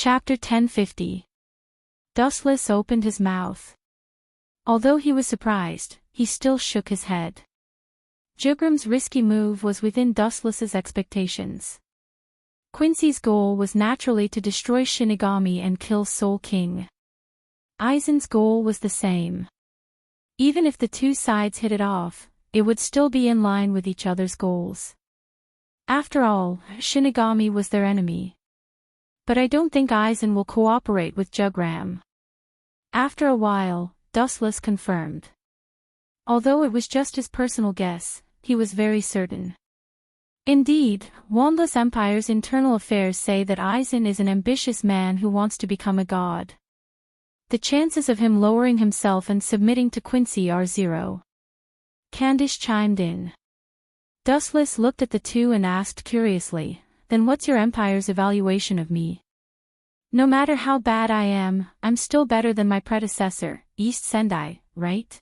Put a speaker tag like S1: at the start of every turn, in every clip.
S1: Chapter 1050. Dustless opened his mouth. Although he was surprised, he still shook his head. Jugram's risky move was within Dustless's expectations. Quincy's goal was naturally to destroy Shinigami and kill Soul King. Aizen's goal was the same. Even if the two sides hit it off, it would still be in line with each other's goals. After all, Shinigami was their enemy. But I don't think Aizen will cooperate with Jugram. After a while, Dustless confirmed. Although it was just his personal guess, he was very certain. Indeed, Wandless Empire's internal affairs say that Aizen is an ambitious man who wants to become a god. The chances of him lowering himself and submitting to Quincy are 0. Candice chimed in. Dustless looked at the two and asked curiously, "Then what's your Empire's evaluation of me?" "No matter how bad I am, I'm still better than my predecessor, East Sendai, right?"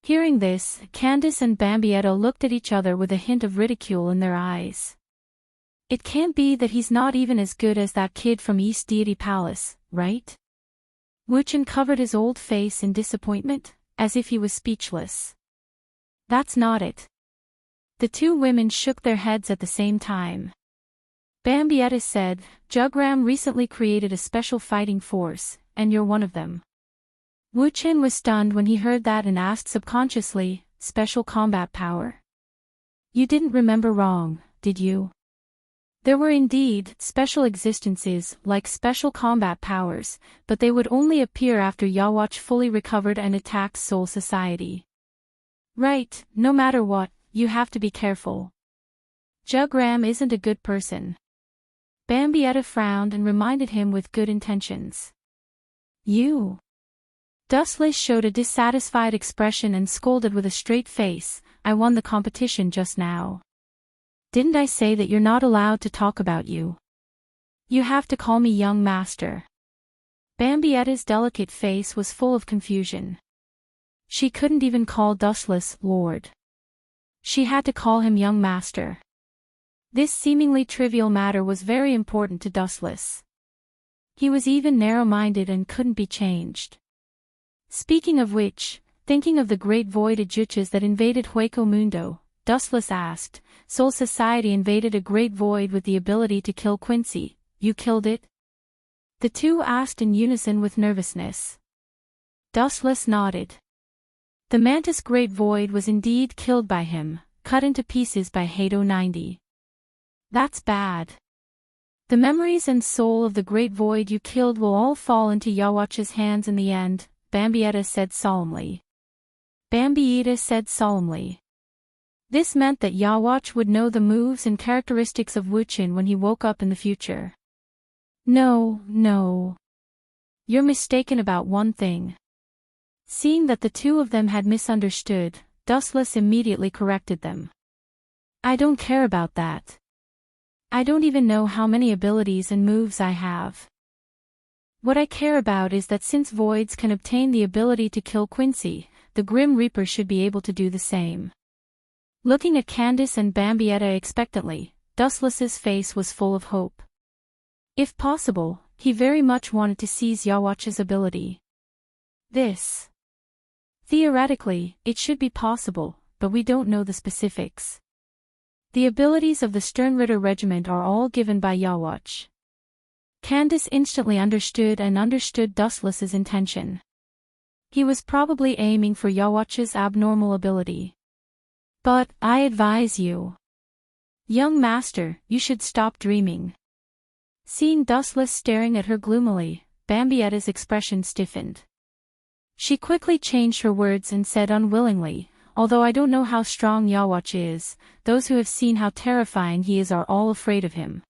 S1: Hearing this, Candice and Bambietta looked at each other with a hint of ridicule in their eyes. "It can't be that he's not even as good as that kid from East Deity Palace, right?" Wuchen covered his old face in disappointment, as if he was speechless. "That's not it." The two women shook their heads at the same time. Bambietta said, "Jugram recently created a special fighting force, and you're one of them." Wuchen was stunned when he heard that and asked subconsciously, "Special combat power?" "You didn't remember wrong, did you?" There were indeed special existences like special combat powers, but they would only appear after Yhwach fully recovered and attacked Soul Society. "Right, no matter what, you have to be careful. Jugram isn't a good person." Bambietta frowned and reminded him with good intentions. "You." Dustless showed a dissatisfied expression and scolded with a straight face, "I won the competition just now. Didn't I say that you're not allowed to talk about you? You have to call me young master." Bambietta's delicate face was full of confusion. She couldn't even call Dustless Lord. She had to call him young master. This seemingly trivial matter was very important to Dustless. He was even narrow-minded and couldn't be changed. Speaking of which, thinking of the great void Ajuchas that invaded Hueco Mundo, Dustless asked, "Soul Society invaded a great void with the ability to kill Quincy, you killed it?" The two asked in unison with nervousness. Dustless nodded. The Mantis Great Void was indeed killed by him, cut into pieces by Hado 90. "That's bad. The memories and soul of the Great Void you killed will all fall into Yhwach's hands in the end," Bambietta said solemnly. This meant that Yhwach would know the moves and characteristics of Wuchen when he woke up in the future. No. You're mistaken about one thing." Seeing that the two of them had misunderstood, Dustless immediately corrected them. "I don't care about that. I don't even know how many abilities and moves I have. What I care about is that since voids can obtain the ability to kill Quincy, the Grim Reaper should be able to do the same." Looking at Candice and Bambietta expectantly, Dustless's face was full of hope. If possible, he very much wanted to seize Yhwach's ability. Theoretically, it should be possible, but we don't know the specifics. The abilities of the Sternritter Regiment are all given by Yhwach. Candice instantly understood Dustless's intention. He was probably aiming for Yhwach's abnormal ability. "But, I advise you. Young master, you should stop dreaming." Seeing Dustless staring at her gloomily, Bambietta's expression stiffened. She quickly changed her words and said unwillingly, "Although I don't know how strong Yhwach is, those who have seen how terrifying he is are all afraid of him."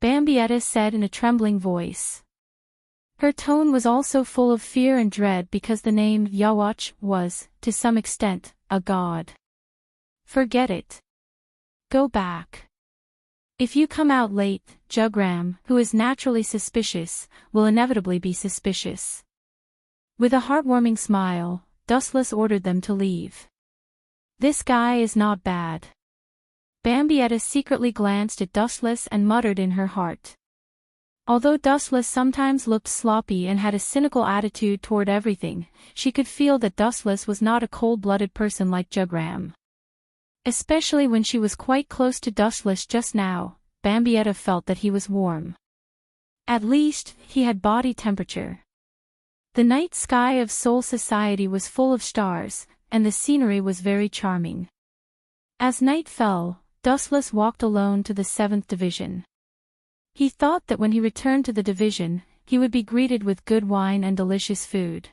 S1: Bambietta said in a trembling voice. Her tone was also full of fear and dread because the name Yhwach was, to some extent, a god. "Forget it. Go back. If you come out late, Jugram, who is naturally suspicious, will inevitably be suspicious." With a heartwarming smile, Dustless ordered them to leave. "This guy is not bad." Bambietta secretly glanced at Dustless and muttered in her heart. Although Dustless sometimes looked sloppy and had a cynical attitude toward everything, she could feel that Dustless was not a cold-blooded person like Jugram. Especially when she was quite close to Dustless just now, Bambietta felt that he was warm. At least, he had body temperature. The night sky of Soul Society was full of stars, and the scenery was very charming. As night fell, Dustless walked alone to the 7th Division. He thought that when he returned to the division, he would be greeted with good wine and delicious food.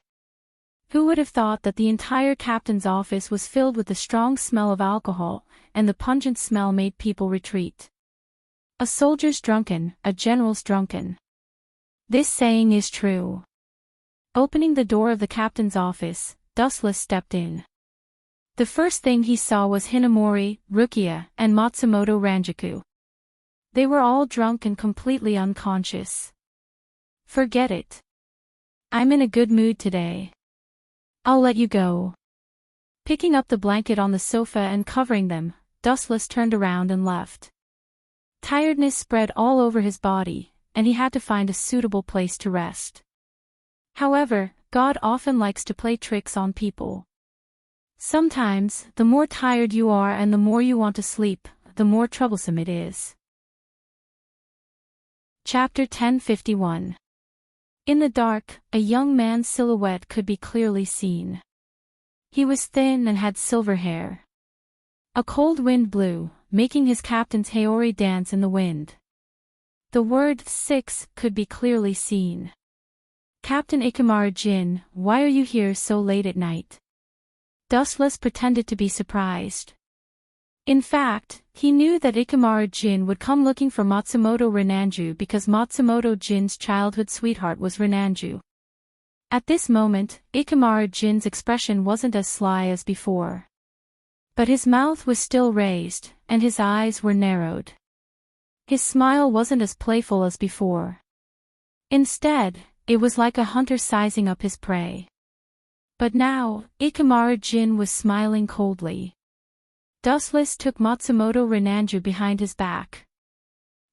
S1: Who would have thought that the entire captain's office was filled with the strong smell of alcohol, and the pungent smell made people retreat. A soldier's drunken, a general's drunken. This saying is true. Opening the door of the captain's office, Dustless stepped in. The first thing he saw was Hinamori, Rukia, and Matsumoto Ranjaku. They were all drunk and completely unconscious. Forget it. I'm in a good mood today. I'll let you go. Picking up the blanket on the sofa and covering them, Dustless turned around and left. Tiredness spread all over his body, and he had to find a suitable place to rest. However, God often likes to play tricks on people. Sometimes, the more tired you are and the more you want to sleep, the more troublesome it is. Chapter 1051. In the dark, a young man's silhouette could be clearly seen. He was thin and had silver hair. A cold wind blew, making his captain's Haori dance in the wind. The word 6 could be clearly seen. Captain Ikamaru Jin, why are you here so late at night? Dustless pretended to be surprised. In fact, he knew that Ikamaru Jin would come looking for Matsumoto Renanju because Matsumoto Jin's childhood sweetheart was Renanju. At this moment, Ikamaru Jin's expression wasn't as sly as before. But his mouth was still raised, and his eyes were narrowed. His smile wasn't as playful as before. Instead, it was like a hunter sizing up his prey. But now, Ikamaru Jin was smiling coldly. Dustless took Matsumoto Renanju behind his back.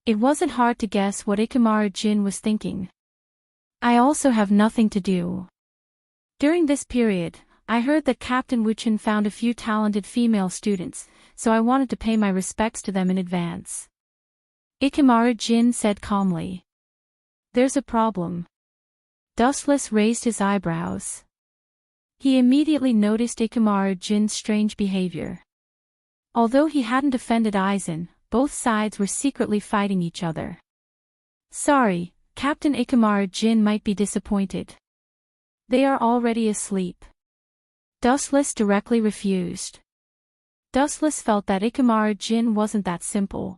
S1: It wasn't hard to guess what Ikamaru Jin was thinking. I also have nothing to do. During this period, I heard that Captain Wuchin found a few talented female students, so I wanted to pay my respects to them in advance. Ikamaru Jin said calmly. There's a problem. Dustless raised his eyebrows. He immediately noticed Ikamaru Jin's strange behavior. Although he hadn't offended Aizen, both sides were secretly fighting each other. Sorry, Captain Ikamaru Jin might be disappointed. They are already asleep. Dustless directly refused. Dustless felt that Ikamaru Jin wasn't that simple.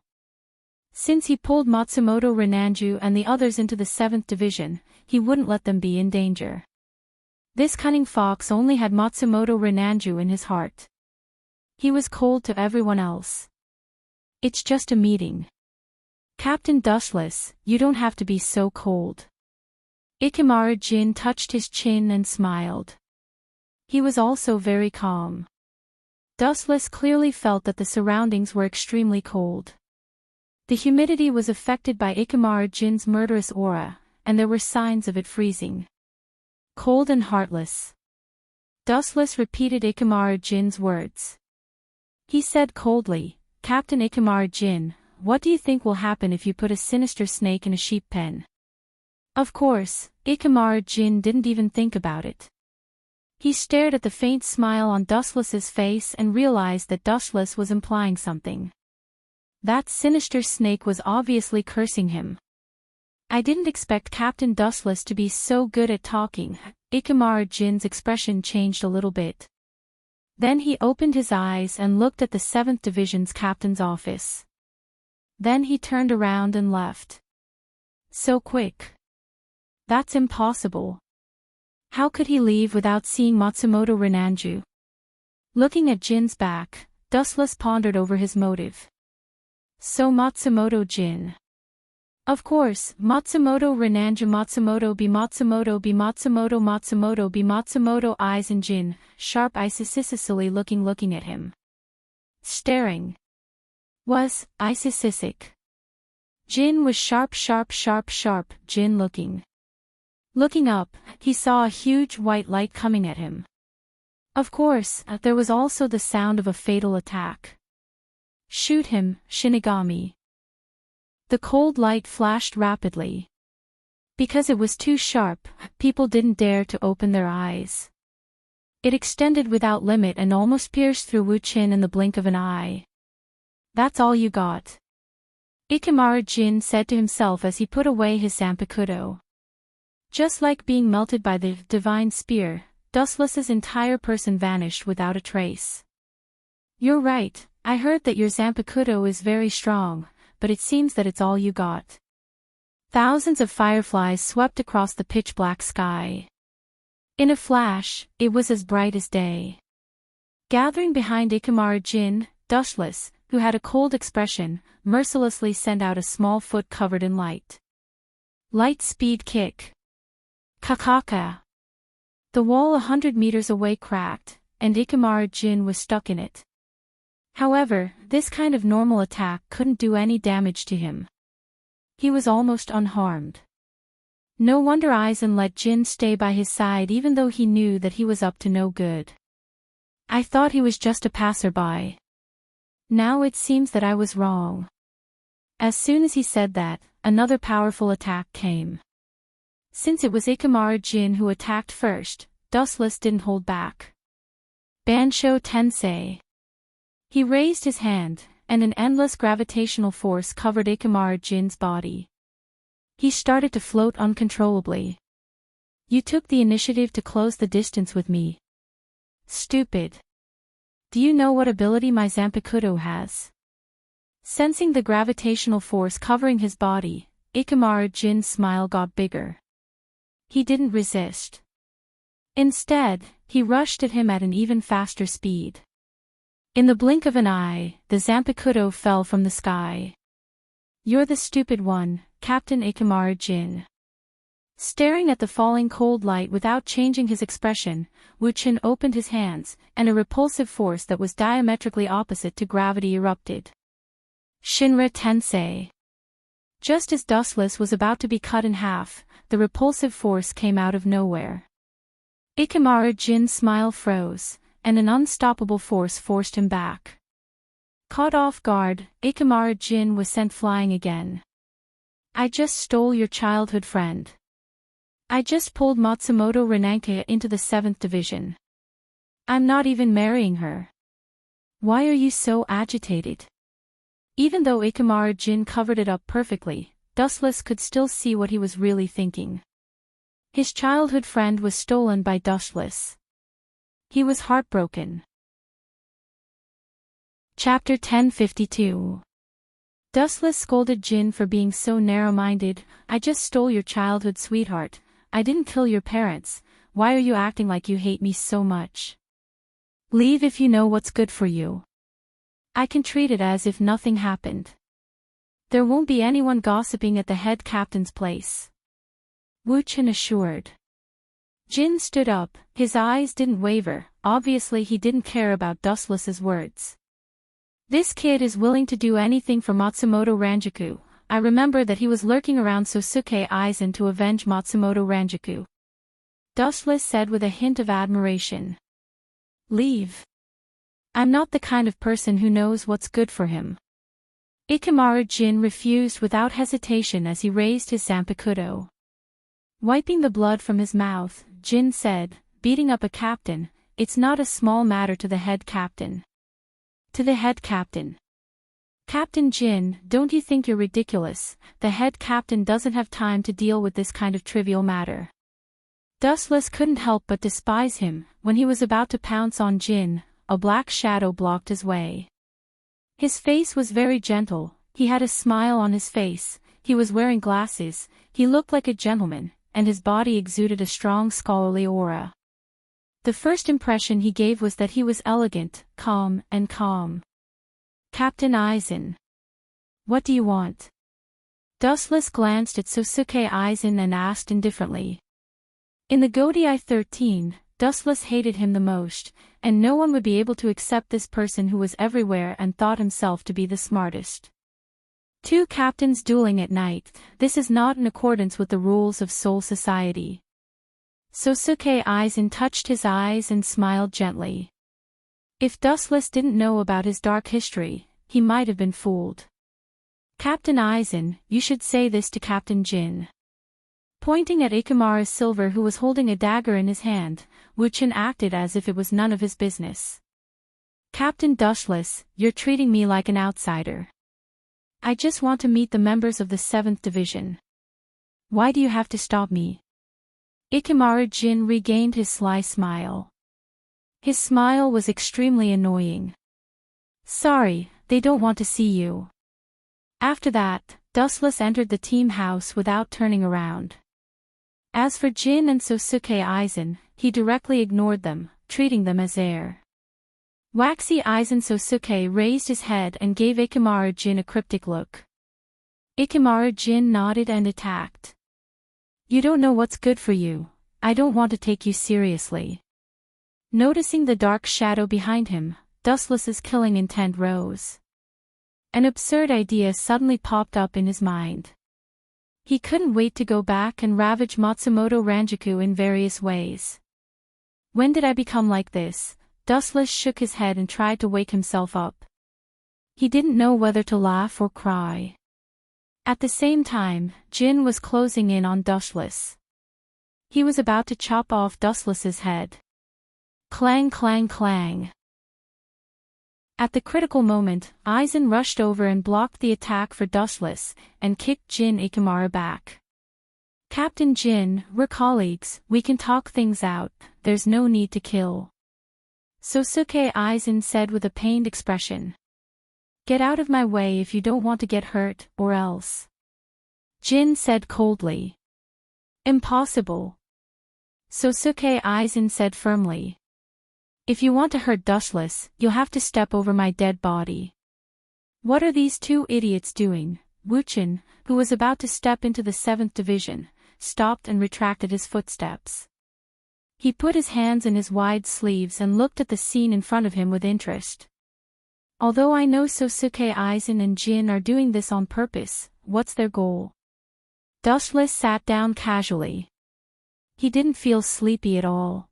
S1: Since he pulled Matsumoto Renanju and the others into the 7th Division, he wouldn't let them be in danger. This cunning fox only had Matsumoto Renanju in his heart. He was cold to everyone else. It's just a meeting. Captain Dustless, you don't have to be so cold. Ikamaru Jin touched his chin and smiled. He was also very calm. Dustless clearly felt that the surroundings were extremely cold. The humidity was affected by Ikamaru Jin's murderous aura, and there were signs of it freezing. Cold and heartless. Dustless repeated Ikamaru Jin's words. He said coldly, Captain Ikamaru Jin, what do you think will happen if you put a sinister snake in a sheep pen? Of course, Ikamaru Jin didn't even think about it. He stared at the faint smile on Dustless's face and realized that Dustless was implying something. That sinister snake was obviously cursing him. I didn't expect Captain Dustless to be so good at talking. Ikamaru Jin's expression changed a little bit. Then he opened his eyes and looked at the 7th Division's captain's office. Then he turned around and left. So quick. That's impossible. How could he leave without seeing Matsumoto Renanju? Looking at Jin's back, Dustless pondered over his motive. So Matsumoto Jin. Of course, Matsumoto Renanju Matsumoto be Matsumoto be Matsumoto Matsumoto be Matsumoto eyes and Jin, sharp isisicically looking at him. Staring. Was, isisic. Jin was sharp, Jin looking. Looking up, he saw a huge white light coming at him. Of course, there was also the sound of a fatal attack. Shoot him, Shinigami. The cold light flashed rapidly. Because it was too sharp, people didn't dare to open their eyes. It extended without limit and almost pierced through Wu Qin in the blink of an eye. That's all you got. Ikemara Jin said to himself as he put away his Zanpakuto. Just like being melted by the divine spear, Dustless's entire person vanished without a trace. You're right, I heard that your Zanpakuto is very strong, but it seems that it's all you got. Thousands of fireflies swept across the pitch-black sky. In a flash, it was as bright as day. Gathering behind Ikemara Jin, Dustless, who had a cold expression, mercilessly sent out a small foot covered in light. Light speed kick. Kakaka. The wall 100 meters away cracked, and Ikemara Jin was stuck in it. However, this kind of normal attack couldn't do any damage to him. He was almost unharmed. No wonder Aizen let Jin stay by his side even though he knew that he was up to no good. I thought he was just a passerby. Now it seems that I was wrong. As soon as he said that, another powerful attack came. Since it was Ikemara Jin who attacked first, Dustless didn't hold back. Bansho Tensei. He raised his hand, and an endless gravitational force covered Ikemara Jin's body. He started to float uncontrollably. You took the initiative to close the distance with me. Stupid. Do you know what ability my Zanpakuto has? Sensing the gravitational force covering his body, Ikemara Jin's smile got bigger. He didn't resist. Instead, he rushed at him at an even faster speed. In the blink of an eye, the Zanpakuto fell from the sky. You're the stupid one, Captain Ikemara Jin. Staring at the falling cold light without changing his expression, Wu Qin opened his hands, and a repulsive force that was diametrically opposite to gravity erupted. Shinra Tensei. Just as Dustless was about to be cut in half, the repulsive force came out of nowhere. Ikemara Jin's smile froze, and an unstoppable force forced him back. Caught off guard, Ikemara Jin was sent flying again. I just stole your childhood friend. I just pulled Matsumoto Renanka into the 7th division. I'm not even marrying her. Why are you so agitated? Even though Ikemara Jin covered it up perfectly, Dustless could still see what he was really thinking. His childhood friend was stolen by Dustless. He was heartbroken. Chapter 1052. Dustless scolded Jin for being so narrow-minded. I just stole your childhood sweetheart. I didn't kill your parents. Why are you acting like you hate me so much? Leave if you know what's good for you. I can treat it as if nothing happened. There won't be anyone gossiping at the head captain's place. Wu Qin assured. Jin stood up, his eyes didn't waver, obviously he didn't care about Dustless's words. This kid is willing to do anything for Matsumoto Ranjaku. I remember that he was lurking around Sosuke Aizen to avenge Matsumoto Ranjaku. Dustless said with a hint of admiration. Leave. I'm not the kind of person who knows what's good for him. Ikemara Jin refused without hesitation as he raised his Zanpakuto. Wiping the blood from his mouth, Jin said, beating up a captain, it's not a small matter to the head captain. To the head captain. Captain Jin, don't you think you're ridiculous? The head captain doesn't have time to deal with this kind of trivial matter. Dustless couldn't help but despise him. When he was about to pounce on Jin, a black shadow blocked his way. His face was very gentle, he had a smile on his face, he was wearing glasses, he looked like a gentleman, and his body exuded a strong scholarly aura. The first impression he gave was that he was elegant, calm. Captain Aizen. What do you want? Dustless glanced at Sosuke Aizen and asked indifferently. In the Godii 13, Dustless hated him the most, and no one would be able to accept this person who was everywhere and thought himself to be the smartest. Two captains dueling at night, this is not in accordance with the rules of Soul Society. Sosuke Aizen touched his eyes and smiled gently. If Dustless didn't know about his dark history, he might have been fooled. Captain Aizen, you should say this to Captain Jin. Pointing at Ikimara's silver who was holding a dagger in his hand, Wuchen acted as if it was none of his business. Captain Dustless, you're treating me like an outsider. I just want to meet the members of the 7th Division. Why do you have to stop me? Ikimara Jin regained his sly smile. His smile was extremely annoying. Sorry, they don't want to see you. After that, Dustless entered the team house without turning around. As for Jin and Sosuke Aizen, he directly ignored them, treating them as air. Waxy Aizen Sosuke raised his head and gave Ikimara Jin a cryptic look. Ikimara Jin nodded and attacked. You don't know what's good for you. I don't want to take you seriously. Noticing the dark shadow behind him, Dustless's killing intent rose. An absurd idea suddenly popped up in his mind. He couldn't wait to go back and ravage Matsumoto Ranjaku in various ways. When did I become like this? Dustless shook his head and tried to wake himself up. He didn't know whether to laugh or cry. At the same time, Jin was closing in on Dustless. He was about to chop off Dustless's head. Clang clang clang. At the critical moment, Aizen rushed over and blocked the attack for Dustless, and kicked Jin Ikimara back. Captain Jin, we're colleagues, we can talk things out, there's no need to kill. Sosuke Aizen said with a pained expression. Get out of my way if you don't want to get hurt, or else. Jin said coldly. Impossible. Sosuke Aizen said firmly. If you want to hurt Dustless, you'll have to step over my dead body. What are these two idiots doing? Wuchen, who was about to step into the 7th Division, stopped and retracted his footsteps. He put his hands in his wide sleeves and looked at the scene in front of him with interest. Although I know Sosuke Aizen and Jin are doing this on purpose, what's their goal? Dustless sat down casually. He didn't feel sleepy at all.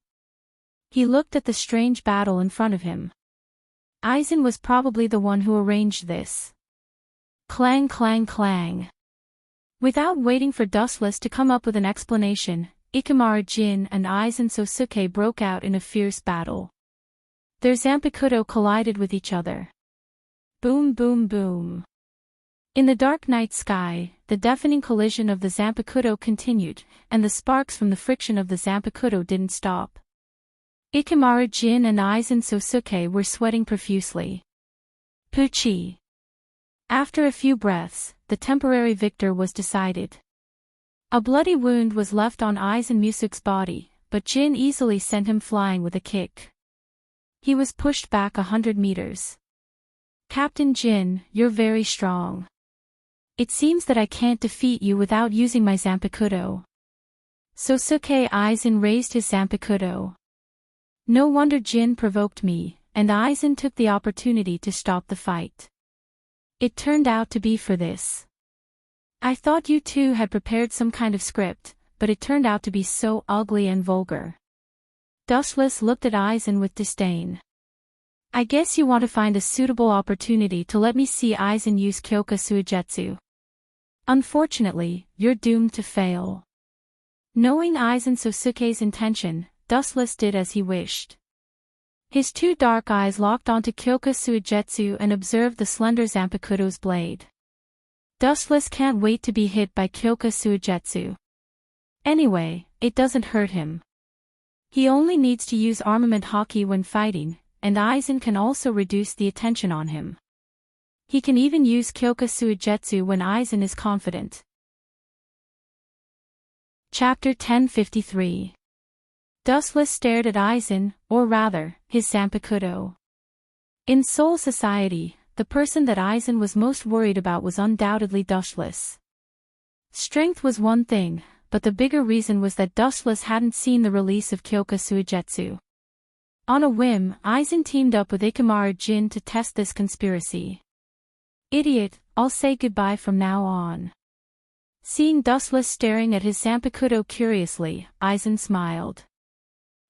S1: He looked at the strange battle in front of him. Aizen was probably the one who arranged this. Clang clang clang. Without waiting for Dustless to come up with an explanation, Ikimara Jin and Aizen Sosuke broke out in a fierce battle. Their Zanpakuto collided with each other. Boom boom boom. In the dark night sky, the deafening collision of the Zanpakuto continued, and the sparks from the friction of the Zanpakuto didn't stop. Ikimara Jin and Aizen Sosuke were sweating profusely. Puchi. After a few breaths, the temporary victor was decided. A bloody wound was left on Aizen Musuk's body, but Jin easily sent him flying with a kick. He was pushed back 100 meters. Captain Jin, you're very strong. It seems that I can't defeat you without using my Zanpakuto. Sosuke Aizen raised his Zanpakuto. No wonder Jin provoked me, and Aizen took the opportunity to stop the fight. It turned out to be for this. I thought you two had prepared some kind of script, but it turned out to be so ugly and vulgar. Dustless looked at Aizen with disdain. I guess you want to find a suitable opportunity to let me see Aizen use Kyoka Suigetsu. Unfortunately, you're doomed to fail. Knowing Aizen Sosuke's intention, Dustless did as he wished. His two dark eyes locked onto Kyoka Suigetsu and observed the slender Zanpakuto's blade. Dustless can't wait to be hit by Kyoka Suigetsu. Anyway, it doesn't hurt him. He only needs to use armament haki when fighting, and Aizen can also reduce the attention on him. He can even use Kyoka Suigetsu when Aizen is confident. Chapter 1053. Dustless stared at Aizen, or rather, his Zanpakuto. In Soul Society, the person that Aizen was most worried about was undoubtedly Dustless. Strength was one thing, but the bigger reason was that Dustless hadn't seen the release of Kyoka Suigetsu. On a whim, Aizen teamed up with Ikimara Jin to test this conspiracy. Idiot, I'll say goodbye from now on. Seeing Dustless staring at his Zanpakuto curiously, Aizen smiled.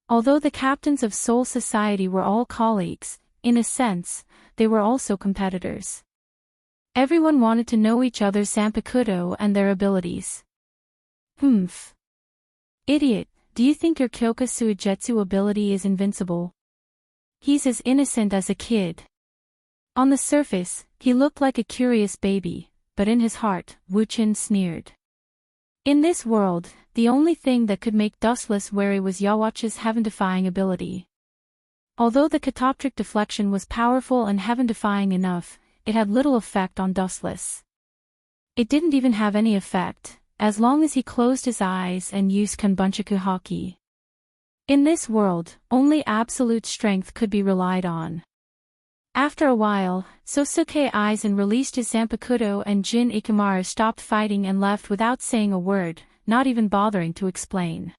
S1: Although the captains of Soul Society were all colleagues, in a sense, they were also competitors. Everyone wanted to know each other's Zanpakuto and their abilities. Humph. Idiot, do you think your Kyoka Suigetsu ability is invincible? He's as innocent as a kid. On the surface, he looked like a curious baby, but in his heart, Wu-chin sneered. In this world, the only thing that could make Dustless wary was Yhwach's heaven-defying ability. Although the catoptric deflection was powerful and heaven-defying enough, it had little effect on Dustless. It didn't even have any effect, as long as he closed his eyes and used Kanbunchaku Haki. In this world, only absolute strength could be relied on. After a while, Sosuke Aizen released his Zanpakuto and Jin Ikamaru stopped fighting and left without saying a word, not even bothering to explain.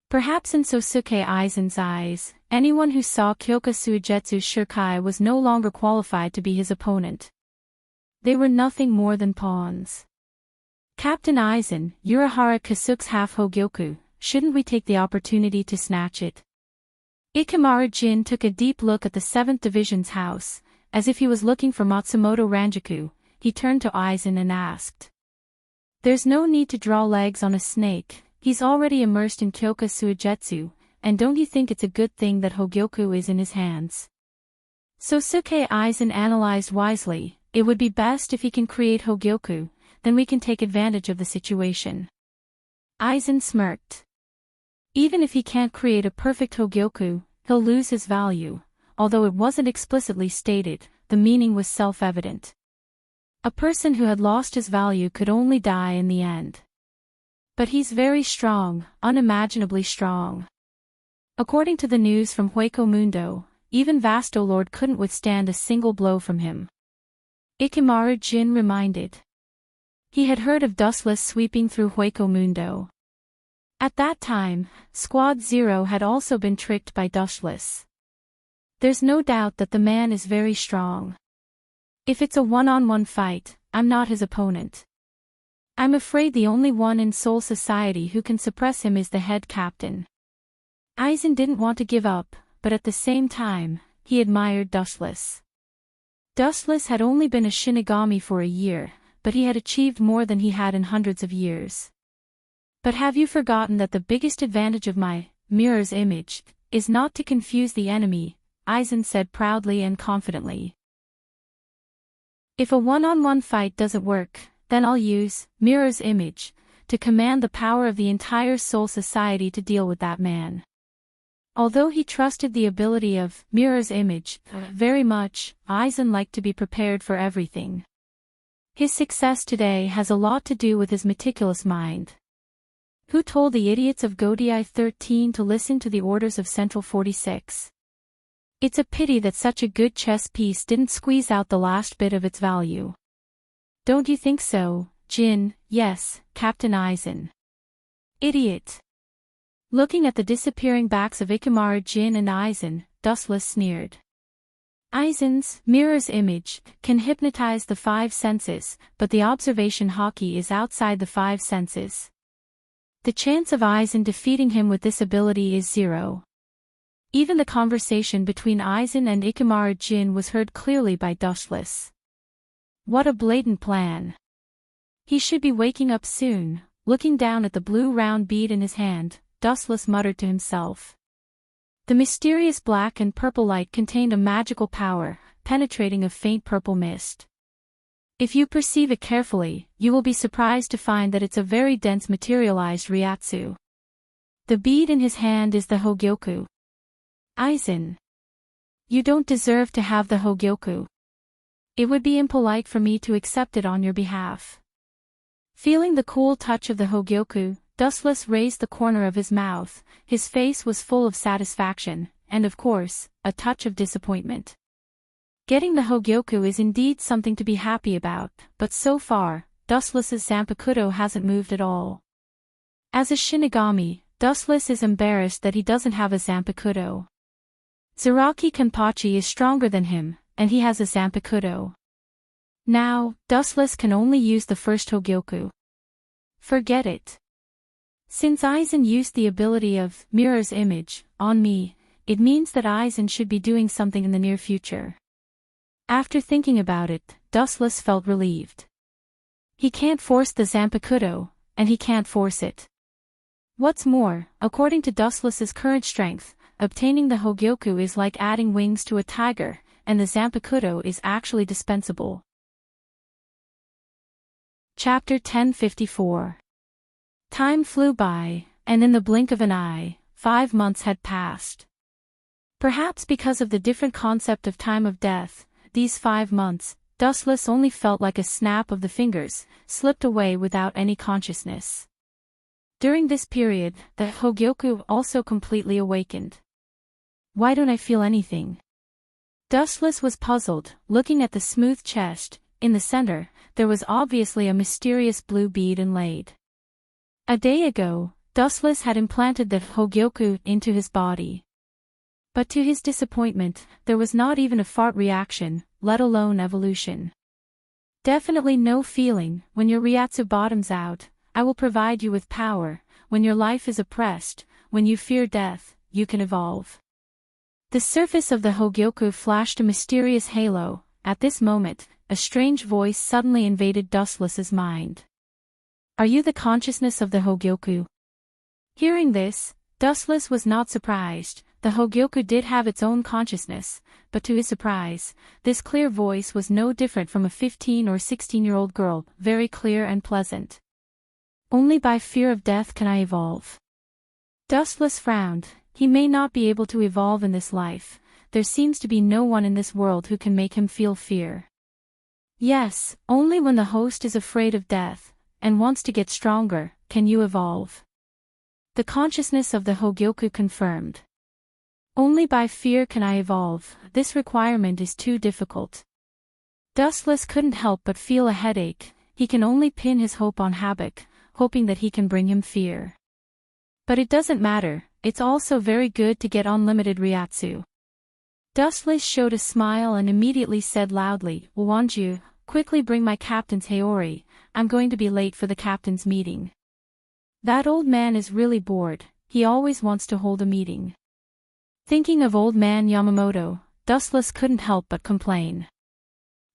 S1: Perhaps in Sosuke Aizen's eyes, anyone who saw Kyoka Suigetsu's Shirkai was no longer qualified to be his opponent. They were nothing more than pawns. Captain Aizen, Urahara Kasuke's half-Hogyoku, shouldn't we take the opportunity to snatch it? Ikamaru Jin took a deep look at the 7th Division's house, as if he was looking for Matsumoto Ranjaku. He turned to Aizen and asked. There's no need to draw legs on a snake, he's already immersed in Kyoka Suigetsu, and don't you think it's a good thing that Hogyoku is in his hands? Sosuke Aizen analyzed wisely, it would be best if he can create Hogyoku, then we can take advantage of the situation. Aizen smirked. Even if he can't create a perfect Hogyoku, he'll lose his value, although it wasn't explicitly stated, the meaning was self-evident. A person who had lost his value could only die in the end. But he's very strong, unimaginably strong. According to the news from Hueco Mundo, even Vastolord couldn't withstand a single blow from him. Ikamaru Jin reminded. He had heard of Dustless sweeping through Hueco Mundo. At that time, Squad Zero had also been tricked by Dustless. There's no doubt that the man is very strong. If it's a one-on-one fight, I'm not his opponent. I'm afraid the only one in Soul Society who can suppress him is the head captain. Aizen didn't want to give up, but at the same time, he admired Dustless. Dustless had only been a Shinigami for a year, but he had achieved more than he had in hundreds of years. But have you forgotten that the biggest advantage of my mirror's image is not to confuse the enemy, Aizen said proudly and confidently. If a one-on-one fight doesn't work, then I'll use mirror's image to command the power of the entire Soul Society to deal with that man. Although he trusted the ability of mirror's image very much, Aizen liked to be prepared for everything. His success today has a lot to do with his meticulous mind. Who told the idiots of Godii 13 to listen to the orders of Central 46? It's a pity that such a good chess piece didn't squeeze out the last bit of its value. Don't you think so, Jin? Yes, Captain Aizen. Idiot. Looking at the disappearing backs of Ikamaru Jin and Aizen, Dustless sneered. Aizen's mirror's image can hypnotize the 5 senses, but the observation haki is outside the 5 senses. The chance of Aizen defeating him with this ability is 0. Even the conversation between Aizen and Ikamaru Jin was heard clearly by Dustless. What a blatant plan. He should be waking up soon. Looking down at the blue round bead in his hand, Dustless muttered to himself. The mysterious black and purple light contained a magical power, penetrating a faint purple mist. If you perceive it carefully, you will be surprised to find that it's a very dense materialized Ryatsu. The bead in his hand is the Hogyoku. Aizen. You don't deserve to have the Hogyoku. It would be impolite for me to accept it on your behalf. Feeling the cool touch of the Hogyoku, Dustless raised the corner of his mouth. His face was full of satisfaction, and of course, a touch of disappointment. Getting the Hogyoku is indeed something to be happy about, but so far, Dustless's Zanpakuto hasn't moved at all. As a Shinigami, Dustless is embarrassed that he doesn't have a Zanpakuto. Zaraki Kenpachi is stronger than him, and he has a Zanpakuto. Now, Dustless can only use the first Hogyoku. Forget it. Since Aizen used the ability of Mirror's Image on me, it means that Aizen should be doing something in the near future. After thinking about it, Dustless felt relieved. He can't force the Zanpakuto, and he can't force it. What's more, according to Dustless's current strength, obtaining the Hogyoku is like adding wings to a tiger, and the Zanpakuto is actually dispensable. Chapter 1054. Time flew by, and in the blink of an eye, 5 months had passed. Perhaps because of the different concept of time of death, these 5 months, Dustless only felt like a snap of the fingers, slipped away without any consciousness. During this period, the Hogyoku also completely awakened. Why don't I feel anything? Dustless was puzzled, looking at the smooth chest. In the center, there was obviously a mysterious blue bead inlaid. A day ago, Dustless had implanted the Hogyoku into his body. But to his disappointment, there was not even a fart reaction, let alone evolution. Definitely no feeling. When your Ryatsu bottoms out, I will provide you with power. When your life is oppressed, when you fear death, you can evolve. The surface of the Hogyoku flashed a mysterious halo. At this moment, a strange voice suddenly invaded Dustless's mind. Are you the consciousness of the Hogyoku? Hearing this, Dustless was not surprised. The Hogyoku did have its own consciousness, but to his surprise, this clear voice was no different from a 15 or 16-year-old girl, very clear and pleasant. Only by fear of death can I evolve. Dustless frowned. He may not be able to evolve in this life. There seems to be no one in this world who can make him feel fear. Yes, only when the host is afraid of death, and wants to get stronger, can you evolve. The consciousness of the Hogyoku confirmed. Only by fear can I evolve. This requirement is too difficult. Dustless couldn't help but feel a headache. He can only pin his hope on Habak, hoping that he can bring him fear. But it doesn't matter, it's also very good to get unlimited Ryatsu. Dustless showed a smile and immediately said loudly, Wanju, quickly bring my captain's Haori, I'm going to be late for the captain's meeting. That old man is really bored, he always wants to hold a meeting. Thinking of old man Yamamoto, Dustless couldn't help but complain.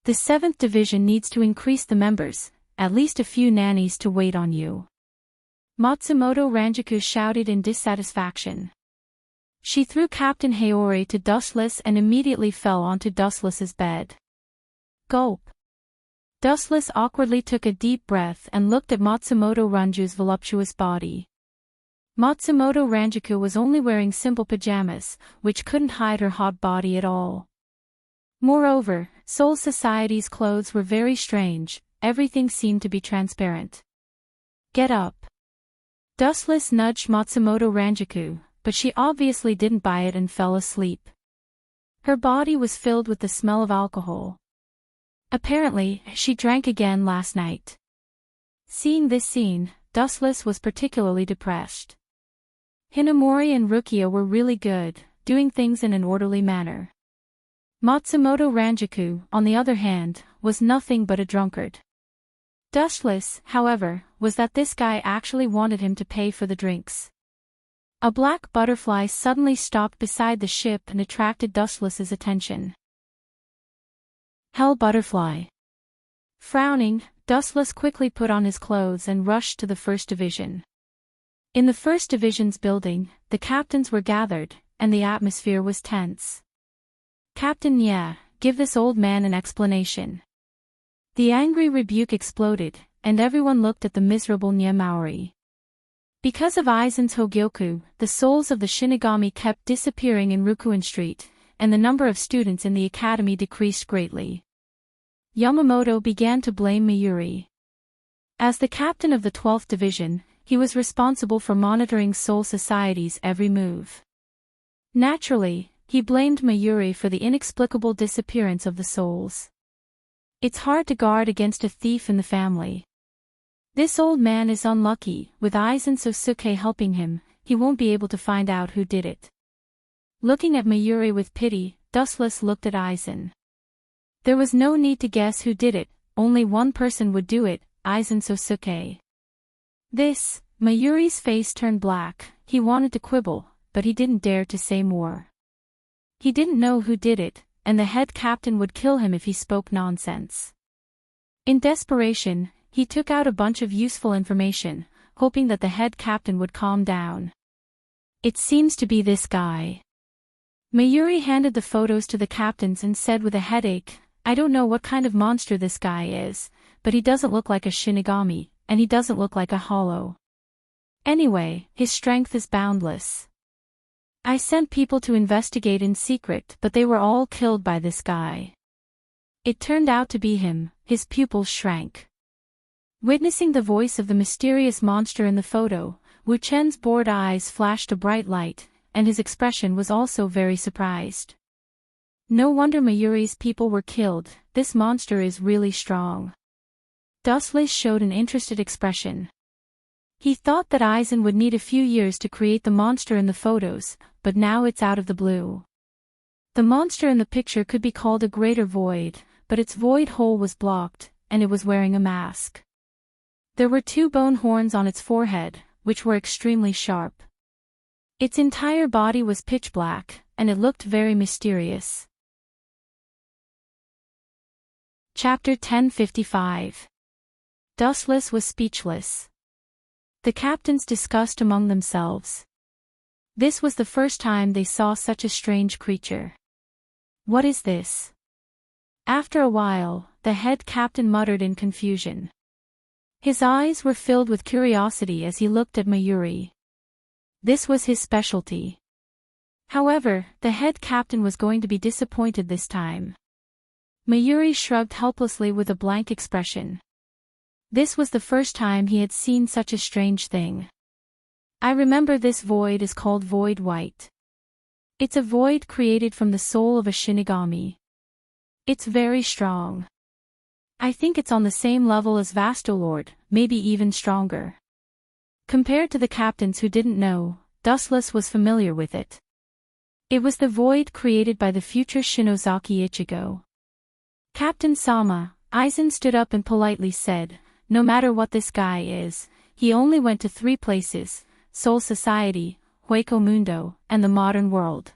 S1: The 7th division needs to increase the members, at least a few nannies to wait on you. Matsumoto Ranjaku shouted in dissatisfaction. She threw Captain Haori to Dustless and immediately fell onto Dustless's bed. Gulp. Dustless awkwardly took a deep breath and looked at Matsumoto Ranju's voluptuous body. Matsumoto Ranjaku was only wearing simple pajamas, which couldn't hide her hot body at all. Moreover, Seoul Society's clothes were very strange, everything seemed to be transparent. Get up. Dustless nudged Matsumoto Ranjaku, but she obviously didn't buy it and fell asleep. Her body was filled with the smell of alcohol. Apparently, she drank again last night. Seeing this scene, Dustless was particularly depressed. Hinamori and Rukia were really good, doing things in an orderly manner. Matsumoto Ranjaku, on the other hand, was nothing but a drunkard. Dustless, however, was that this guy actually wanted him to pay for the drinks. A black butterfly suddenly stopped beside the ship and attracted Dustless's attention. Hell butterfly. Frowning, Dustless quickly put on his clothes and rushed to the 1st Division. In the 1st Division's building, the captains were gathered, and the atmosphere was tense. Captain Nya, give this old man an explanation. The angry rebuke exploded, and everyone looked at the miserable Nya Maori. Because of Aizen's Hogyoku, the souls of the Shinigami kept disappearing in Rukuen Street, and the number of students in the academy decreased greatly. Yamamoto began to blame Mayuri. As the captain of the 12th Division, he was responsible for monitoring Seoul Society's every move. Naturally, he blamed Mayuri for the inexplicable disappearance of the souls. It's hard to guard against a thief in the family. This old man is unlucky. With Aizen Sosuke helping him, he won't be able to find out who did it. Looking at Mayuri with pity, Dustless looked at Aizen. There was no need to guess who did it, only one person would do it, Aizen Sosuke. This, Mayuri's face turned black. He wanted to quibble, but he didn't dare to say more. He didn't know who did it, and the head captain would kill him if he spoke nonsense. In desperation, he took out a bunch of useful information, hoping that the head captain would calm down. It seems to be this guy. Mayuri handed the photos to the captains and said with a headache, I don't know what kind of monster this guy is, but he doesn't look like a Shinigami, and he doesn't look like a hollow. Anyway, his strength is boundless. I sent people to investigate in secret, but they were all killed by this guy. It turned out to be him. His pupils shrank. Witnessing the voice of the mysterious monster in the photo, Wu Chen's bored eyes flashed a bright light, and his expression was also very surprised. No wonder Mayuri's people were killed, this monster is really strong. Dustlis showed an interested expression. He thought that Aizen would need a few years to create the monster in the photos, but now it's out of the blue. The monster in the picture could be called a greater void, but its void hole was blocked, and it was wearing a mask. There were 2 bone horns on its forehead, which were extremely sharp. Its entire body was pitch black, and it looked very mysterious. Chapter 1055. Dustlis was speechless. The captains discussed among themselves. This was the first time they saw such a strange creature. What is this? After a while, the head captain muttered in confusion. His eyes were filled with curiosity as he looked at Mayuri. This was his specialty. However, the head captain was going to be disappointed this time. Mayuri shrugged helplessly with a blank expression. This was the first time he had seen such a strange thing. I remember this void is called Void White. It's a void created from the soul of a Shinigami. It's very strong. I think it's on the same level as Vastolord, maybe even stronger. Compared to the captains who didn't know, Dustlis was familiar with it. It was the void created by the future Shinozaki Ichigo. Captain Sama, Aizen stood up and politely said, no matter what this guy is, he only went to 3 places, Soul Society, Hueco Mundo, and the modern world.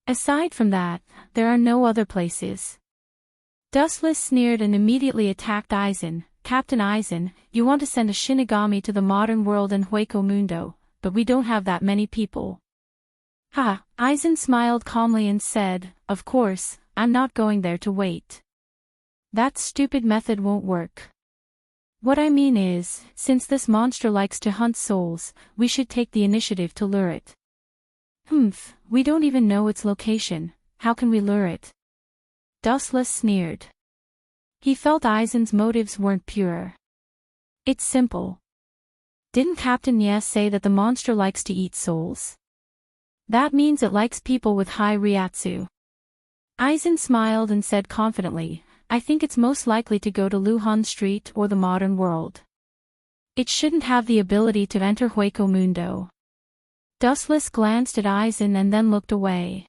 S1: Aside from that, there are no other places. Dustlis sneered and immediately attacked Aizen. Captain Aizen, you want to send a Shinigami to the modern world and Hueco Mundo, but we don't have that many people. Ha! Aizen smiled calmly and said, of course, I'm not going there to wait. That stupid method won't work. What I mean is, since this monster likes to hunt souls, we should take the initiative to lure it. We don't even know its location, how can we lure it? Dustlis sneered. He felt Aizen's motives weren't pure. It's simple. Didn't Captain Ye say that the monster likes to eat souls? That means it likes people with high Ryatsu. Aizen smiled and said confidently, I think it's most likely to go to Luhan Street or the modern world. It shouldn't have the ability to enter Hueco Mundo. Dustlis glanced at Aizen and then looked away.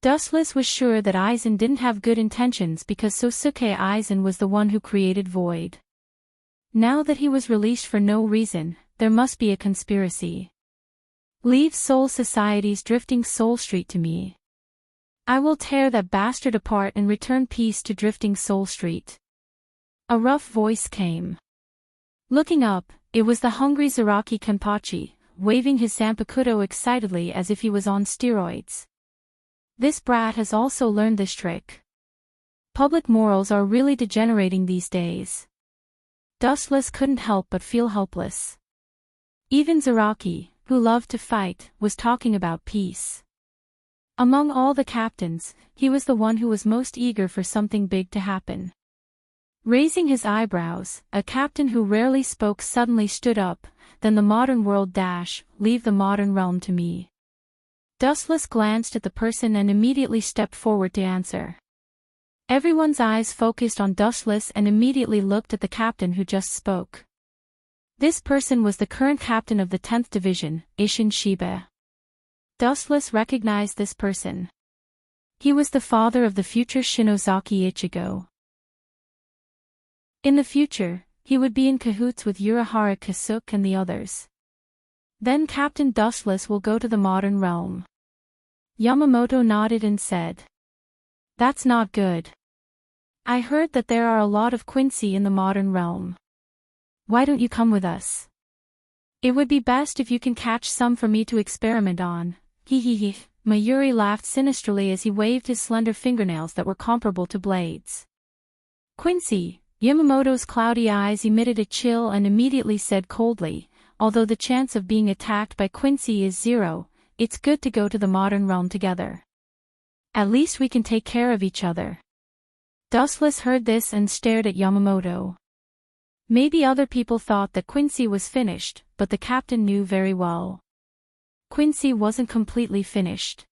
S1: Dustlis was sure that Aizen didn't have good intentions because Sosuke Aizen was the one who created Void. Now that he was released for no reason, there must be a conspiracy. Leave Soul Society's drifting Soul Street to me. I will tear that bastard apart and return peace to drifting Soul Street. A rough voice came. Looking up, it was the hungry Zaraki Kenpachi, waving his Zanpakuto excitedly as if he was on steroids. This brat has also learned this trick. Public morals are really degenerating these days. Dustlis couldn't help but feel helpless. Even Zaraki, who loved to fight, was talking about peace. Among all the captains, he was the one who was most eager for something big to happen. Raising his eyebrows, a captain who rarely spoke suddenly stood up, then the modern world leave the modern realm to me. Dustlis glanced at the person and immediately stepped forward to answer. Everyone's eyes focused on Dustlis and immediately looked at the captain who just spoke. This person was the current captain of the 10th Division, Ishin Shiba. Dustlis recognized this person. He was the father of the future Shinozaki Ichigo. In the future, he would be in cahoots with Urahara Kasuke and the others. Then Captain Dustless will go to the modern realm. Yamamoto nodded and said. That's not good. I heard that there are a lot of Quincy in the modern realm. Why don't you come with us? It would be best if you can catch some for me to experiment on. Hee. Mayuri laughed sinisterly as he waved his slender fingernails that were comparable to blades. Quincy, Yamamoto's cloudy eyes emitted a chill and immediately said coldly, although the chance of being attacked by Quincy is 0, it's good to go to the modern realm together. At least we can take care of each other. Dustless heard this and stared at Yamamoto. Maybe other people thought that Quincy was finished, but the captain knew very well. Quincy wasn't completely finished.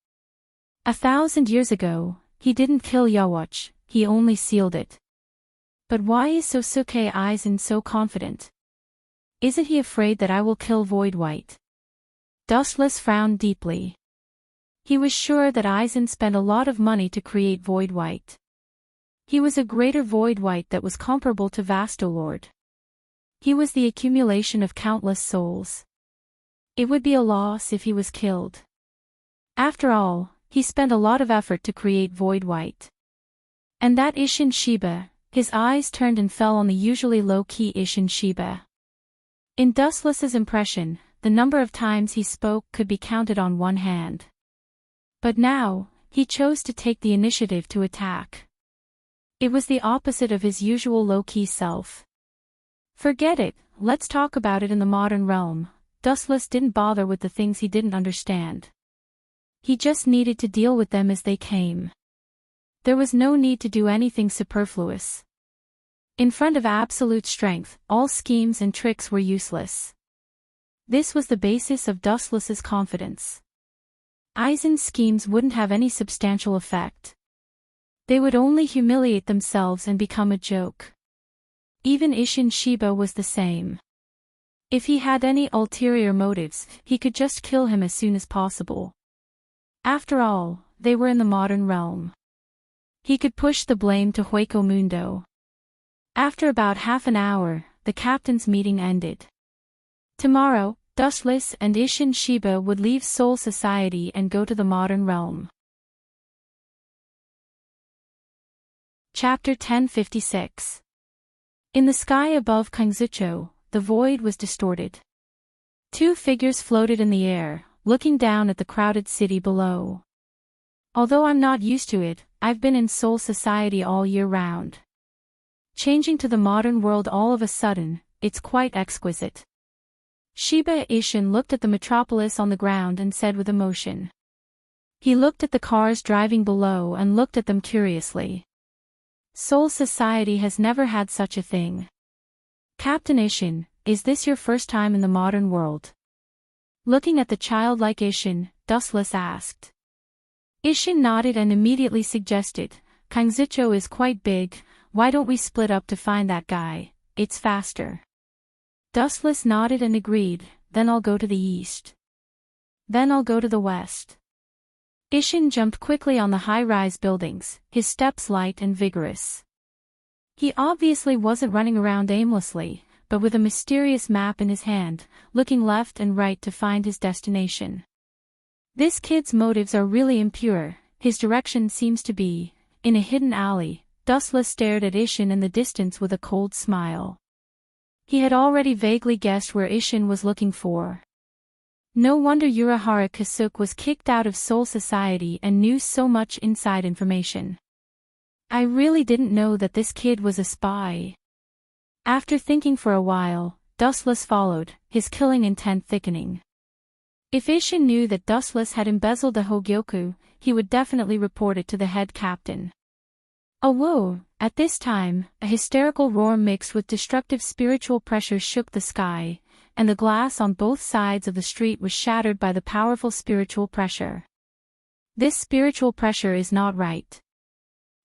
S1: 1,000 years ago, he didn't kill Yawatch, he only sealed it. But why is Sosuke Aizen so confident? Isn't he afraid that I will kill Void White? Dustless frowned deeply. He was sure that Aizen spent a lot of money to create Void White. He was a greater Void White that was comparable to Vastolord. He was the accumulation of countless souls. It would be a loss if he was killed. After all, he spent a lot of effort to create Void White. And that Isshin Shiba, his eyes turned and fell on the usually low-key Isshin Shiba. In Dustless's impression, the number of times he spoke could be counted on one hand. But now, he chose to take the initiative to attack. It was the opposite of his usual low-key self. Forget it, let's talk about it in the modern realm. Dustless didn't bother with the things he didn't understand. He just needed to deal with them as they came. There was no need to do anything superfluous. In front of absolute strength, all schemes and tricks were useless. This was the basis of Dustless's confidence. Aizen's schemes wouldn't have any substantial effect. They would only humiliate themselves and become a joke. Even Isshin Shiba was the same. If he had any ulterior motives, he could just kill him as soon as possible. After all, they were in the modern realm. He could push the blame to Hueco Mundo. After about half an hour, the captain's meeting ended. Tomorrow, Dustless and Isshin Shiba would leave Soul Society and go to the modern realm. Chapter 1056. In the sky above Kangzucho, the void was distorted. Two figures floated in the air, looking down at the crowded city below. Although I'm not used to it, I've been in Soul Society all year round. Changing to the modern world all of a sudden, it's quite exquisite. Shiba Isshin looked at the metropolis on the ground and said with emotion. He looked at the cars driving below and looked at them curiously. Soul Society has never had such a thing. Captain Isshin, is this your first time in the modern world? Looking at the childlike Isshin, Dustless asked. Isshin nodded and immediately suggested, Kangzucho is quite big, why don't we split up to find that guy, it's faster. Dustless nodded and agreed, then I'll go to the east. Then I'll go to the west. Isshin jumped quickly on the high-rise buildings, his steps light and vigorous. He obviously wasn't running around aimlessly, but with a mysterious map in his hand, looking left and right to find his destination. This kid's motives are really impure, his direction seems to be, in a hidden alley. Dustless stared at Isshin in the distance with a cold smile. He had already vaguely guessed where Isshin was looking for. No wonder Urahara Kasuke was kicked out of Soul Society and knew so much inside information. I really didn't know that this kid was a spy. After thinking for a while, Dustless followed, his killing intent thickening. If Isshin knew that Dustless had embezzled the Hogyoku, he would definitely report it to the head captain. Oh whoa! At this time, a hysterical roar mixed with destructive spiritual pressure shook the sky, and the glass on both sides of the street was shattered by the powerful spiritual pressure. This spiritual pressure is not right.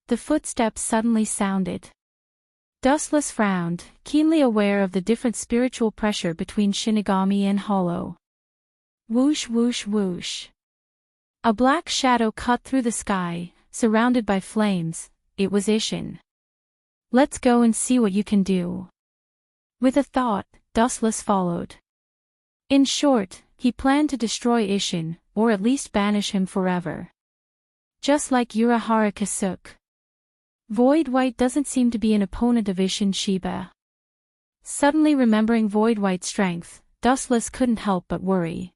S1: The footsteps suddenly sounded. Dustless frowned, keenly aware of the different spiritual pressure between Shinigami and Hollow. Whoosh whoosh whoosh. A black shadow cut through the sky, surrounded by flames. It was Isshin. Let's go and see what you can do. With a thought, Dustless followed. In short, he planned to destroy Ishin, or at least banish him forever. Just like Urahara Kasuk. Void White doesn't seem to be an opponent of Ishin Shiba. Suddenly remembering Void White's strength, Dustless couldn't help but worry.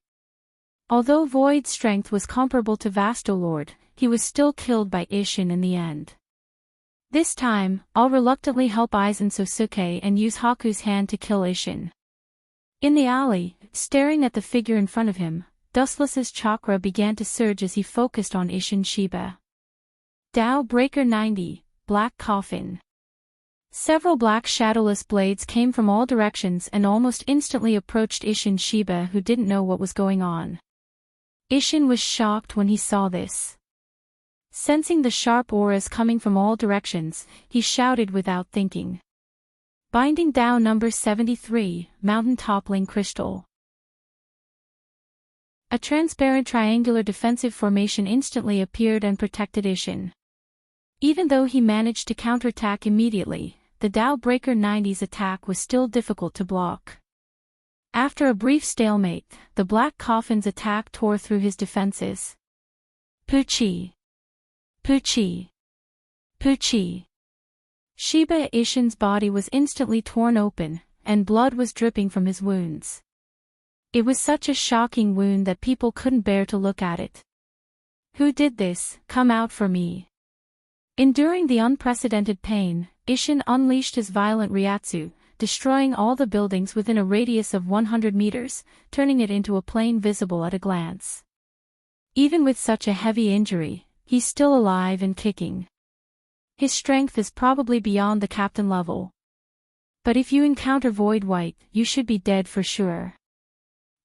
S1: Although Void's strength was comparable to Vastolord, he was still killed by Ishin in the end. This time, I'll reluctantly help Aizen Sosuke and use Haku's hand to kill Ishin. In the alley, staring at the figure in front of him, Dustless's chakra began to surge as he focused on Ishin Shiba. Tao Breaker 90, Black Coffin. Several black shadowless blades came from all directions and almost instantly approached Ishin Shiba, who didn't know what was going on. Ishin was shocked when he saw this. Sensing the sharp auras coming from all directions, he shouted without thinking. Binding Tao number 73, Mountain Toppling Crystal. A transparent triangular defensive formation instantly appeared and protected Ishin. Even though he managed to counterattack immediately, the Tao Breaker 90's attack was still difficult to block. After a brief stalemate, the Black Coffin's attack tore through his defenses. Puchi! Puchi! Puchi! Shiba Ishin's body was instantly torn open, and blood was dripping from his wounds. It was such a shocking wound that people couldn't bear to look at it. Who did this? Come out for me. Enduring the unprecedented pain, Ishin unleashed his violent Ryatsu, destroying all the buildings within a radius of 100 meters, turning it into a plain visible at a glance. Even with such a heavy injury, he's still alive and kicking. His strength is probably beyond the captain level. But if you encounter Void White, you should be dead for sure.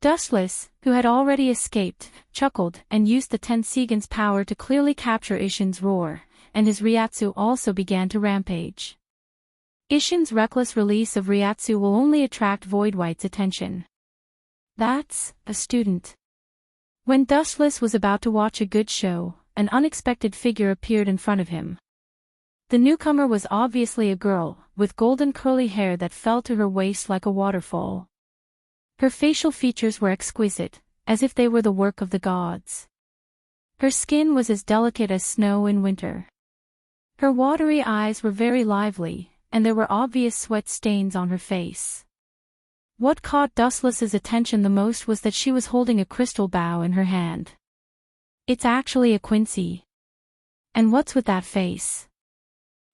S1: Dustless, who had already escaped, chuckled and used the Tensigan's power to clearly capture Ishin's roar, and his Ryatsu also began to rampage. Ishin's reckless release of Ryatsu will only attract Void White's attention. That's a student. When Dustless was about to watch a good show, an unexpected figure appeared in front of him. The newcomer was obviously a girl, with golden curly hair that fell to her waist like a waterfall. Her facial features were exquisite, as if they were the work of the gods. Her skin was as delicate as snow in winter. Her watery eyes were very lively, and there were obvious sweat stains on her face. What caught Dustless's attention the most was that she was holding a crystal bow in her hand. It's actually a Quincy. And what's with that face?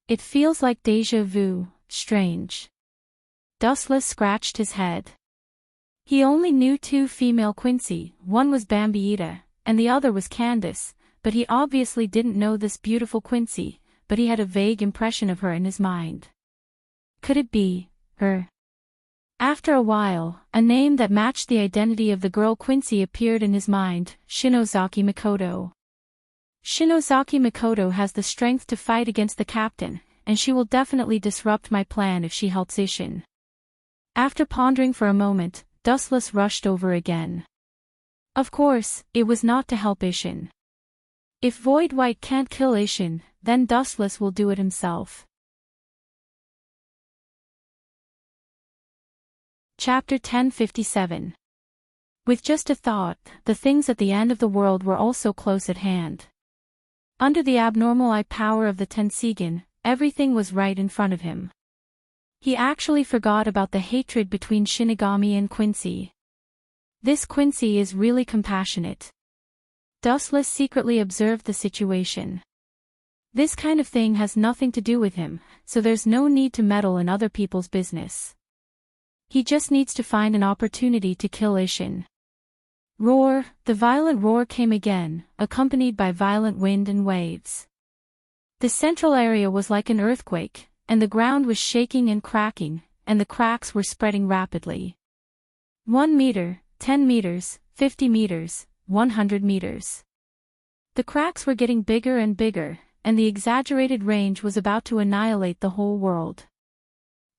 S1: It feels like déjà vu, strange. Dustless scratched his head. He only knew two female Quincy, one was Bambiita, and the other was Candace, but he obviously didn't know this beautiful Quincy, but he had a vague impression of her in his mind. Could it be her? After a while, a name that matched the identity of the girl Quincy appeared in his mind, Shinozaki Mikoto. Shinozaki Mikoto has the strength to fight against the captain, and she will definitely disrupt my plan if she helps Ishin. After pondering for a moment, Dustless rushed over again. Of course, it was not to help Ishin. If Void White can't kill Ishin, then Dustless will do it himself. Chapter 1057. With just a thought, the things at the end of the world were also close at hand. Under the abnormal eye power of the Tensigan, everything was right in front of him. He actually forgot about the hatred between Shinigami and Quincy. This Quincy is really compassionate. Dustless secretly observed the situation. This kind of thing has nothing to do with him, so there's no need to meddle in other people's business. He just needs to find an opportunity to kill Ishin. Roar! The violent roar came again, accompanied by violent wind and waves. The central area was like an earthquake, and the ground was shaking and cracking, and the cracks were spreading rapidly. 1 meter, 10 meters, 50 meters, 100 meters. The cracks were getting bigger and bigger, and the exaggerated range was about to annihilate the whole world.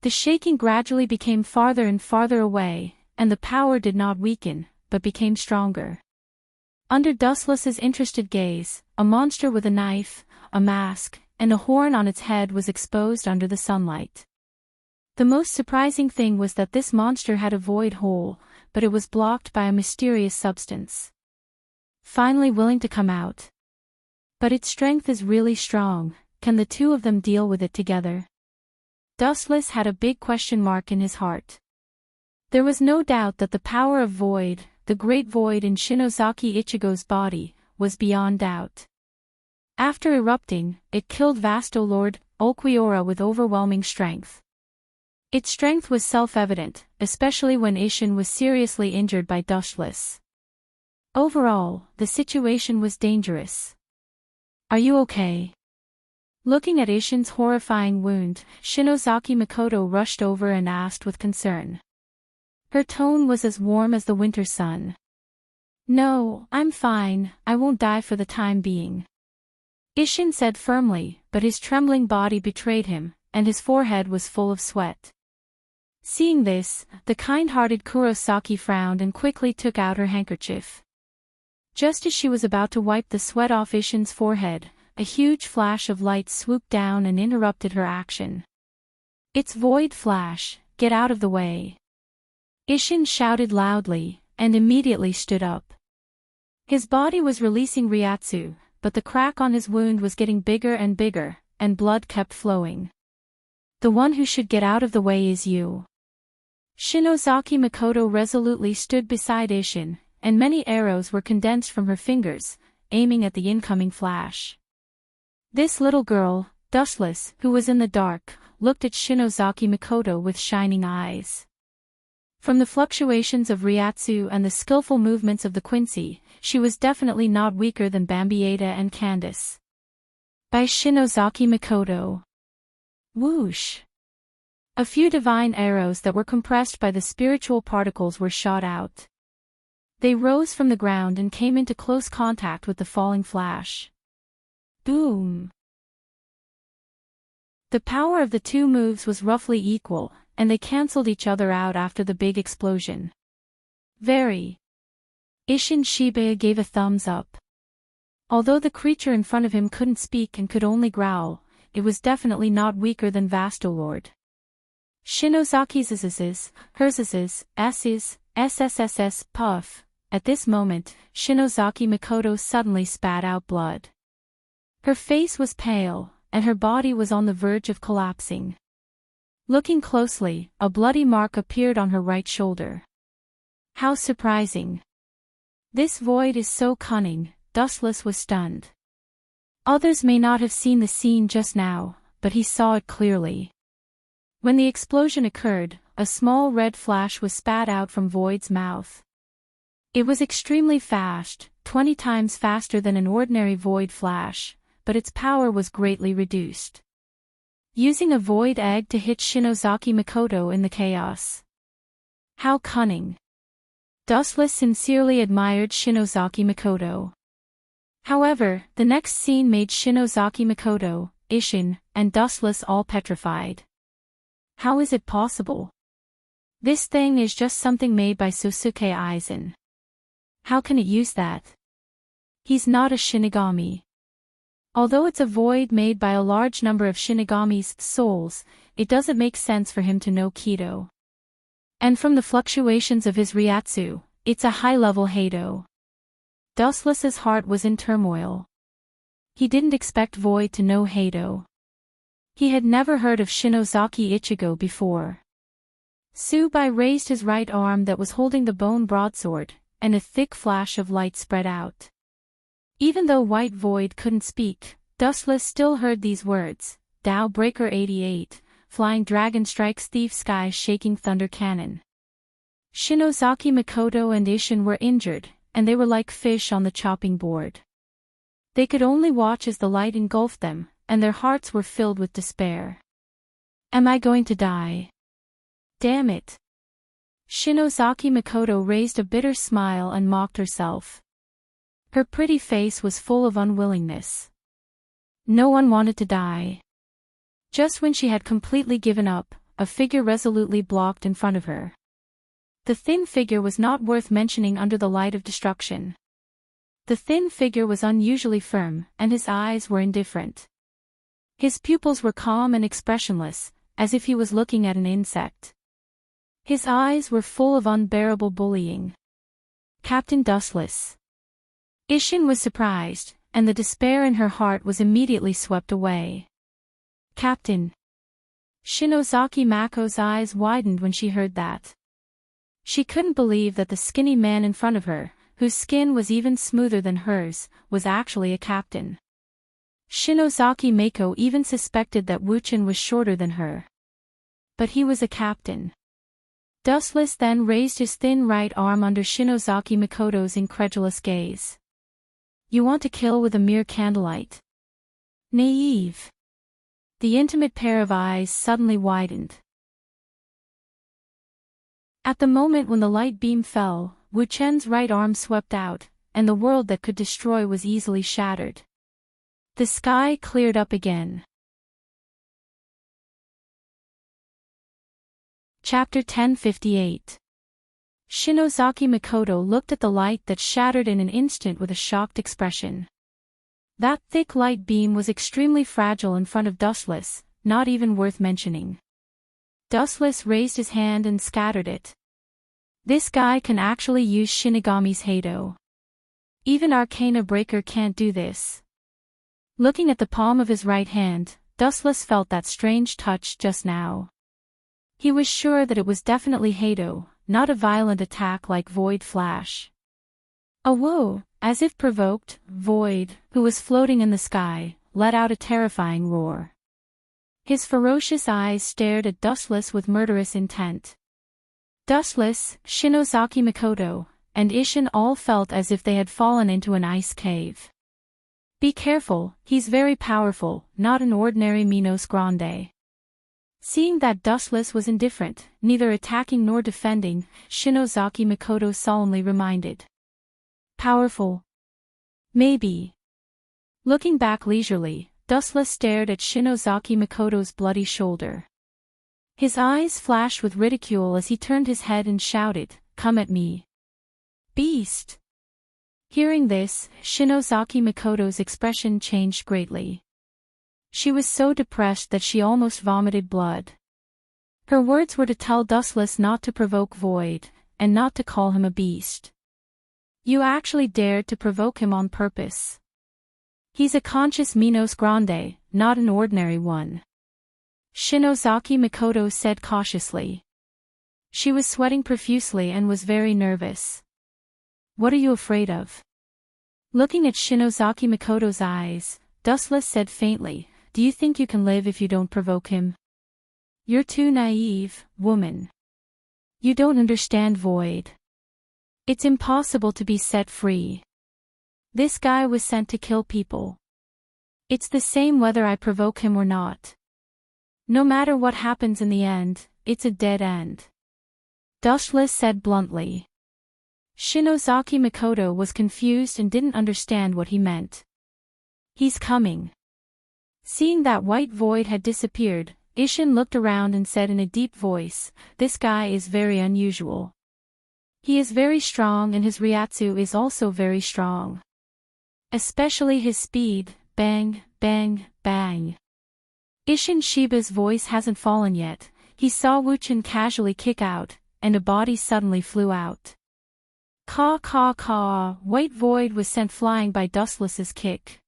S1: The shaking gradually became farther and farther away, and the power did not weaken, but became stronger. Under Dustless's interested gaze, a monster with a knife, a mask, and a horn on its head was exposed under the sunlight. The most surprising thing was that this monster had a void hole, but it was blocked by a mysterious substance. Finally willing to come out. But its strength is really strong. Can the two of them deal with it together? Dustless had a big question mark in his heart. There was no doubt that the power of void, the great void in Shinozaki Ichigo's body, was beyond doubt. After erupting, it killed Vasto Lord Ulquiorra with overwhelming strength. Its strength was self-evident, especially when Isshin was seriously injured by Dustless. Overall, the situation was dangerous. "Are you okay?" Looking at Isshin's horrifying wound, Shinozaki Mikoto rushed over and asked with concern. Her tone was as warm as the winter sun. "No, I'm fine, I won't die for the time being," Isshin said firmly, but his trembling body betrayed him, and his forehead was full of sweat. Seeing this, the kind-hearted Kurosaki frowned and quickly took out her handkerchief. Just as she was about to wipe the sweat off Isshin's forehead, a huge flash of light swooped down and interrupted her action. "It's Void Flash, get out of the way!" Isshin shouted loudly, and immediately stood up. His body was releasing Ryatsu, but the crack on his wound was getting bigger and bigger, and blood kept flowing. "The one who should get out of the way is you." Shinozaki Mikoto resolutely stood beside Isshin, and many arrows were condensed from her fingers, aiming at the incoming flash. This little girl, Dustless, who was in the dark, looked at Shinozaki Mikoto with shining eyes. From the fluctuations of Ryatsu and the skillful movements of the Quincy, she was definitely not weaker than Bambieta and Candace. By Shinozaki Mikoto. Whoosh! A few divine arrows that were compressed by the spiritual particles were shot out. They rose from the ground and came into close contact with the falling flash. Boom! The power of the two moves was roughly equal, and they cancelled each other out after the big explosion. Very. Isshin Shibuya gave a thumbs up. Although the creature in front of him couldn't speak and could only growl, it was definitely not weaker than Vastolord. Shinozaki's her's, s's, puff. At this moment, Shinozaki Mikoto suddenly spat out blood. Her face was pale, and her body was on the verge of collapsing. Looking closely, a bloody mark appeared on her right shoulder. How surprising. This void is so cunning, Dustless was stunned. Others may not have seen the scene just now, but he saw it clearly. When the explosion occurred, a small red flash was spat out from Void's mouth. It was extremely fast, 20 times faster than an ordinary Void flash, but its power was greatly reduced. Using a Void egg to hit Shinozaki Mikoto in the chaos. How cunning. Dustless sincerely admired Shinozaki Mikoto. However, the next scene made Shinozaki Mikoto, Isshin, and Dustless all petrified. How is it possible? This thing is just something made by Sosuke Aizen. How can it use that? He's not a Shinigami. Although it's a void made by a large number of Shinigami's souls, it doesn't make sense for him to know Kido. And from the fluctuations of his Ryatsu, it's a high-level Heido. Dustless's heart was in turmoil. He didn't expect Void to know Heido. He had never heard of Shinozaki Ichigo before. Subai raised his right arm that was holding the bone broadsword, and a thick flash of light spread out. Even though White Void couldn't speak, Dustless still heard these words: Tao Breaker 88, Flying Dragon Strikes Thief Sky Shaking Thunder Cannon. Shinozaki Mikoto and Isshin were injured, and they were like fish on the chopping board. They could only watch as the light engulfed them, and their hearts were filled with despair. Am I going to die? Damn it. Shinozaki Mikoto raised a bitter smile and mocked herself. Her pretty face was full of unwillingness. No one wanted to die. Just when she had completely given up, a figure resolutely blocked in front of her. The thin figure was not worth mentioning under the light of destruction. The thin figure was unusually firm, and his eyes were indifferent. His pupils were calm and expressionless, as if he was looking at an insect. His eyes were full of unbearable bullying. Captain Dustless. Ishin was surprised, and the despair in her heart was immediately swept away. Captain. Shinozaki Mako's eyes widened when she heard that. She couldn't believe that the skinny man in front of her, whose skin was even smoother than hers, was actually a captain. Shinozaki Mako even suspected that Wuchen was shorter than her. But he was a captain. Dustless then raised his thin right arm under Shinozaki Makoto's incredulous gaze. You want to kill with a mere candlelight? Naive. The intimate pair of eyes suddenly widened. At the moment when the light beam fell, Wu Chen's right arm swept out, and the world that could destroy was easily shattered. The sky cleared up again. Chapter 1058. Shinozaki Makoto looked at the light that shattered in an instant with a shocked expression. That thick light beam was extremely fragile in front of Dustless, not even worth mentioning. Dustless raised his hand and scattered it. This guy can actually use Shinigami's Heido. Even Arcana Breaker can't do this. Looking at the palm of his right hand, Dustless felt that strange touch just now. He was sure that it was definitely Heido, not a violent attack like Void Flash. A whoa, as if provoked, Void, who was floating in the sky, let out a terrifying roar. His ferocious eyes stared at Dustless with murderous intent. Dustless, Shinozaki Makoto, and Ishin all felt as if they had fallen into an ice cave. Be careful, he's very powerful, not an ordinary Minos Grande. Seeing that Dustless was indifferent, neither attacking nor defending, Shinozaki Makoto solemnly reminded. Powerful? Maybe. Looking back leisurely, Dustless stared at Shinozaki Makoto's bloody shoulder. His eyes flashed with ridicule as he turned his head and shouted, "Come at me. Beast!" Hearing this, Shinozaki Makoto's expression changed greatly. She was so depressed that she almost vomited blood. Her words were to tell Dustless not to provoke Void, and not to call him a beast. You actually dared to provoke him on purpose. He's a conscious Minos Grande, not an ordinary one. Shinozaki Makoto said cautiously. She was sweating profusely and was very nervous. What are you afraid of? Looking at Shinozaki Makoto's eyes, Dustless said faintly, Do you think you can live if you don't provoke him? You're too naive, woman. You don't understand Void. It's impossible to be set free. This guy was sent to kill people. It's the same whether I provoke him or not. No matter what happens in the end, it's a dead end. Dustless said bluntly. Shinozaki Makoto was confused and didn't understand what he meant. He's coming. Seeing that white void had disappeared, Ishin looked around and said in a deep voice, This guy is very unusual. He is very strong and his Ryatsu is also very strong. Especially his speed, bang, bang, bang. Ishin Shiba's voice hasn't fallen yet. He saw Wuchen casually kick out, and a body suddenly flew out. Caw caw caw, white void was sent flying by Dustless's kick.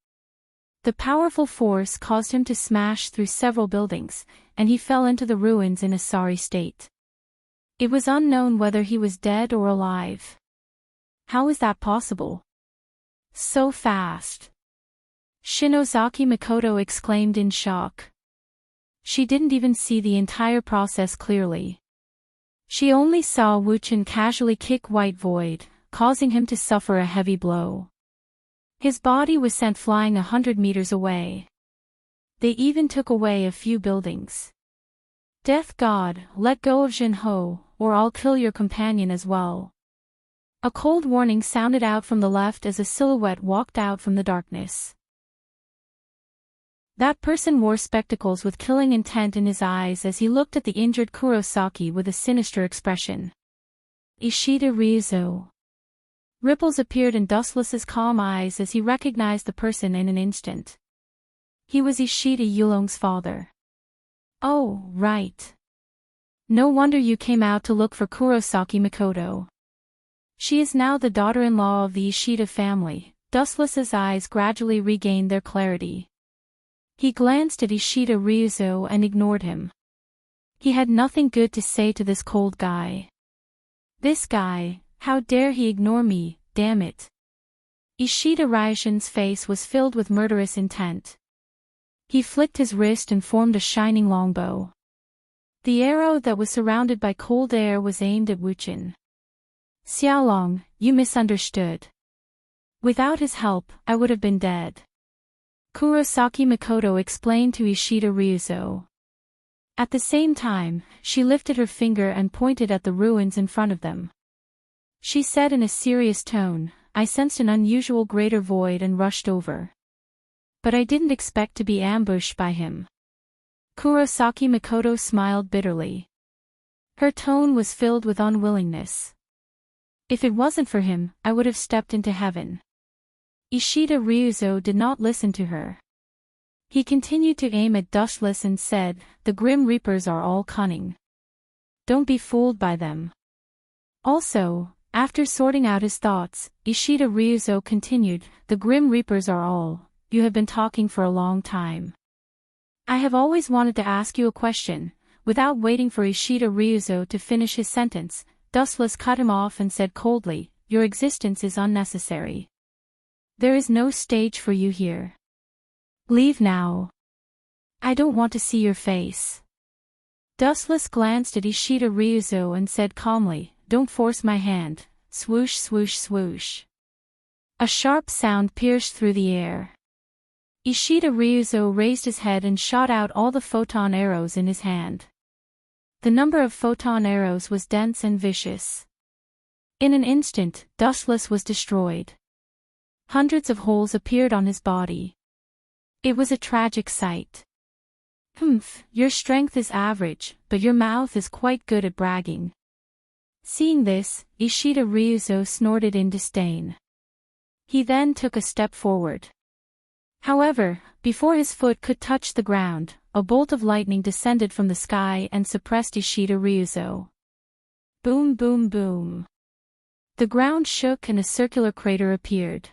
S1: The powerful force caused him to smash through several buildings, and he fell into the ruins in a sorry state. It was unknown whether he was dead or alive. How is that possible? So fast. Shinozaki Makoto exclaimed in shock. She didn't even see the entire process clearly. She only saw Wuchen casually kick White Void, causing him to suffer a heavy blow. His body was sent flying 100 meters away. They even took away a few buildings. Death God, let go of Jinho, or I'll kill your companion as well. A cold warning sounded out from the left as a silhouette walked out from the darkness. That person wore spectacles with killing intent in his eyes as he looked at the injured Kurosaki with a sinister expression. Ishida Ryuzo. Ripples appeared in Dustless's calm eyes as he recognized the person in an instant. He was Ishida Yulong's father. Oh, right. No wonder you came out to look for Kurosaki Mikoto. She is now the daughter-in-law of the Ishida family. Dustless's eyes gradually regained their clarity. He glanced at Ishida Ryuzo and ignored him. He had nothing good to say to this cold guy. This guy, how dare he ignore me, damn it. Ishida Ryushin's face was filled with murderous intent. He flicked his wrist and formed a shining longbow. The arrow that was surrounded by cold air was aimed at Wuchin. Xiaolong, you misunderstood. Without his help, I would have been dead. Kurosaki Mikoto explained to Ishida Ryuzo. At the same time, she lifted her finger and pointed at the ruins in front of them. She said in a serious tone, I sensed an unusual greater void and rushed over. But I didn't expect to be ambushed by him. Kurosaki Mikoto smiled bitterly. Her tone was filled with unwillingness. If it wasn't for him, I would have stepped into heaven. Ishida Ryuzo did not listen to her. He continued to aim at Dustless and said, the Grim Reapers are all cunning. Don't be fooled by them. Also, after sorting out his thoughts, Ishida Ryuzo continued, the Grim Reapers are all, you have been talking for a long time. I have always wanted to ask you a question. Without waiting for Ishida Ryuzo to finish his sentence, Dustless cut him off and said coldly, your existence is unnecessary. There is no stage for you here. Leave now. I don't want to see your face. Dustless glanced at Ishida Ryuzo and said calmly, don't force my hand. Swoosh swoosh swoosh. A sharp sound pierced through the air. Ishida Ryuzo raised his head and shot out all the photon arrows in his hand. The number of photon arrows was dense and vicious. In an instant, Dustless was destroyed. Hundreds of holes appeared on his body. It was a tragic sight. Humph, your strength is average, but your mouth is quite good at bragging. Seeing this, Ishida Ryuzo snorted in disdain. He then took a step forward. However, before his foot could touch the ground, a bolt of lightning descended from the sky and suppressed Ishida Ryuzo. Boom boom boom. The ground shook and a circular crater appeared.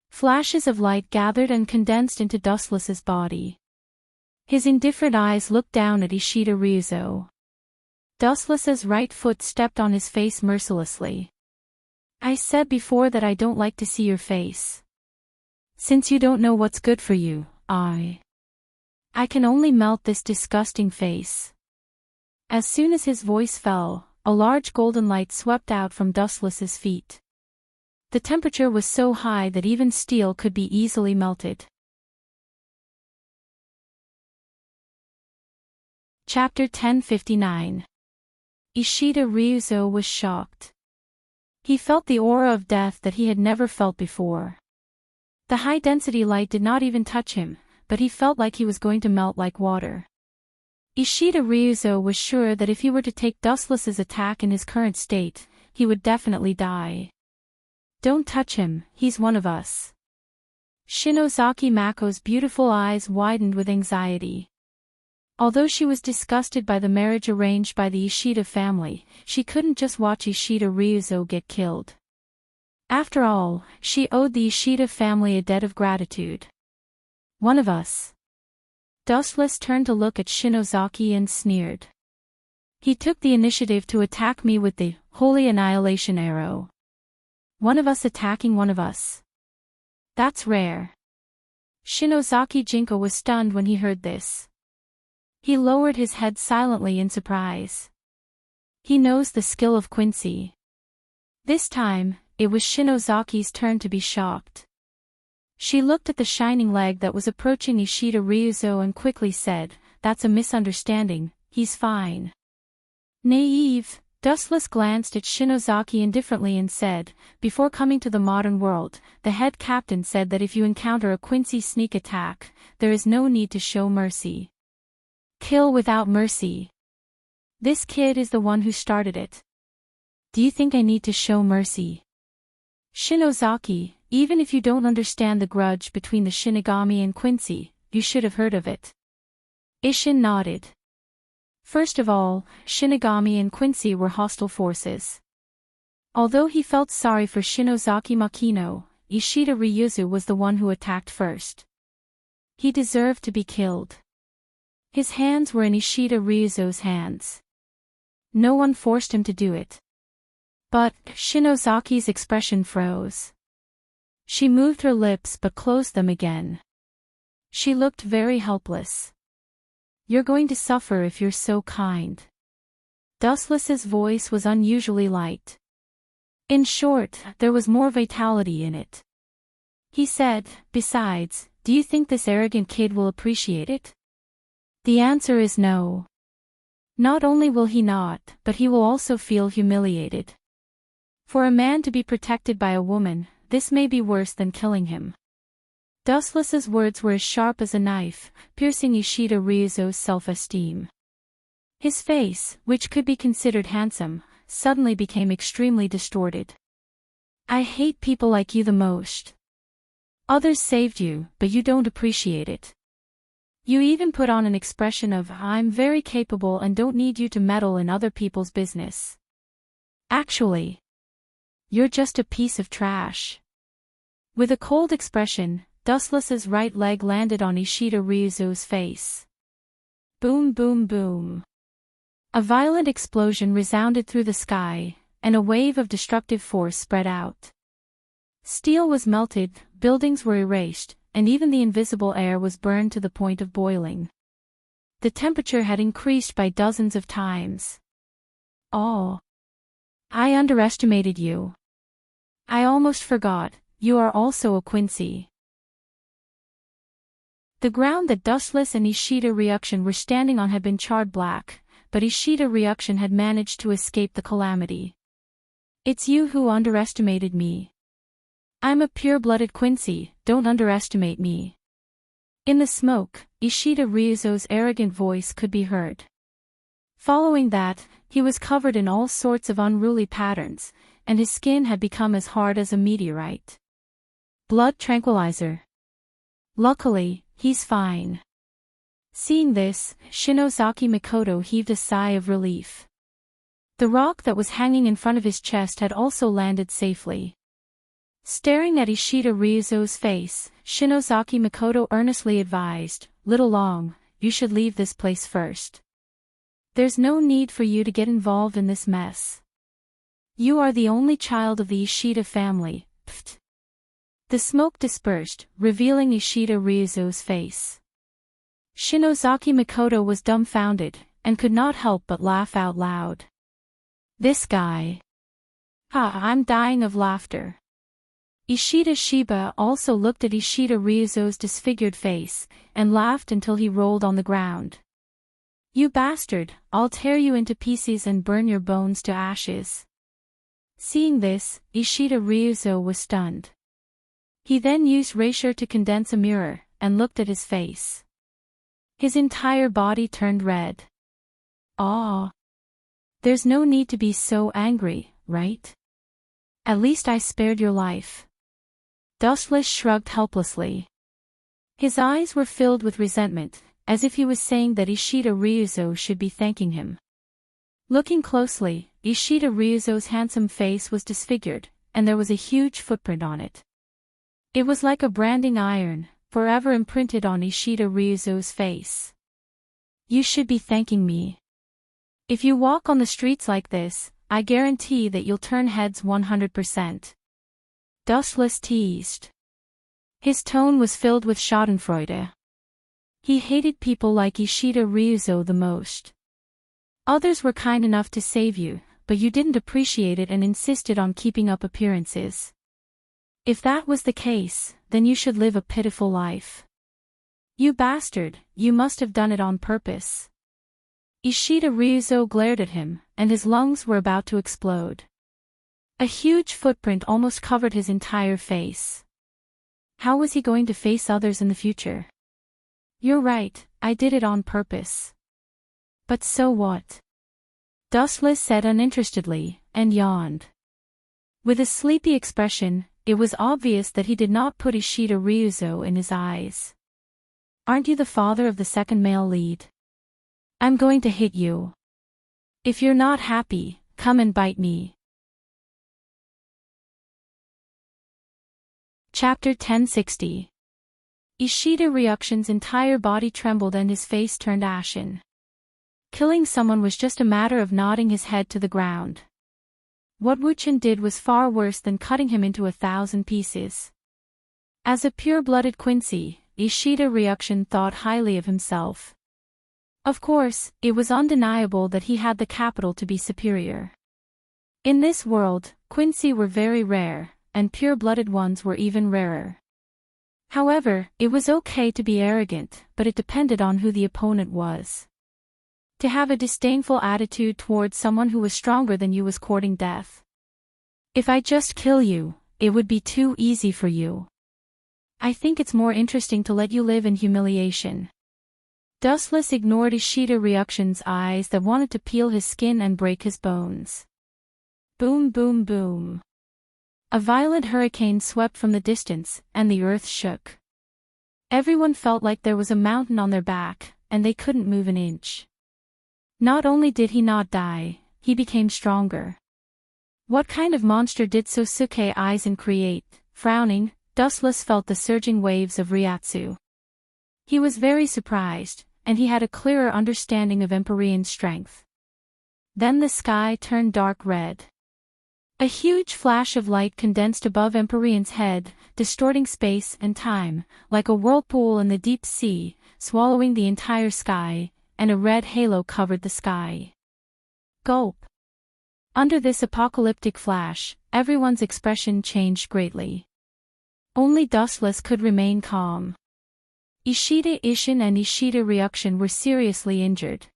S1: Flashes of light gathered and condensed into Dustless's body. His indifferent eyes looked down at Ishida Ryuzo. Dustless's right foot stepped on his face mercilessly. I said before that I don't like to see your face. Since you don't know what's good for you, I can only melt this disgusting face. As soon as his voice fell, a large golden light swept out from Dustless's feet. The temperature was so high that even steel could be easily melted. Chapter 1059. Ishida Ryuzo was shocked. He felt the aura of death that he had never felt before. The high-density light did not even touch him, but he felt like he was going to melt like water. Ishida Ryuzo was sure that if he were to take Dustless's attack in his current state, he would definitely die. Don't touch him, he's one of us. Shinozaki Mako's beautiful eyes widened with anxiety. Although she was disgusted by the marriage arranged by the Ishida family, she couldn't just watch Ishida Ryuzo get killed. After all, she owed the Ishida family a debt of gratitude. One of us. Dustless turned to look at Shinozaki and sneered. He took the initiative to attack me with the Holy Annihilation Arrow. One of us attacking one of us. That's rare. Shinozaki Jinko was stunned when he heard this. He lowered his head silently in surprise. He knows the skill of Quincy. This time, it was Shinozaki's turn to be shocked. She looked at the shining leg that was approaching Ishida Ryuzo and quickly said, that's a misunderstanding, he's fine. Naive, Dustless glanced at Shinozaki indifferently and said, before coming to the modern world, the head captain said that if you encounter a Quincy sneak attack, there is no need to show mercy. Kill without mercy. This kid is the one who started it. Do you think I need to show mercy? Shinozaki, even if you don't understand the grudge between the Shinigami and Quincy, you should have heard of it. Ishin nodded. First of all, Shinigami and Quincy were hostile forces. Although he felt sorry for Shinozaki Makino, Ishida Ryuzu was the one who attacked first. He deserved to be killed. His hands were in Ishida Ryuzu's hands. No one forced him to do it. But Shinozaki's expression froze. She moved her lips but closed them again. She looked very helpless. You're going to suffer if you're so kind. Dustless's voice was unusually light. In short, there was more vitality in it. He said, besides, do you think this arrogant kid will appreciate it? The answer is no. Not only will he not, but he will also feel humiliated. For a man to be protected by a woman, this may be worse than killing him. Dustless's words were as sharp as a knife, piercing Ishida Ryuzu's self-esteem. His face, which could be considered handsome, suddenly became extremely distorted. I hate people like you the most. Others saved you, but you don't appreciate it. You even put on an expression of, I'm very capable and don't need you to meddle in other people's business. Actually, you're just a piece of trash. With a cold expression, Dustless's right leg landed on Ishida Ryuzu's face. Boom boom boom. A violent explosion resounded through the sky, and a wave of destructive force spread out. Steel was melted, buildings were erased, and even the invisible air was burned to the point of boiling. The temperature had increased by dozens of times. Oh. I underestimated you. I almost forgot, you are also a Quincy. The ground that Dustless and Ishida Ryukshin were standing on had been charred black, but Ishida Ryukshin had managed to escape the calamity. It's you who underestimated me. I'm a pure-blooded Quincy, don't underestimate me. In the smoke, Ishida Ryuzu's arrogant voice could be heard. Following that, he was covered in all sorts of unruly patterns, and his skin had become as hard as a meteorite. Blood tranquilizer. Luckily, he's fine. Seeing this, Shinozaki Mikoto heaved a sigh of relief. The rock that was hanging in front of his chest had also landed safely. Staring at Ishida Ryuzu's face, Shinozaki Mikoto earnestly advised, Little Long, you should leave this place first. There's no need for you to get involved in this mess. You are the only child of the Ishida family. Pfft. The smoke dispersed, revealing Ishida Ryuzu's face. Shinozaki Mikoto was dumbfounded, and could not help but laugh out loud. This guy. I'm dying of laughter. Ishida Shiba also looked at Ishida Ryuzu's disfigured face, and laughed until he rolled on the ground. You bastard, I'll tear you into pieces and burn your bones to ashes. Seeing this, Ishida Ryuzu was stunned. He then used Raisher to condense a mirror, and looked at his face. His entire body turned red. Aw. There's no need to be so angry, right? At least I spared your life. Dustless shrugged helplessly. His eyes were filled with resentment, as if he was saying that Ishida Ryuzu should be thanking him. Looking closely, Ishida Ryuzu's handsome face was disfigured, and there was a huge footprint on it. It was like a branding iron, forever imprinted on Ishida Ryuzu's face. You should be thanking me. If you walk on the streets like this, I guarantee that you'll turn heads 100%. Dustless teased. His tone was filled with schadenfreude. He hated people like Ishida Ryuzu the most. Others were kind enough to save you, but you didn't appreciate it and insisted on keeping up appearances. If that was the case, then you should live a pitiful life. You bastard, you must have done it on purpose. Ishida Ryuzu glared at him, and his lungs were about to explode. A huge footprint almost covered his entire face. How was he going to face others in the future? You're right, I did it on purpose. But so what? Dustless said uninterestedly, and yawned. With a sleepy expression, it was obvious that he did not put Ishida Ryuzu in his eyes. Aren't you the father of the second male lead? I'm going to hit you. If you're not happy, come and bite me. Chapter 1060. Ishida Ryukshin's entire body trembled and his face turned ashen. Killing someone was just a matter of nodding his head to the ground. What Wuchen did was far worse than cutting him into 1,000 pieces. As a pure-blooded Quincy, Ishida Ryukshin thought highly of himself. Of course, it was undeniable that he had the capital to be superior. In this world, Quincy were very rare, and pure-blooded ones were even rarer. However, it was okay to be arrogant, but it depended on who the opponent was. To have a disdainful attitude towards someone who was stronger than you was courting death. If I just kill you, it would be too easy for you. I think it's more interesting to let you live in humiliation. Dustless ignored Ishida Ryukshin's eyes that wanted to peel his skin and break his bones. Boom boom boom. A violent hurricane swept from the distance, and the earth shook. Everyone felt like there was a mountain on their back, and they couldn't move an inch. Not only did he not die, he became stronger. What kind of monster did Sosuke Aizen create? Frowning, Dustless felt the surging waves of Ryatsu. He was very surprised, and he had a clearer understanding of Empyrean strength. Then the sky turned dark red. A huge flash of light condensed above Empyrean's head, distorting space and time, like a whirlpool in the deep sea, swallowing the entire sky, and a red halo covered the sky. Gulp. Under this apocalyptic flash, everyone's expression changed greatly. Only Dustless could remain calm. Ishida Ishin and Ishida Ryukshin were seriously injured.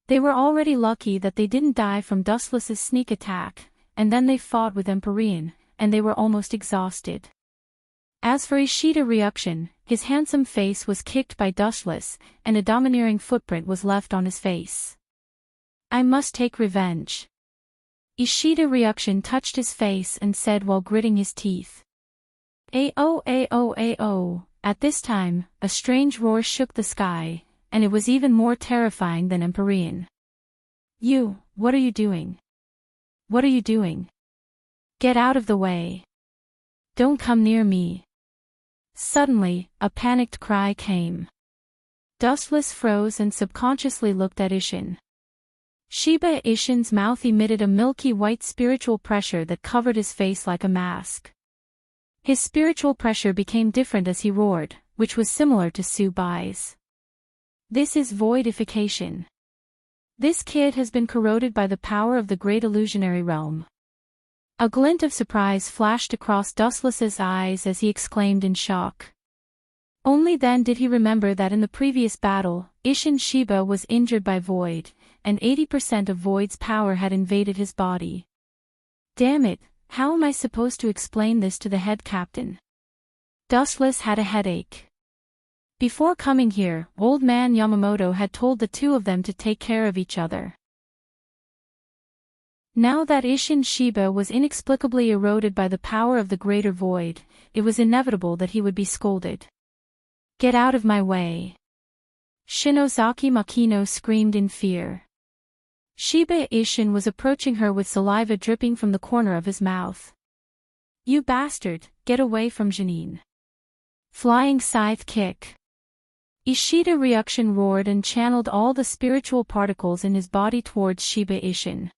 S1: They were already lucky that they didn't die from Dustless's sneak attack, and then they fought with Empyrean, and they were almost exhausted. As for Ishida Ryukshin, his handsome face was kicked by Dustless, and a domineering footprint was left on his face. I must take revenge. Ishida Ryukshin touched his face and said while gritting his teeth. Ao ao ao. At this time, a strange roar shook the sky, and it was even more terrifying than Empyrean. You, what are you doing? What are you doing? Get out of the way. Don't come near me. Suddenly, a panicked cry came. Dustless froze and subconsciously looked at Ishin. Shiba Ishin's mouth emitted a milky white spiritual pressure that covered his face like a mask. His spiritual pressure became different as he roared, which was similar to Subai's. This is voidification. This kid has been corroded by the power of the great illusionary realm. A glint of surprise flashed across Dustless's eyes as he exclaimed in shock. Only then did he remember that in the previous battle, Ishin Shiba was injured by Void, and 80% of Void's power had invaded his body. Damn it, how am I supposed to explain this to the head captain? Dustless had a headache. Before coming here, old man Yamamoto had told the two of them to take care of each other. Now that Ishin Shiba was inexplicably eroded by the power of the greater void, it was inevitable that he would be scolded. Get out of my way. Shinozaki Makino screamed in fear. Shiba Ishin was approaching her with saliva dripping from the corner of his mouth. You bastard, get away from Janine. Flying scythe kick. Ishida Ryukshin roared and channeled all the spiritual particles in his body towards Shiba Ishin.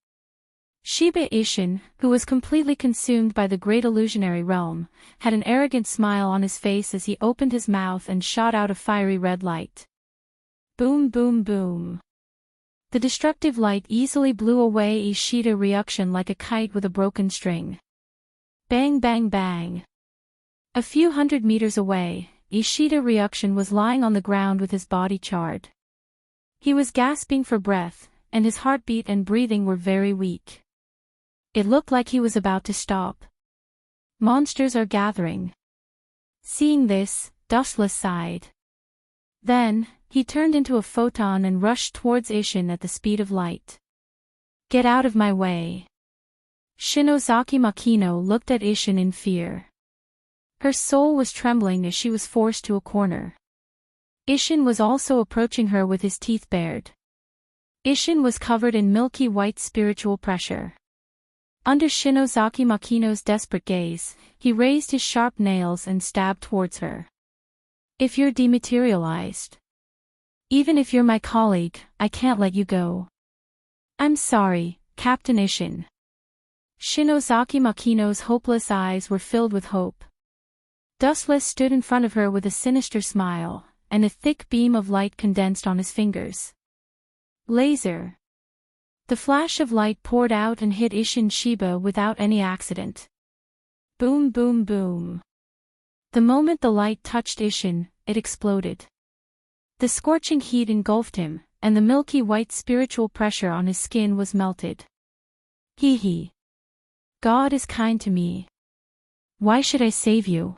S1: Shiba Ishin, who was completely consumed by the great illusionary realm, had an arrogant smile on his face as he opened his mouth and shot out a fiery red light. Boom boom boom. The destructive light easily blew away Ishida Ryukshin like a kite with a broken string. Bang bang bang. A few hundred meters away, Ishida Ryukshin was lying on the ground with his body charred. He was gasping for breath, and his heartbeat and breathing were very weak. It looked like he was about to stop. Monsters are gathering. Seeing this, Dustless sighed. Then, he turned into a photon and rushed towards Ishin at the speed of light. Get out of my way. Shinozaki Makino looked at Ishin in fear. Her soul was trembling as she was forced to a corner. Ishin was also approaching her with his teeth bared. Ishin was covered in milky white spiritual pressure. Under Shinozaki Makino's desperate gaze, he raised his sharp nails and stabbed towards her. If you're dematerialized. Even if you're my colleague, I can't let you go. I'm sorry, Captain Ishin. Shinozaki Makino's hopeless eyes were filled with hope. Dustless stood in front of her with a sinister smile, and a thick beam of light condensed on his fingers. Laser. The flash of light poured out and hit Ishin Shiba without any accident. Boom boom boom. The moment the light touched Ishin, it exploded. The scorching heat engulfed him, and the milky white spiritual pressure on his skin was melted. Hee hee. God is kind to me. Why should I save you?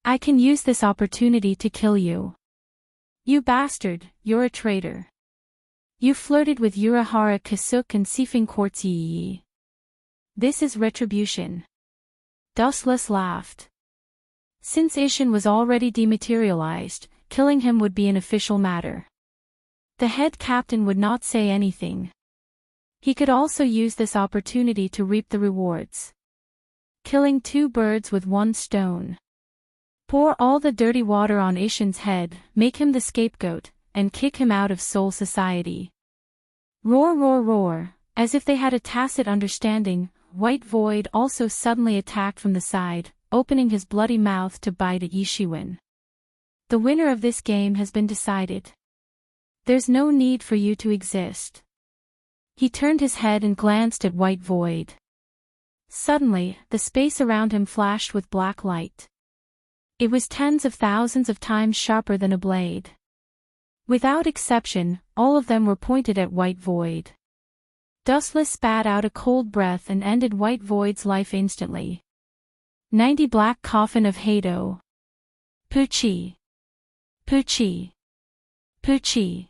S1: I can use this opportunity to kill you. You bastard, you're a traitor. You flirted with Urahara Kasuk and Sifing Quartz Yi. This is retribution. Dustless laughed. Since Ishin was already dematerialized, killing him would be an official matter. The head captain would not say anything. He could also use this opportunity to reap the rewards. Killing two birds with one stone. Pour all the dirty water on Ishin's head, make him the scapegoat, and kick him out of Soul Society. Roar roar roar, as if they had a tacit understanding, White Void also suddenly attacked from the side, opening his bloody mouth to bite at Yishiwin. The winner of this game has been decided. There's no need for you to exist. He turned his head and glanced at White Void. Suddenly, the space around him flashed with black light. It was tens of thousands of times sharper than a blade. Without exception, all of them were pointed at White Void. Dustless spat out a cold breath and ended White Void's life instantly. 90 Black Coffin of Hado. Pucci. Pucci. Pucci.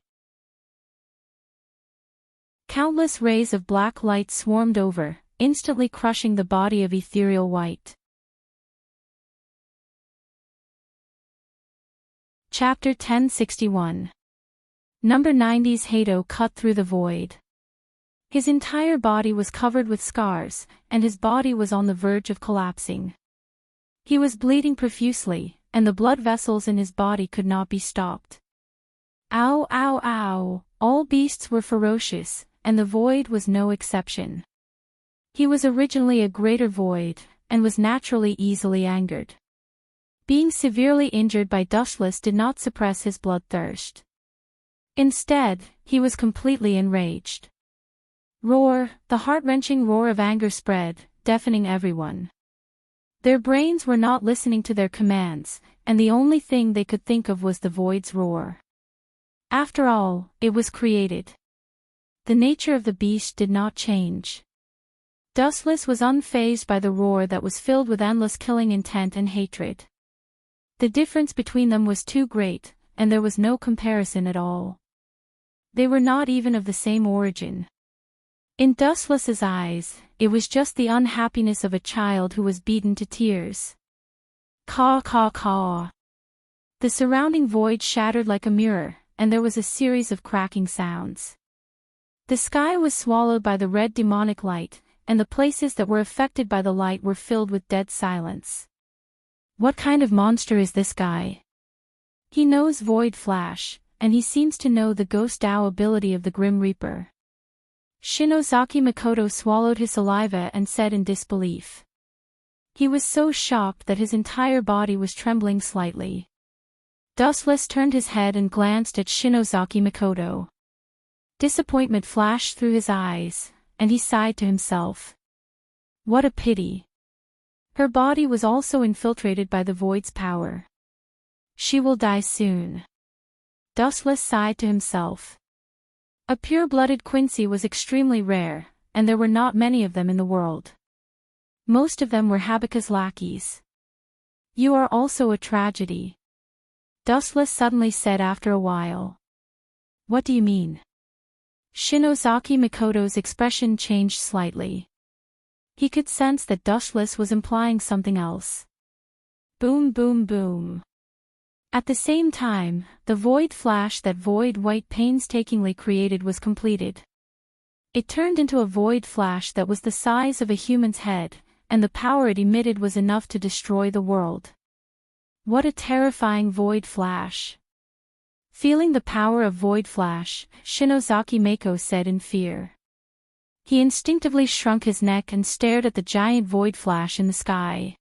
S1: Countless rays of black light swarmed over, instantly crushing the body of Ethereal White. Chapter 1061. Number 90's Hado cut through the void. His entire body was covered with scars, and his body was on the verge of collapsing. He was bleeding profusely, and the blood vessels in his body could not be stopped. Ow ow ow, all beasts were ferocious, and the void was no exception. He was originally a greater void, and was naturally easily angered. Being severely injured by Dustless did not suppress his bloodthirst. Instead, he was completely enraged. Roar, the heart-wrenching roar of anger spread, deafening everyone. Their brains were not listening to their commands, and the only thing they could think of was the void's roar. After all, it was created. The nature of the beast did not change. Dustless was unfazed by the roar that was filled with endless killing intent and hatred. The difference between them was too great, and there was no comparison at all. They were not even of the same origin. In Dustless's eyes, it was just the unhappiness of a child who was beaten to tears. Caw caw caw. The surrounding void shattered like a mirror, and there was a series of cracking sounds. The sky was swallowed by the red demonic light, and the places that were affected by the light were filled with dead silence. What kind of monster is this guy? He knows Void Flash, and he seems to know the Ghost Dao ability of the Grim Reaper. Shinozaki Makoto swallowed his saliva and said in disbelief. He was so shocked that his entire body was trembling slightly. Dustless turned his head and glanced at Shinozaki Makoto. Disappointment flashed through his eyes, and he sighed to himself. What a pity. Her body was also infiltrated by the void's power. She will die soon. Dustless sighed to himself. A pure-blooded Quincy was extremely rare, and there were not many of them in the world. Most of them were Habaku's lackeys. You are also a tragedy. Dustless suddenly said after a while. What do you mean? Shinozaki Makoto's expression changed slightly. He could sense that Dustless was implying something else. Boom boom boom. At the same time, the void flash that Void White painstakingly created was completed. It turned into a void flash that was the size of a human's head, and the power it emitted was enough to destroy the world. What a terrifying void flash! Feeling the power of void flash, Shinozaki Mako said in fear. He instinctively shrunk his neck and stared at the giant void flash in the sky.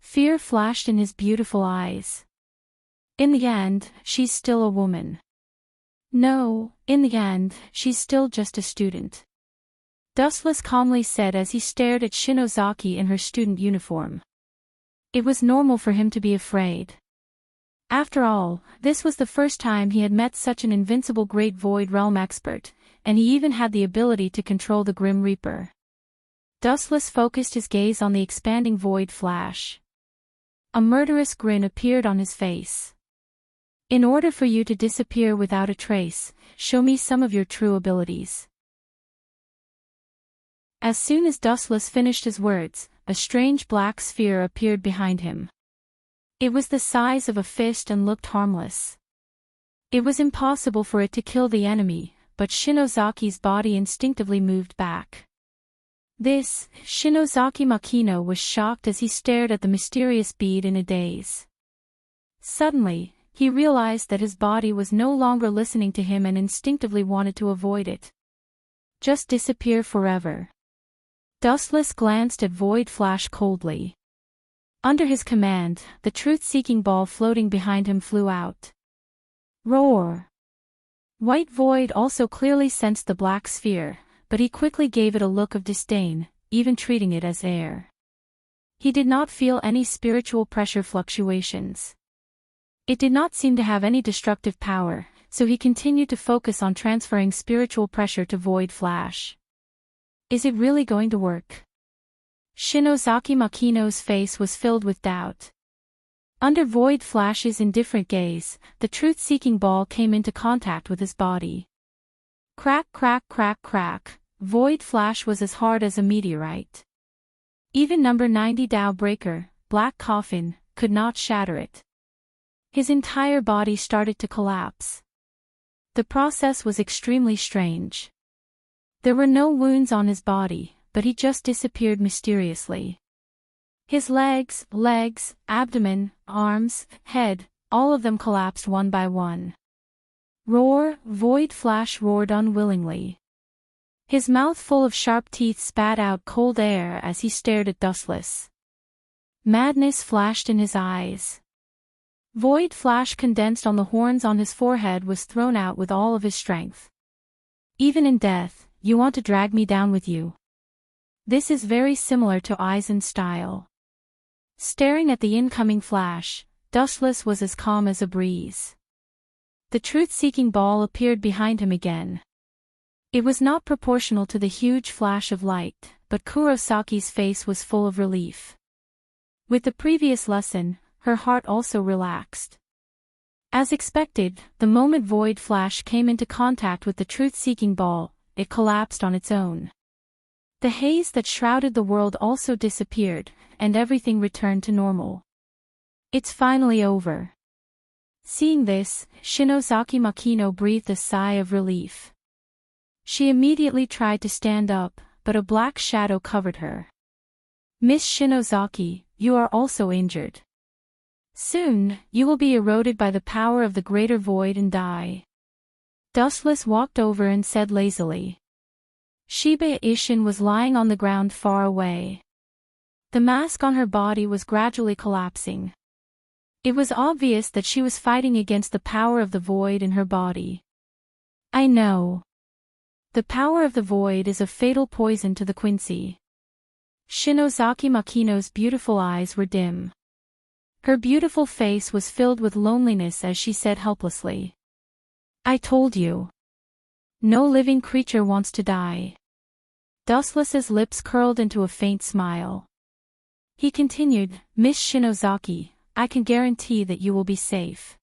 S1: Fear flashed in his beautiful eyes. In the end, she's still a woman. No, in the end, she's still just a student. Dustless calmly said as he stared at Shinozaki in her student uniform. It was normal for him to be afraid. After all, this was the first time he had met such an invincible Great Void Realm expert, and he even had the ability to control the Grim Reaper. Dustless focused his gaze on the expanding void flash. A murderous grin appeared on his face. In order for you to disappear without a trace, show me some of your true abilities. As soon as Dustless finished his words, a strange black sphere appeared behind him. It was the size of a fist and looked harmless. It was impossible for it to kill the enemy, but Shinozaki's body instinctively moved back. Shinozaki Makino was shocked as he stared at the mysterious bead in a daze. Suddenly, he realized that his body was no longer listening to him and instinctively wanted to avoid it. Just disappear forever. Dustless glanced at Void Flash coldly. Under his command, the truth-seeking ball floating behind him flew out. Roar! White Void also clearly sensed the black sphere, but he quickly gave it a look of disdain, even treating it as air. He did not feel any spiritual pressure fluctuations. It did not seem to have any destructive power, so he continued to focus on transferring spiritual pressure to Void Flash. Is it really going to work? Shinozaki Makino's face was filled with doubt. Under Void Flash's indifferent gaze, the truth-seeking ball came into contact with his body. Crack, crack, crack, crack. Void Flash was as hard as a meteorite. Even number 90 Tao Breaker, Black Coffin, could not shatter it. His entire body started to collapse. The process was extremely strange. There were no wounds on his body, but he just disappeared mysteriously. His legs, abdomen, arms, head, all of them collapsed one by one. Roar! Void Flash roared unwillingly. His mouth full of sharp teeth spat out cold air as he stared at Dustless. Madness flashed in his eyes. Void Flash condensed on the horns on his forehead was thrown out with all of his strength. Even in death, you want to drag me down with you. This is very similar to Aizen's style. Staring at the incoming flash, Dustless was as calm as a breeze. The truth-seeking ball appeared behind him again. It was not proportional to the huge flash of light, but Kurosaki's face was full of relief. With the previous lesson, her heart also relaxed. As expected, the moment Void Flash came into contact with the truth-seeking ball, it collapsed on its own. The haze that shrouded the world also disappeared, and everything returned to normal. It's finally over. Seeing this, Shinozaki Makino breathed a sigh of relief. She immediately tried to stand up, but a black shadow covered her. Miss Shinozaki, you are also injured. Soon, you will be eroded by the power of the greater void and die. Dustless walked over and said lazily. Shiba Ishin was lying on the ground far away. The mask on her body was gradually collapsing. It was obvious that she was fighting against the power of the void in her body. I know. The power of the void is a fatal poison to the Quincy. Shinozaki Makino's beautiful eyes were dim. Her beautiful face was filled with loneliness as she said helplessly. I told you. No living creature wants to die. Dustless's lips curled into a faint smile. He continued, Miss Shinozaki, I can guarantee that you will be safe.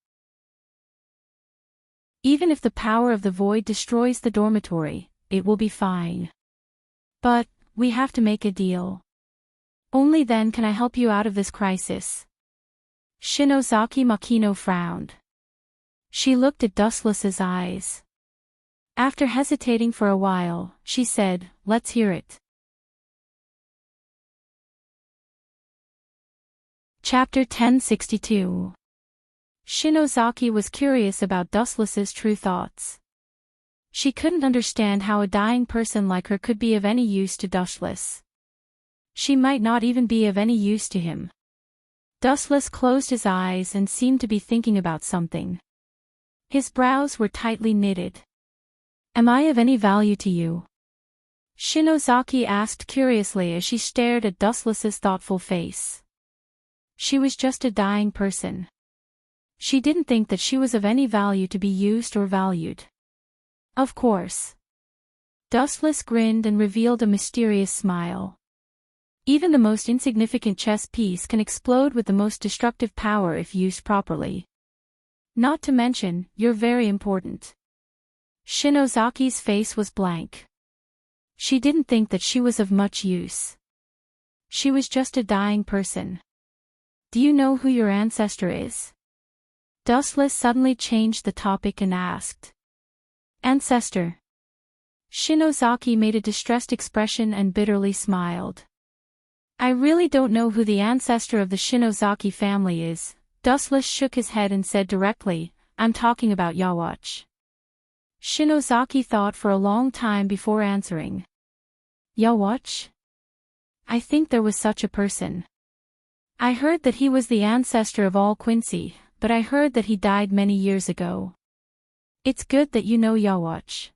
S1: Even if the power of the void destroys the dormitory, it will be fine. But, we have to make a deal. Only then can I help you out of this crisis. Shinozaki Makino frowned. She looked at Dustless's eyes. After hesitating for a while, she said, "Let's hear it." Chapter 1062. Shinozaki was curious about Dustless's true thoughts. She couldn't understand how a dying person like her could be of any use to Dustless. She might not even be of any use to him. Dustless closed his eyes and seemed to be thinking about something. His brows were tightly knitted. "Am I of any value to you?" Shinozaki asked curiously as she stared at Dustless's thoughtful face. She was just a dying person. She didn't think that she was of any value to be used or valued. Of course. Dustless grinned and revealed a mysterious smile. Even the most insignificant chess piece can explode with the most destructive power if used properly. Not to mention, you're very important. Shinozaki's face was blank. She didn't think that she was of much use. She was just a dying person. "Do you know who your ancestor is?" Dustless suddenly changed the topic and asked. "Ancestor?" Shinozaki made a distressed expression and bitterly smiled. "I really don't know who the ancestor of the Shinozaki family is." Dustless shook his head and said directly, "I'm talking about Yawatch." Shinozaki thought for a long time before answering. "Yawatch? I think there was such a person. I heard that he was the ancestor of all Quincy, but I heard that he died many years ago. It's good that you know Yawatch."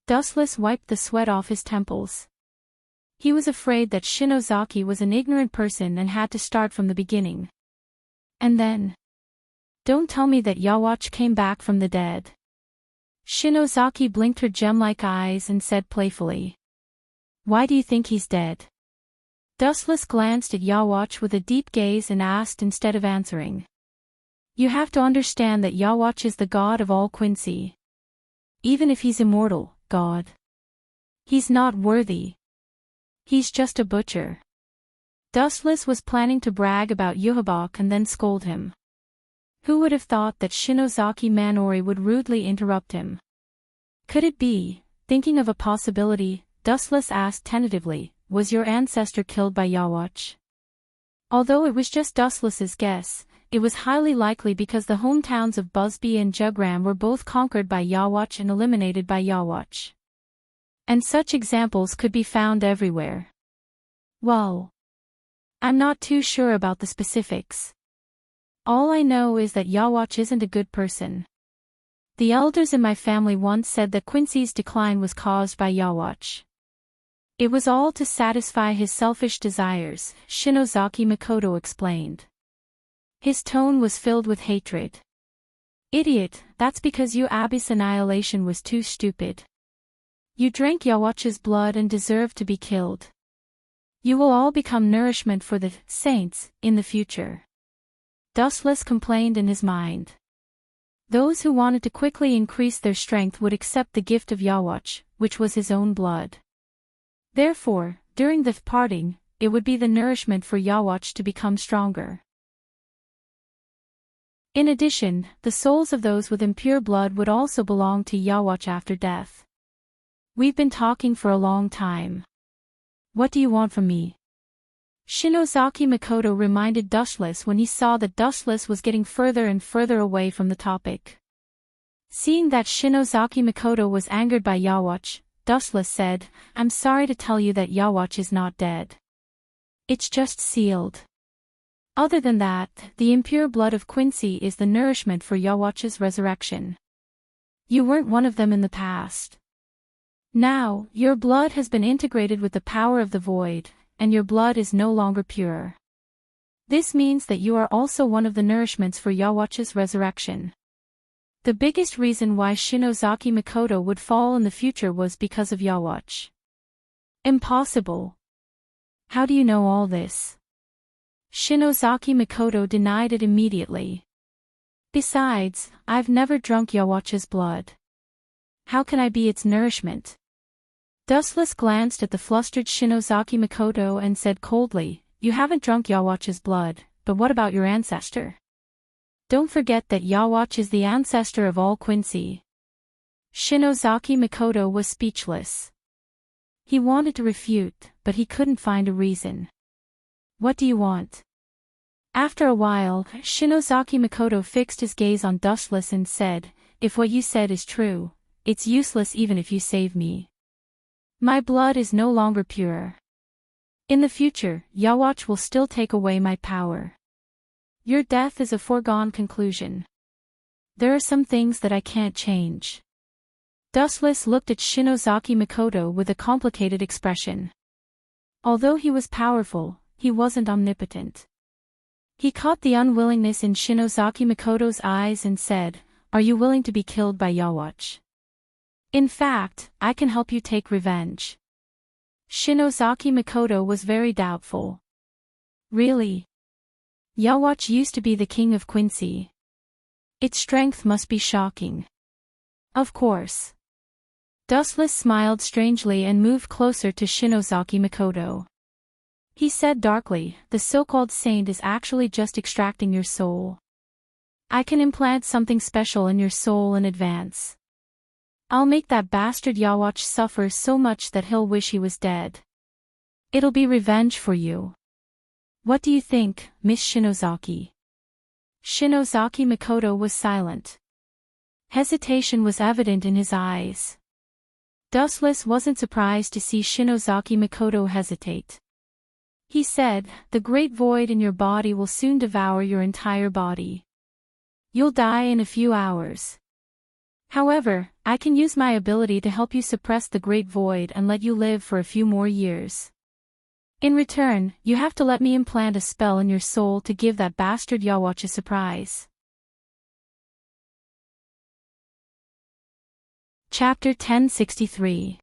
S1: Dustless wiped the sweat off his temples. He was afraid that Shinozaki was an ignorant person and had to start from the beginning. And then? "Don't tell me that Yawatch came back from the dead." Shinozaki blinked her gem-like eyes and said playfully. "Why do you think he's dead?" Dustless glanced at Yawatch with a deep gaze and asked instead of answering. "You have to understand that Yawatch is the god of all Quincy. Even if he's immortal, god. He's not worthy. He's just a butcher." Dustless was planning to brag about Yuhabok and then scold him. Who would have thought that Shinozaki Manori would rudely interrupt him? Could it be, thinking of a possibility, Dustless asked tentatively, "Was your ancestor killed by Yawatch?" Although it was just Dustless's guess, it was highly likely because the hometowns of Busby and Jugram were both conquered by Yawatch and eliminated by Yawatch. And such examples could be found everywhere. "Well, I'm not too sure about the specifics. All I know is that Yawatch isn't a good person. The elders in my family once said that Quincy's decline was caused by Yawatch. It was all to satisfy his selfish desires," Shinozaki Makoto explained. His tone was filled with hatred. "Idiot, that's because your Abyss annihilation was too stupid. You drank Yawatch's blood and deserved to be killed. You will all become nourishment for the saints in the future." Dustless complained in his mind. Those who wanted to quickly increase their strength would accept the gift of Yawatch, which was his own blood. Therefore, during the parting, it would be the nourishment for Yawatch to become stronger. In addition, the souls of those with impure blood would also belong to Yawatch after death. "We've been talking for a long time. What do you want from me?" Shinozaki Makoto reminded Dustless when he saw that Dustless was getting further and further away from the topic. Seeing that Shinozaki Makoto was angered by Yawatch, Dustless said, "I'm sorry to tell you that Yawatch is not dead. It's just sealed. Other than that, the impure blood of Quincy is the nourishment for Yawatch's resurrection. You weren't one of them in the past. Now, your blood has been integrated with the power of the void, and your blood is no longer pure. This means that you are also one of the nourishments for Yawatch's resurrection." The biggest reason why Shinozaki Makoto would fall in the future was because of Yawatch. "Impossible. How do you know all this?" Shinozaki Makoto denied it immediately. "Besides, I've never drunk Yawatch's blood. How can I be its nourishment?" Dustless glanced at the flustered Shinozaki Makoto and said coldly, "You haven't drunk Yawatch's blood, but what about your ancestor? Don't forget that Yawatch is the ancestor of all Quincy. Shinozaki Mikoto was speechless. He wanted to refute, but he couldn't find a reason. What do you want? After a while, Shinozaki Mikoto fixed his gaze on Dustless and said, if what you said is true, it's useless even if you save me. My blood is no longer pure. In the future, Yawatch will still take away my power. Your death is a foregone conclusion. There are some things that I can't change. Dustless looked at Shinozaki Mikoto with a complicated expression. Although he was powerful, he wasn't omnipotent. He caught the unwillingness in Shinozaki Mikoto's eyes and said, are you willing to be killed by Yawatch? In fact, I can help you take revenge. Shinozaki Mikoto was very doubtful. Really? Yawatch used to be the king of Quincy. Its strength must be shocking. Of course. Dustless smiled strangely and moved closer to Shinozaki Mikoto. He said darkly, the so-called saint is actually just extracting your soul. I can implant something special in your soul in advance. I'll make that bastard Yawatch suffer so much that he'll wish he was dead. It'll be revenge for you. What do you think, Miss Shinozaki? Shinozaki Mikoto was silent. Hesitation was evident in his eyes. Dustless wasn't surprised to see Shinozaki Mikoto hesitate. He said, the great void in your body will soon devour your entire body. You'll die in a few hours. However, I can use my ability to help you suppress the great void and let you live for a few more years. In return, you have to let me implant a spell in your soul to give that bastard Yawatch a surprise. Chapter 1063.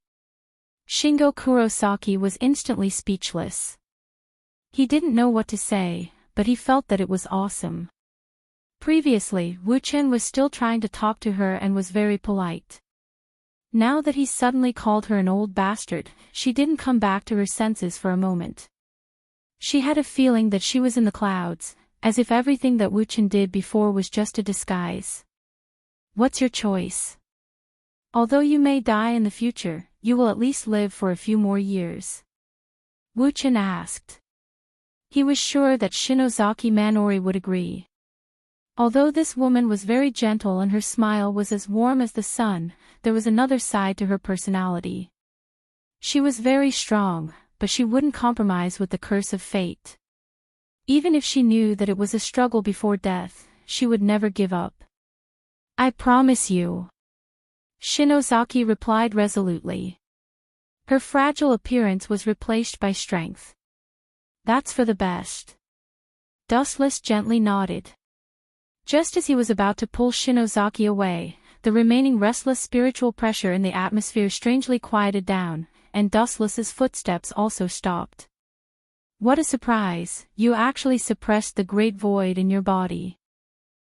S1: Shingo Kurosaki was instantly speechless. He didn't know what to say, but he felt that it was awesome. Previously, Wu Chen was still trying to talk to her and was very polite. Now that he suddenly called her an old bastard, she didn't come back to her senses for a moment. She had a feeling that she was in the clouds, as if everything that Wu Chen did before was just a disguise. What's your choice? Although you may die in the future, you will at least live for a few more years. Wu Chen asked. He was sure that Shinozaki Manori would agree. Although this woman was very gentle and her smile was as warm as the sun, there was another side to her personality. She was very strong, but she wouldn't compromise with the curse of fate. Even if she knew that it was a struggle before death, she would never give up. I promise you. Shinozaki replied resolutely. Her fragile appearance was replaced by strength. That's for the best. Dustless gently nodded. Just as he was about to pull Shinozaki away, the remaining restless spiritual pressure in the atmosphere strangely quieted down, and Dustless's footsteps also stopped. What a surprise, you actually suppressed the great void in your body.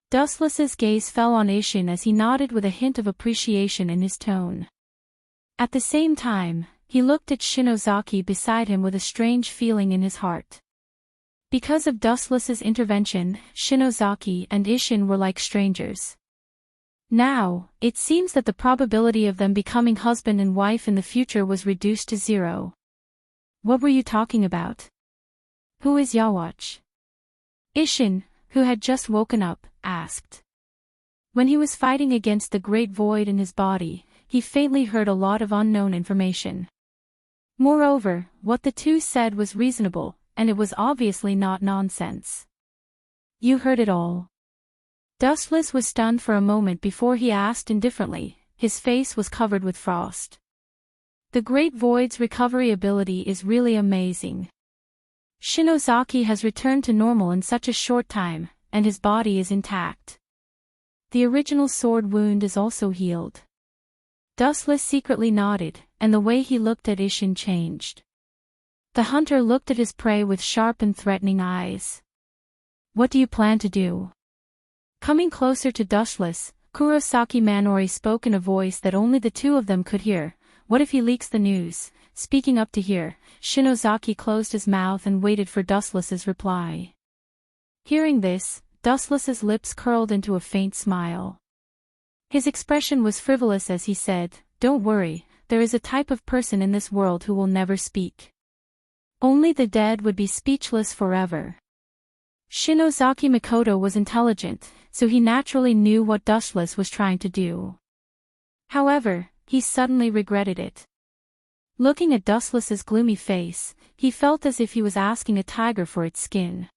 S1: Dustless's gaze fell on Ishin as he nodded with a hint of appreciation in his tone. At the same time, he looked at Shinozaki beside him with a strange feeling in his heart. Because of Dustless's intervention, Shinozaki and Ishin were like strangers. Now, it seems that the probability of them becoming husband and wife in the future was reduced to 0. What were you talking about? Who is Yawatch? Ishin, who had just woken up, asked. When he was fighting against the great void in his body, he faintly heard a lot of unknown information. Moreover, what the two said was reasonable, and it was obviously not nonsense. You heard it all. Dustless was stunned for a moment before he asked indifferently, his face was covered with frost. The Great Void's recovery ability is really amazing. Shinozaki has returned to normal in such a short time, and his body is intact. The original sword wound is also healed. Dustless secretly nodded, and the way he looked at Ishin changed. The hunter looked at his prey with sharp and threatening eyes. What do you plan to do? Coming closer to Dustless, Kurosaki Manori spoke in a voice that only the two of them could hear. What if he leaks the news? Speaking up to hear, Shinozaki closed his mouth and waited for Dustless's reply. Hearing this, Dustless's lips curled into a faint smile. His expression was frivolous as he said, "Don't worry, there is a type of person in this world who will never speak. Only the dead would be speechless forever." Shinozaki Mikoto was intelligent, so he naturally knew what Dustless was trying to do. However, he suddenly regretted it. Looking at Dustless's gloomy face, he felt as if he was asking a tiger for its skin.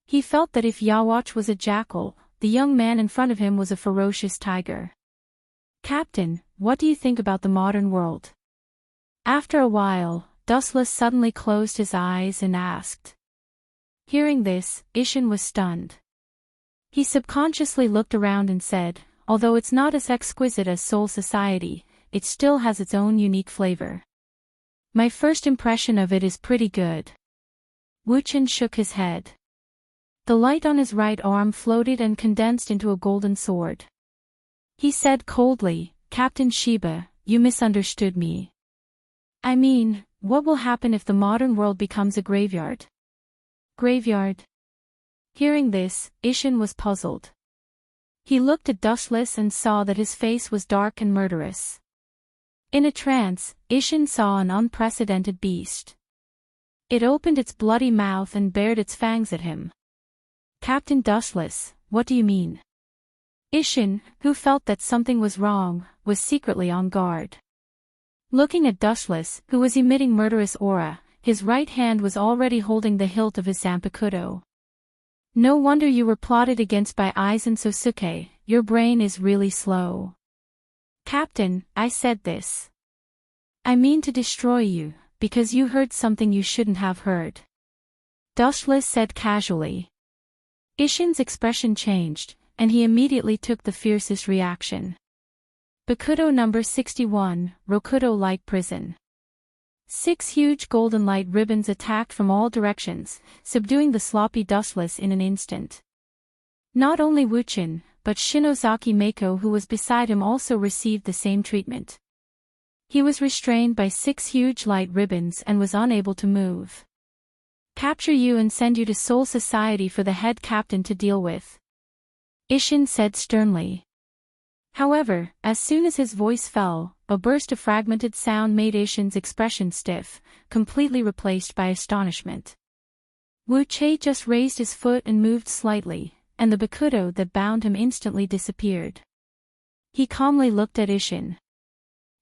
S1: He felt that if Yawatch was a jackal, the young man in front of him was a ferocious tiger. "Captain, what do you think about the modern world?" After a while, Dustless suddenly closed his eyes and asked. Hearing this, Ishin was stunned. He subconsciously looked around and said, "Although it's not as exquisite as Soul Society, it still has its own unique flavor. My first impression of it is pretty good." Wuchen shook his head. The light on his right arm floated and condensed into a golden sword. He said coldly, "Captain Shiba, you misunderstood me. I mean, what will happen if the modern world becomes a graveyard?" Graveyard? Hearing this, Ishin was puzzled. He looked at Dustless and saw that his face was dark and murderous. In a trance, Ishin saw an unprecedented beast. It opened its bloody mouth and bared its fangs at him. "Captain Dustless, what do you mean?" Ishin, who felt that something was wrong, was secretly on guard. Looking at Dustless, who was emitting murderous aura, his right hand was already holding the hilt of his zanpakuto. "No wonder you were plotted against by Aizen Sosuke, your brain is really slow." "Captain, I said this. I mean to destroy you, because you heard something you shouldn't have heard," Dustless said casually. Ishin's expression changed, and he immediately took the fiercest reaction. Bakuto number 61, Rokuto-like prison. 6 huge golden light ribbons attacked from all directions, subduing the sloppy Dustless in an instant. Not only Wuchen, but Shinozaki Meiko who was beside him also received the same treatment. He was restrained by 6 huge light ribbons and was unable to move. "Capture you and send you to Soul Society for the head captain to deal with," Ishin said sternly. However, as soon as his voice fell, a burst of fragmented sound made Ishin's expression stiff, completely replaced by astonishment. Wu Chei just raised his foot and moved slightly, and the bakuto that bound him instantly disappeared. He calmly looked at Ishin.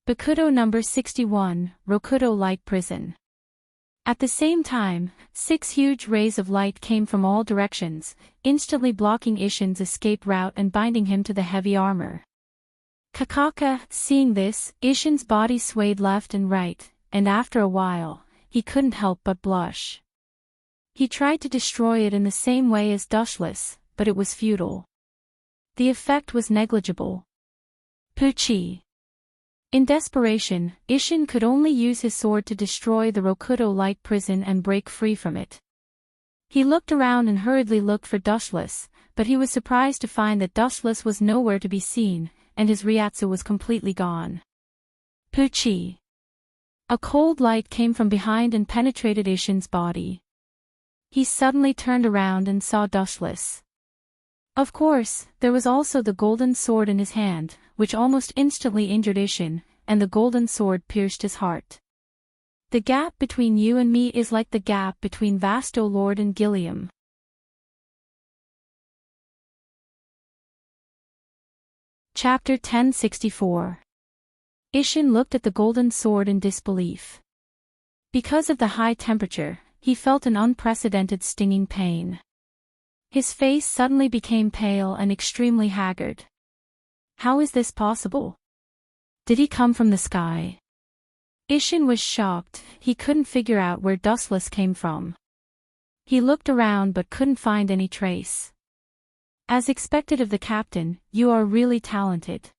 S1: Bakuto number 61, Rokuto-like prison. At the same time, 6 huge rays of light came from all directions, instantly blocking Ishin's escape route and binding him to the heavy armor. Kakaka, seeing this, Ishin's body swayed left and right, and after a while, he couldn't help but blush. He tried to destroy it in the same way as Dustless, but it was futile. The effect was negligible. Puchi. In desperation, Ishin could only use his sword to destroy the Rokuto-like prison and break free from it. He looked around and hurriedly looked for Dustless, but he was surprised to find that Dustless was nowhere to be seen, and his Ryatsu was completely gone. Puchi. A cold light came from behind and penetrated Ishin's body. He suddenly turned around and saw Dustless. Of course, there was also the golden sword in his hand, which almost instantly injured Ishin, and the golden sword pierced his heart. "The gap between you and me is like the gap between Vasto Lord and Gilliam." Chapter 1064. Ishin looked at the golden sword in disbelief. Because of the high temperature, he felt an unprecedented stinging pain. His face suddenly became pale and extremely haggard. How is this possible? Did he come from the sky? Ishin was shocked, he couldn't figure out where Dustless came from. He looked around but couldn't find any trace. As expected of the captain, you are really talented.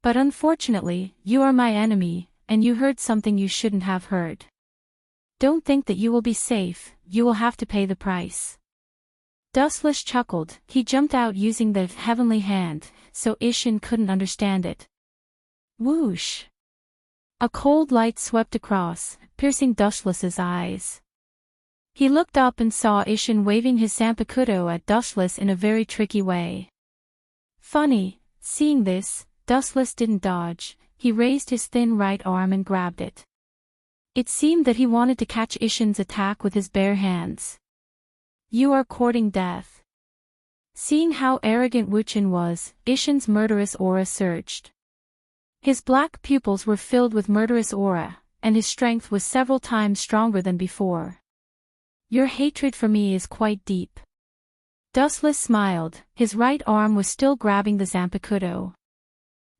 S1: But unfortunately, you are my enemy, and you heard something you shouldn't have heard. Don't think that you will be safe, you will have to pay the price. Dustless chuckled, he jumped out using the heavenly hand, so Ishin couldn't understand it. Whoosh! A cold light swept across, piercing Dustless's eyes. He looked up and saw Ishin waving his Zanpakuto at Dustless in a very tricky way. Funny, seeing this, Dustless didn't dodge, he raised his thin right arm and grabbed it. It seemed that he wanted to catch Ishin's attack with his bare hands. You are courting death. Seeing how arrogant Wuchen was, Ishin's murderous aura surged. His black pupils were filled with murderous aura, and his strength was several times stronger than before. Your hatred for me is quite deep. Dustless smiled, his right arm was still grabbing the Zanpakuto.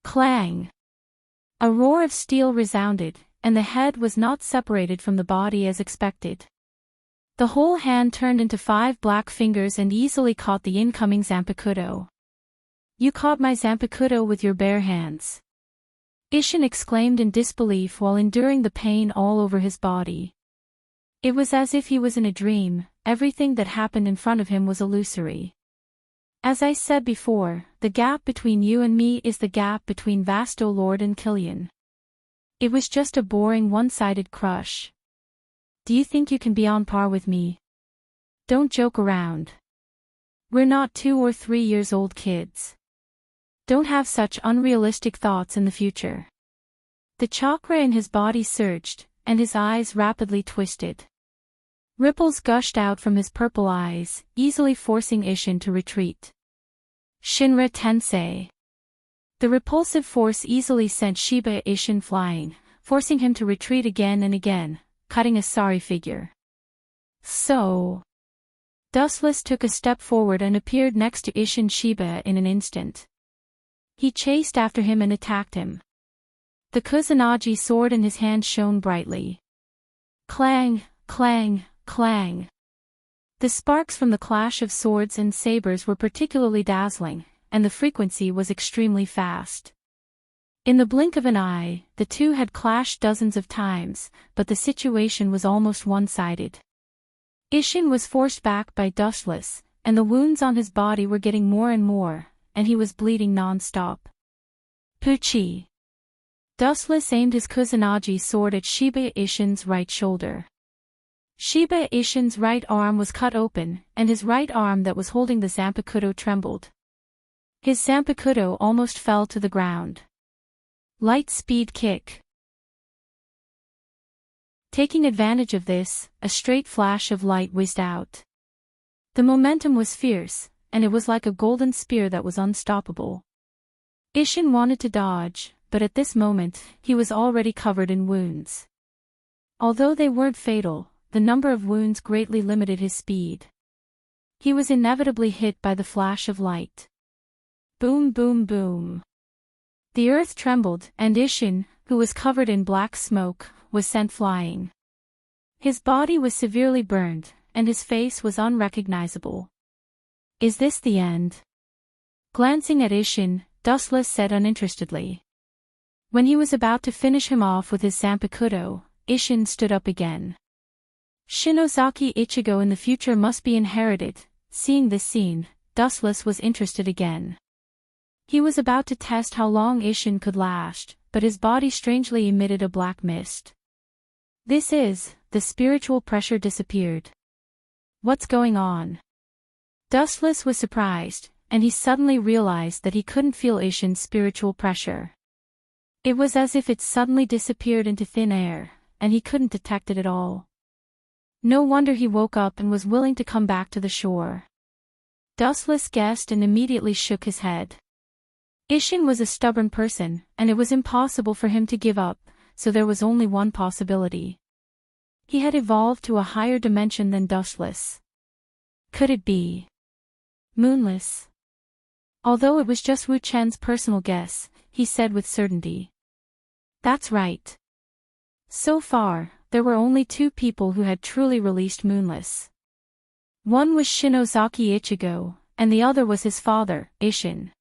S1: Clang! A roar of steel resounded, and the head was not separated from the body as expected. The whole hand turned into 5 black fingers and easily caught the incoming Zanpakuto. You caught my Zanpakuto with your bare hands. Ishin exclaimed in disbelief while enduring the pain all over his body. It was as if he was in a dream, everything that happened in front of him was illusory. As I said before, the gap between you and me is the gap between Vasto Lord and Killian. It was just a boring one-sided crush. Do you think you can be on par with me? Don't joke around. We're not 2 or 3 years old kids. Don't have such unrealistic thoughts in the future. The chakra in his body surged, and his eyes rapidly twisted. Ripples gushed out from his purple eyes, easily forcing Ishin to retreat. Shinra Tensei. The repulsive force easily sent Shiba Ishin flying, forcing him to retreat again and again, cutting a sorry figure. So. Dustless took a step forward and appeared next to Ishin Shiba in an instant. He chased after him and attacked him. The Kusanagi sword in his hand shone brightly. Clang, clang, clang. The sparks from the clash of swords and sabers were particularly dazzling, and the frequency was extremely fast. In the blink of an eye, the two had clashed dozens of times, but the situation was almost one-sided. Ishin was forced back by Dustless, and the wounds on his body were getting more and more, and he was bleeding non-stop. Puchi! Dustless aimed his Kusanagi sword at Shiba Ishin's right shoulder. Shiba Ishin's right arm was cut open, and his right arm that was holding the Zanpakuto trembled. His Zanpakuto almost fell to the ground. Light speed kick. Taking advantage of this, a straight flash of light whizzed out. The momentum was fierce, and it was like a golden spear that was unstoppable. Ishin wanted to dodge, but at this moment, he was already covered in wounds. Although they weren't fatal, the number of wounds greatly limited his speed. He was inevitably hit by the flash of light. Boom boom boom. The earth trembled, and Ishin, who was covered in black smoke, was sent flying. His body was severely burned, and his face was unrecognizable. Is this the end? Glancing at Ishin, Dustless said uninterestedly. When he was about to finish him off with his Zanpakuto, Ishin stood up again. Shinozaki Ichigo in the future must be inherited. Seeing this scene, Dustless was interested again. He was about to test how long Ishin could last, but his body strangely emitted a black mist. The spiritual pressure disappeared. What's going on? Dustless was surprised, and he suddenly realized that he couldn't feel Ishin's spiritual pressure. It was as if it suddenly disappeared into thin air, and he couldn't detect it at all. No wonder he woke up and was willing to come back to the shore. Dustless guessed and immediately shook his head. Ishin was a stubborn person, and it was impossible for him to give up, so there was only one possibility. He had evolved to a higher dimension than Dustless. Could it be Moonless? Although it was just Wu Chen's personal guess, he said with certainty. That's right. So far, there were only 2 people who had truly released Moonless. One was Shinozaki Ichigo, and the other was his father, Ishin.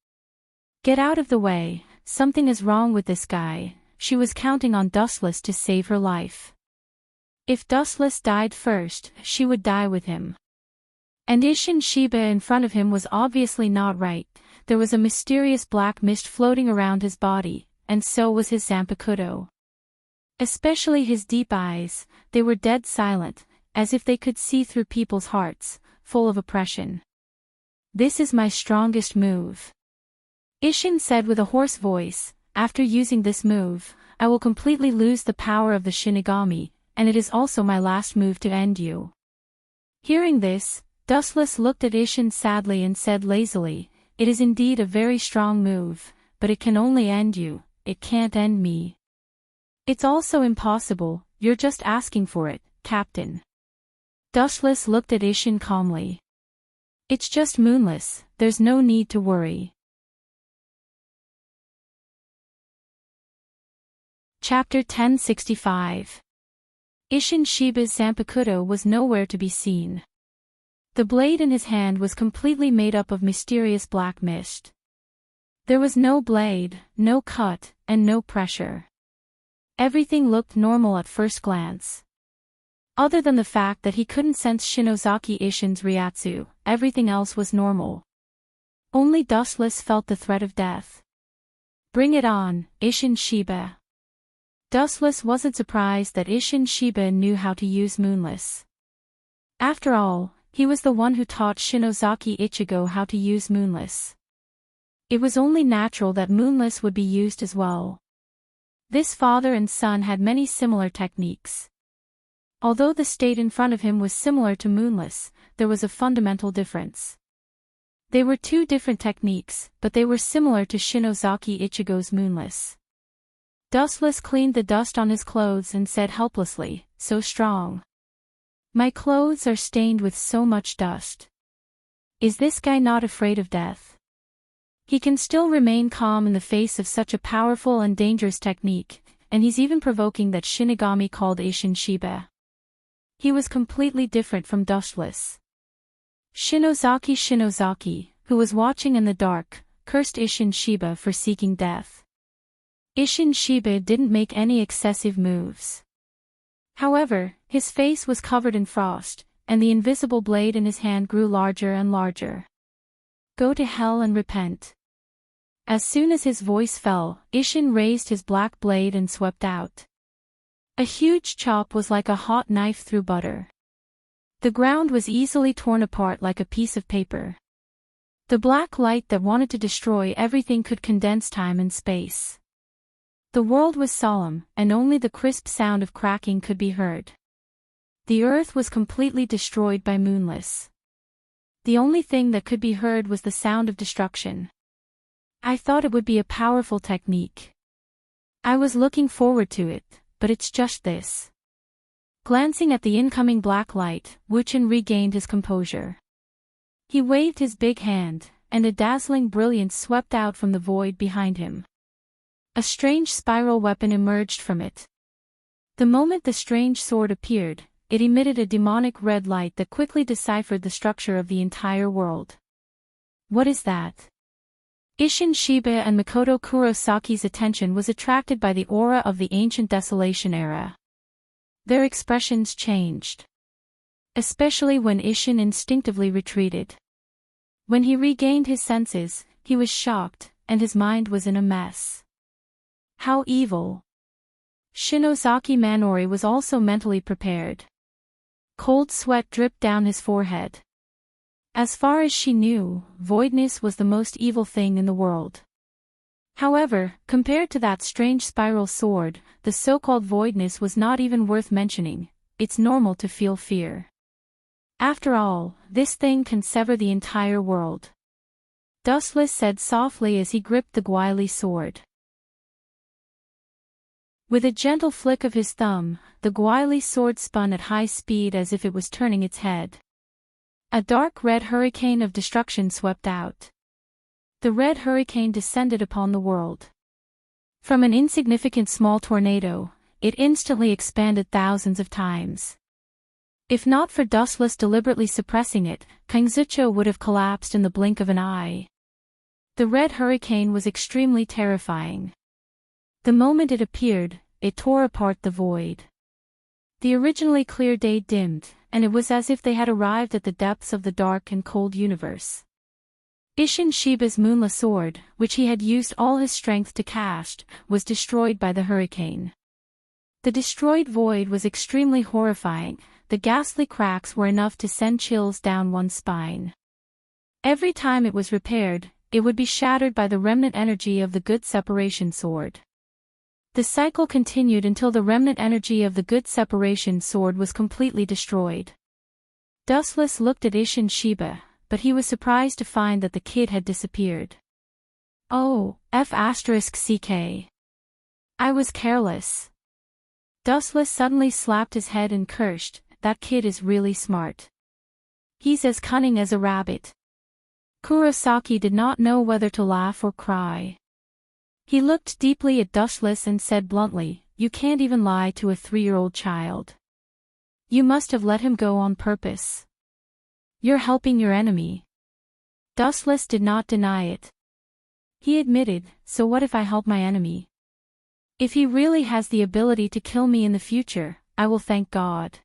S1: Get out of the way, something is wrong with this guy. She was counting on Dustless to save her life. If Dustless died first, she would die with him. And Ishin Shiba in front of him was obviously not right. There was a mysterious black mist floating around his body, and so was his Zanpakuto. Especially his deep eyes, they were dead silent, as if they could see through people's hearts, full of oppression. "This is my strongest move," Ishin said with a hoarse voice. "After using this move, I will completely lose the power of the Shinigami, and it is also my last move to end you." Hearing this, Dustless looked at Ishin sadly and said lazily, "It is indeed a very strong move, but it can only end you, it can't end me." "It's also impossible, you're just asking for it, Captain." Dustless looked at Ishin calmly. "It's just moonless, there's no need to worry." Chapter 1065. Ishin Shiba's Zanpakuto was nowhere to be seen. The blade in his hand was completely made up of mysterious black mist. There was no blade, no cut, and no pressure. Everything looked normal at first glance. Other than the fact that he couldn't sense Shinozaki Ishin's Ryatsu, everything else was normal. Only Dustless felt the threat of death. "Bring it on, Ishin Shiba." Dustless wasn't surprised that Ishin Shiba knew how to use Moonless. After all, he was the one who taught Shinozaki Ichigo how to use Moonless. It was only natural that Moonless would be used as well. This father and son had many similar techniques. Although the state in front of him was similar to Moonless, there was a fundamental difference. They were two different techniques, but they were similar to Shinozaki Ichigo's Moonless. Dustless cleaned the dust on his clothes and said helplessly, "So strong. My clothes are stained with so much dust. Is this guy not afraid of death? He can still remain calm in the face of such a powerful and dangerous technique, and he's even provoking that Shinigami called Ishin Shiba." He was completely different from Dustless. Shinozaki, who was watching in the dark, cursed Ishin Shiba for seeking death. Ishin Shiba didn't make any excessive moves. However, his face was covered in frost, and the invisible blade in his hand grew larger and larger. "Go to hell and repent." As soon as his voice fell, Ishin raised his black blade and swept out. A huge chop was like a hot knife through butter. The ground was easily torn apart like a piece of paper. The black light that wanted to destroy everything could condense time and space. The world was solemn, and only the crisp sound of cracking could be heard. The earth was completely destroyed by Moonless. The only thing that could be heard was the sound of destruction. "I thought it would be a powerful technique. I was looking forward to it, but it's just this." Glancing at the incoming black light, Wuchen regained his composure. He waved his big hand, and a dazzling brilliance swept out from the void behind him. A strange spiral weapon emerged from it. The moment the strange sword appeared, it emitted a demonic red light that quickly deciphered the structure of the entire world. "What is that?" Ishin Shiba and Makoto Kurosaki's attention was attracted by the aura of the ancient desolation era. Their expressions changed. Especially when Ishin instinctively retreated. When he regained his senses, he was shocked, and his mind was in a mess. How evil! Shinozaki Manori was also mentally prepared. Cold sweat dripped down his forehead. As far as she knew, voidness was the most evil thing in the world. However, compared to that strange spiral sword, the so-called voidness was not even worth mentioning. It's normal to feel fear. After all, this thing can sever the entire world. Dustless said softly as he gripped the Gwaili sword. With a gentle flick of his thumb, the Gwaili sword spun at high speed as if it was turning its head. A dark red hurricane of destruction swept out. The red hurricane descended upon the world. From an insignificant small tornado, it instantly expanded thousands of times. If not for Dustless deliberately suppressing it, Kangzucho would have collapsed in the blink of an eye. The red hurricane was extremely terrifying. The moment it appeared, it tore apart the void. The originally clear day dimmed, and it was as if they had arrived at the depths of the dark and cold universe. Ishin Shiba's moonless sword, which he had used all his strength to cast, was destroyed by the hurricane. The destroyed void was extremely horrifying, the ghastly cracks were enough to send chills down one's spine. Every time it was repaired, it would be shattered by the remnant energy of the good separation sword. The cycle continued until the remnant energy of the good separation sword was completely destroyed. Dustless looked at Ish and Sheba, but he was surprised to find that the kid had disappeared. Oh, F***ck. I was careless. Dustless suddenly slapped his head and cursed, that kid is really smart. He's as cunning as a rabbit. Kurosaki did not know whether to laugh or cry. He looked deeply at Dustless and said bluntly, "You can't even lie to a 3-year-old child. You must have let him go on purpose. You're helping your enemy." Dustless did not deny it. He admitted, "So what if I help my enemy? If he really has the ability to kill me in the future, I will thank God."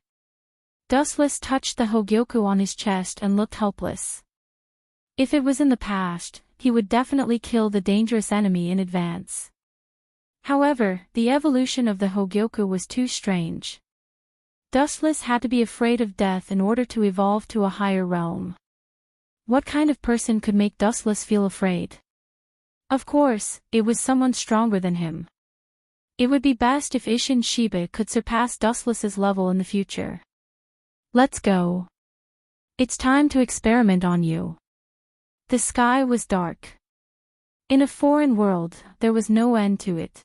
S1: Dustless touched the Hogyoku on his chest and looked helpless. If it was in the past, he would definitely kill the dangerous enemy in advance. However, the evolution of the Hogyoku was too strange. Dustless had to be afraid of death in order to evolve to a higher realm. What kind of person could make Dustless feel afraid? Of course, it was someone stronger than him. It would be best if Ish and Sheba could surpass Dustless's level in the future. Let's go. It's time to experiment on you. The sky was dark. In a foreign world, there was no end to it.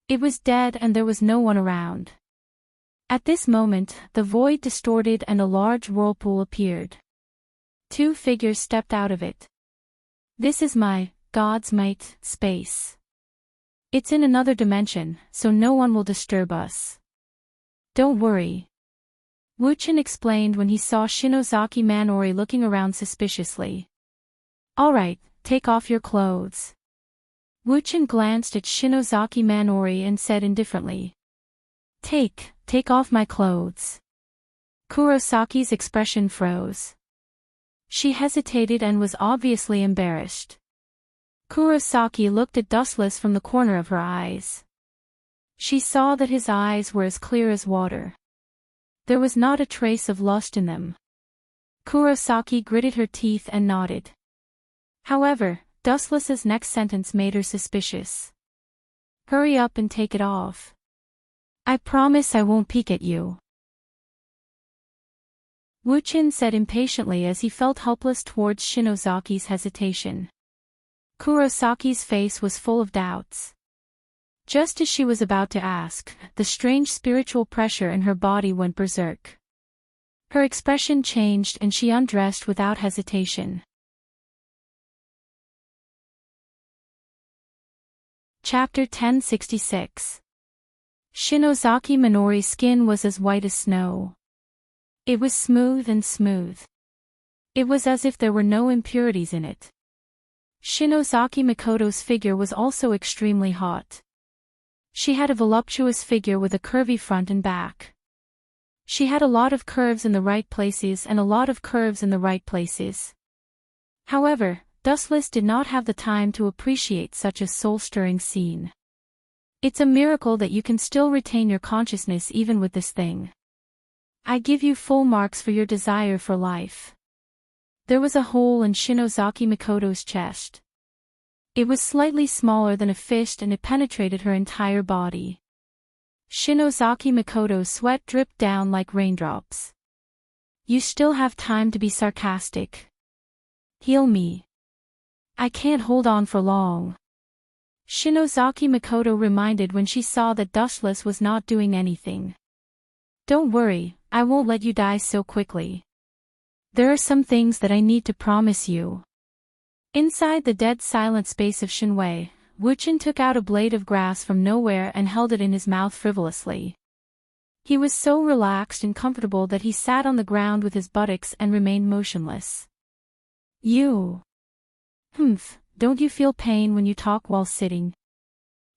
S1: It was dead and there was no one around. At this moment, the void distorted and a large whirlpool appeared. 2 figures stepped out of it. This is my, God's might, space. It's in another dimension, so no one will disturb us. Don't worry. Wuchen explained when he saw Shinozaki Manori looking around suspiciously. Alright, take off your clothes. Wuchen glanced at Shinozaki Manori and said indifferently. Take off my clothes. Kurosaki's expression froze. She hesitated and was obviously embarrassed. Kurosaki looked at Dustless from the corner of her eyes. She saw that his eyes were as clear as water. There was not a trace of lust in them. Kurosaki gritted her teeth and nodded. However, Dustless's next sentence made her suspicious. Hurry up and take it off. I promise I won't peek at you. Wuchen said impatiently as he felt helpless towards Shinozaki's hesitation. Kurosaki's face was full of doubts. Just as she was about to ask, the strange spiritual pressure in her body went berserk. Her expression changed and she undressed without hesitation. Chapter 1066. Shinozaki Minori's skin was as white as snow. It was smooth and smooth. It was as if there were no impurities in it. Shinozaki Mikoto's figure was also extremely hot. She had a voluptuous figure with a curvy front and back. She had a lot of curves in the right places and a lot of curves in the right places. However, Dustless did not have the time to appreciate such a soul-stirring scene. It's a miracle that you can still retain your consciousness even with this thing. I give you full marks for your desire for life. There was a hole in Shinozaki Mikoto's chest. It was slightly smaller than a fist and it penetrated her entire body. Shinozaki Mikoto's sweat dripped down like raindrops. You still have time to be sarcastic. Heal me. I can't hold on for long. Shinozaki Mikoto reminded when she saw that Dustless was not doing anything. Don't worry, I won't let you die so quickly. There are some things that I need to promise you. Inside the dead silent space of Shinwei, Wuchen took out a blade of grass from nowhere and held it in his mouth frivolously. He was so relaxed and comfortable that he sat on the ground with his buttocks and remained motionless. You. Don't you feel pain when you talk while sitting?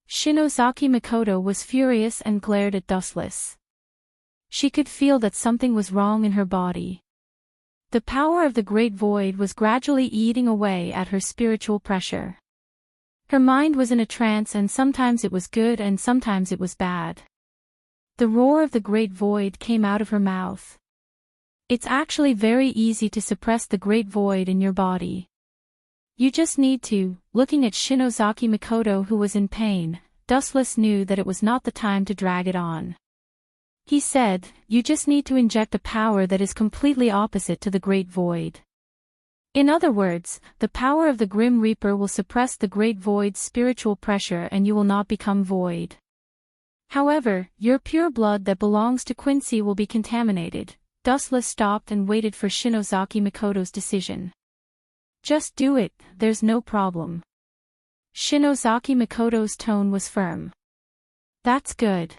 S1: Shinozaki Mikoto was furious and glared at Dustless. She could feel that something was wrong in her body. The power of the Great Void was gradually eating away at her spiritual pressure. Her mind was in a trance and sometimes it was good and sometimes it was bad. The roar of the great void came out of her mouth. It's actually very easy to suppress the great void in your body. You just need to. Looking at Shinozaki Mikoto, who was in pain, Dustless knew that it was not the time to drag it on. He said, "You just need to inject a power that is completely opposite to the great void. In other words, the power of the Grim Reaper will suppress the great void's spiritual pressure and you will not become void. However, your pure blood that belongs to Quincy will be contaminated." Dustless stopped and waited for Shinozaki Mikoto's decision. "Just do it, there's no problem." Shinozaki Mikoto's tone was firm. "That's good."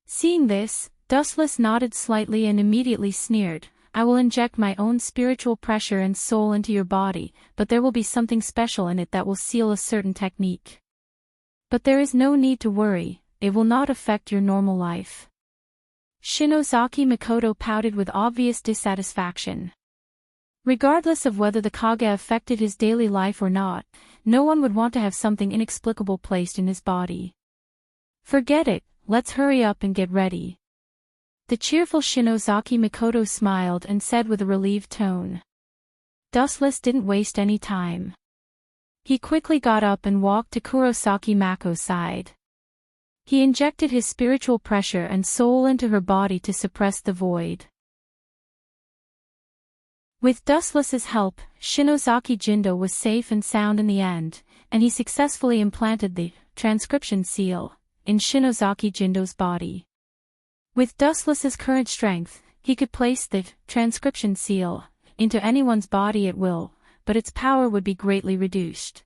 S1: Seeing this, Dustless nodded slightly and immediately sneered, "I will inject my own spiritual pressure and soul into your body, but there will be something special in it that will seal a certain technique. But there is no need to worry, it will not affect your normal life." Shinozaki Mikoto pouted with obvious dissatisfaction. Regardless of whether the Kage affected his daily life or not, no one would want to have something inexplicable placed in his body. "Forget it, let's hurry up and get ready." The cheerful Shinozaki Mikoto smiled and said with a relieved tone. Dustless didn't waste any time. He quickly got up and walked to Kurosaki Mako's side. He injected his spiritual pressure and soul into her body to suppress the void. With Dustless's help, Shinozaki Jindo was safe and sound in the end, and he successfully implanted the transcription seal in Shinozaki Jindo's body. With Dustless's current strength, he could place the transcription seal into anyone's body at will, but its power would be greatly reduced.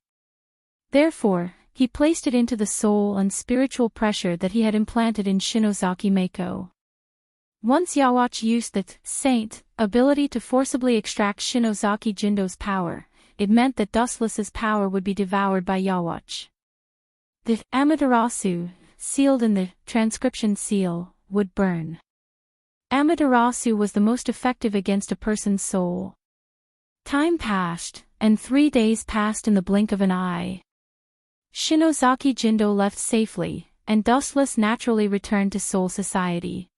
S1: Therefore, he placed it into the soul and spiritual pressure that he had implanted in Shinozaki Mako. Once Yawatch used the saint ability to forcibly extract Shinozaki Jindo's power, it meant that Dustless's power would be devoured by Yawatch. The Amaterasu, sealed in the transcription seal, would burn. Amaterasu was the most effective against a person's soul. Time passed, and 3 days passed in the blink of an eye. Shinozaki Jindo left safely, and Dustless naturally returned to Soul Society.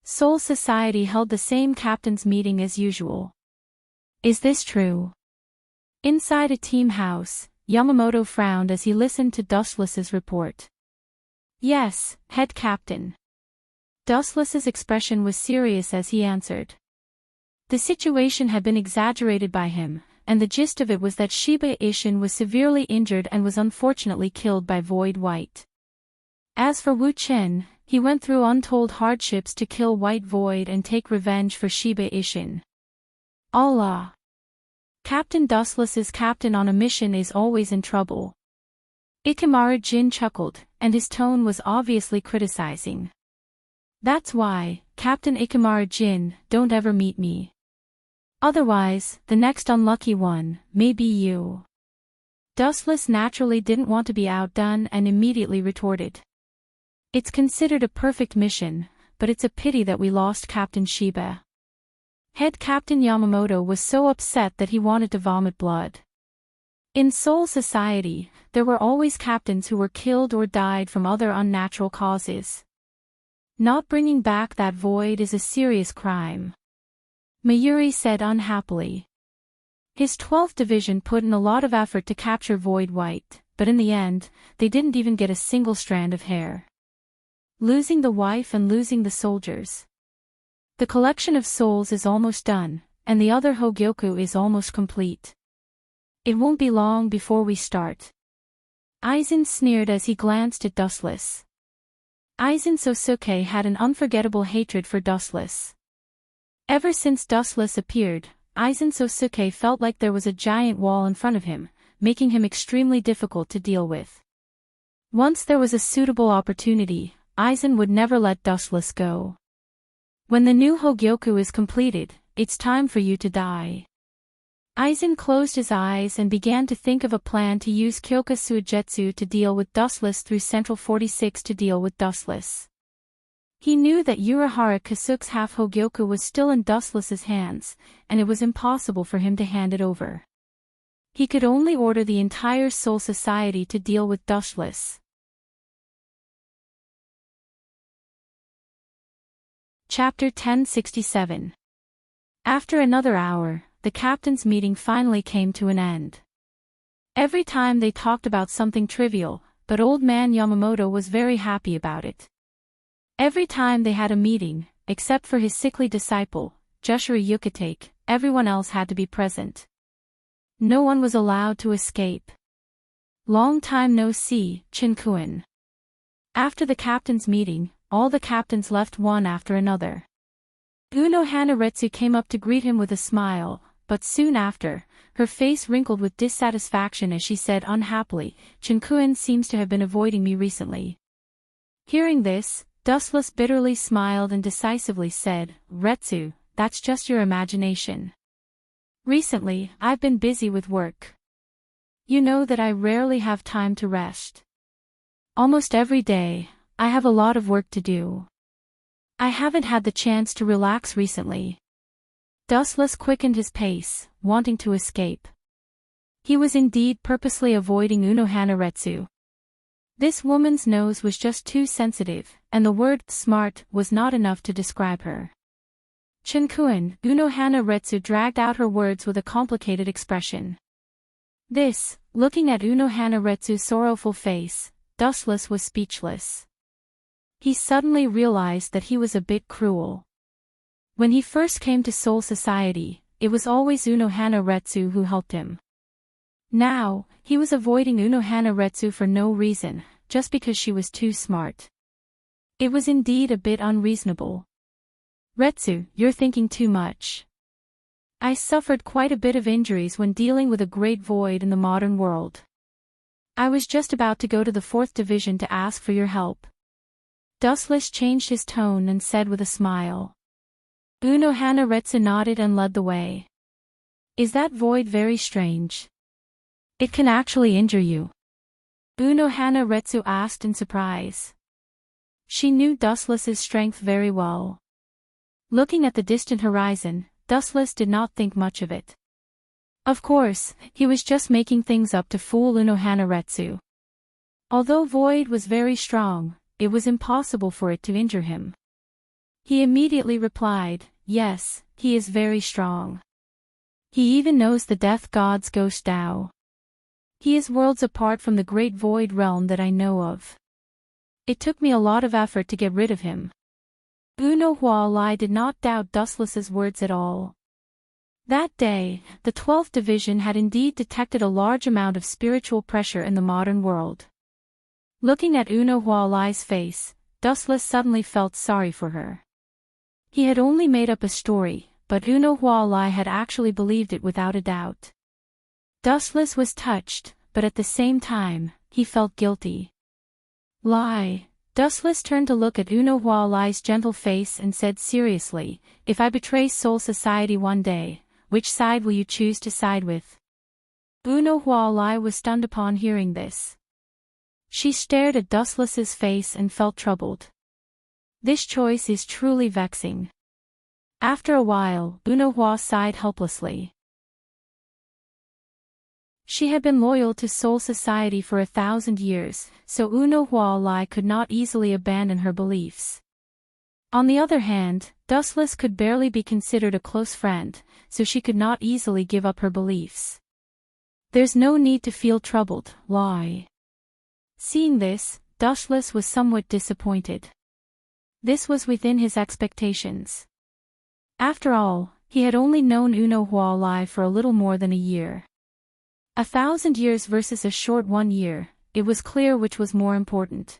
S1: Soul Society held the same captain's meeting as usual. "Is this true?" Inside a team house, Yamamoto frowned as he listened to Dustless's report. "Yes, head captain." Dustless's expression was serious as he answered. The situation had been exaggerated by him, and the gist of it was that Shiba Ishin was severely injured and was unfortunately killed by Void White. As for Wu Chen, he went through untold hardships to kill White Void and take revenge for Shiba Ishin. Allah! Captain Dustless's captain on a mission is always in trouble. Ikemara Jin chuckled, and his tone was obviously criticizing. "That's why, Captain Ikemara Jin, don't ever meet me. Otherwise, the next unlucky one may be you." Dustless naturally didn't want to be outdone and immediately retorted. "It's considered a perfect mission, but it's a pity that we lost Captain Shiba." Head Captain Yamamoto was so upset that he wanted to vomit blood. In Soul Society, there were always captains who were killed or died from other unnatural causes. Not bringing back that void is a serious crime, Mayuri said unhappily. His 12th Division put in a lot of effort to capture Void White, but in the end, they didn't even get a single strand of hair. Losing the wife and losing the soldiers. The collection of souls is almost done, and the other Hogyoku is almost complete. It won't be long before we start. Aizen sneered as he glanced at Dustless. Aizen Sosuke had an unforgettable hatred for Dustless. Ever since Dustless appeared, Aizen Sosuke felt like there was a giant wall in front of him, making him extremely difficult to deal with. Once there was a suitable opportunity, Aizen would never let Dustless go. "When the new Hogyoku is completed, it's time for you to die." Aizen closed his eyes and began to think of a plan to use Kyoka Suigetsu to deal with Dustless through Central 46 to deal with Dustless. He knew that Urahara Kasuke's half Hogyoku was still in Dustless's hands, and it was impossible for him to hand it over. He could only order the entire Soul Society to deal with Dustless. Chapter 1067. After another hour, the captain's meeting finally came to an end. Every time they talked about something trivial, but old man Yamamoto was very happy about it. Every time they had a meeting, except for his sickly disciple, Jushiri Yukitake, everyone else had to be present. No one was allowed to escape. Long time no see, Chinkuen. After the captain's meeting, all the captains left one after another. Uno Hanaretsu came up to greet him with a smile, but soon after, her face wrinkled with dissatisfaction as she said unhappily, Chinkuen seems to have been avoiding me recently. Hearing this, Dustless bitterly smiled and decisively said, Retsu, that's just your imagination. Recently, I've been busy with work. You know that I rarely have time to rest. Almost every day, I have a lot of work to do. I haven't had the chance to relax recently. Dustless quickened his pace, wanting to escape. He was indeed purposely avoiding Uno Hanaretsu. This woman's nose was just too sensitive, and the word smart was not enough to describe her. Chinkuen, Uno Hanaretsu dragged out her words with a complicated expression. This, looking at Uno Hanaretsu's sorrowful face, Dustless was speechless. He suddenly realized that he was a bit cruel. When he first came to Soul Society, it was always Uno Hanaretsu who helped him. Now, he was avoiding Uno Hanaretsu for no reason, just because she was too smart. It was indeed a bit unreasonable. Retsu, you're thinking too much. I suffered quite a bit of injuries when dealing with a great void in the modern world. I was just about to go to the 4th Division to ask for your help. Dustless changed his tone and said with a smile. Uno Hanaretsu nodded and led the way. Is that void very strange? It can actually injure you. Uno Hanaretsu asked in surprise. She knew Dustless's strength very well. Looking at the distant horizon, Dustless did not think much of it. Of course, he was just making things up to fool Uno Hanaretsu. Although void was very strong, it was impossible for it to injure him. He immediately replied, yes, he is very strong. He even knows the death god's ghost Tao. He is worlds apart from the great void realm that I know of. It took me a lot of effort to get rid of him. Uno Hualai did not doubt Dustless's words at all. That day, the 12th Division had indeed detected a large amount of spiritual pressure in the modern world. Looking at Uno Hualai's face, Dustless suddenly felt sorry for her. He had only made up a story, but Uno Hualai had actually believed it without a doubt. Dustless was touched, but at the same time, he felt guilty. Lie. Dustless turned to look at Uno Hualai's gentle face and said seriously, if I betray Soul Society one day, which side will you choose to side with? Uno Hualai was stunned upon hearing this. She stared at Dustless's face and felt troubled. This choice is truly vexing. After a while, Uno Hua sighed helplessly. She had been loyal to Soul Society for 1,000 years, so Uno Hualai could not easily abandon her beliefs. On the other hand, Dustless could barely be considered a close friend, so she could not easily give up her beliefs. There's no need to feel troubled, Lai. Seeing this, Dustless was somewhat disappointed. This was within his expectations. After all, he had only known Uno Hualai for a little more than a year. 1,000 years versus a short 1 year, it was clear which was more important.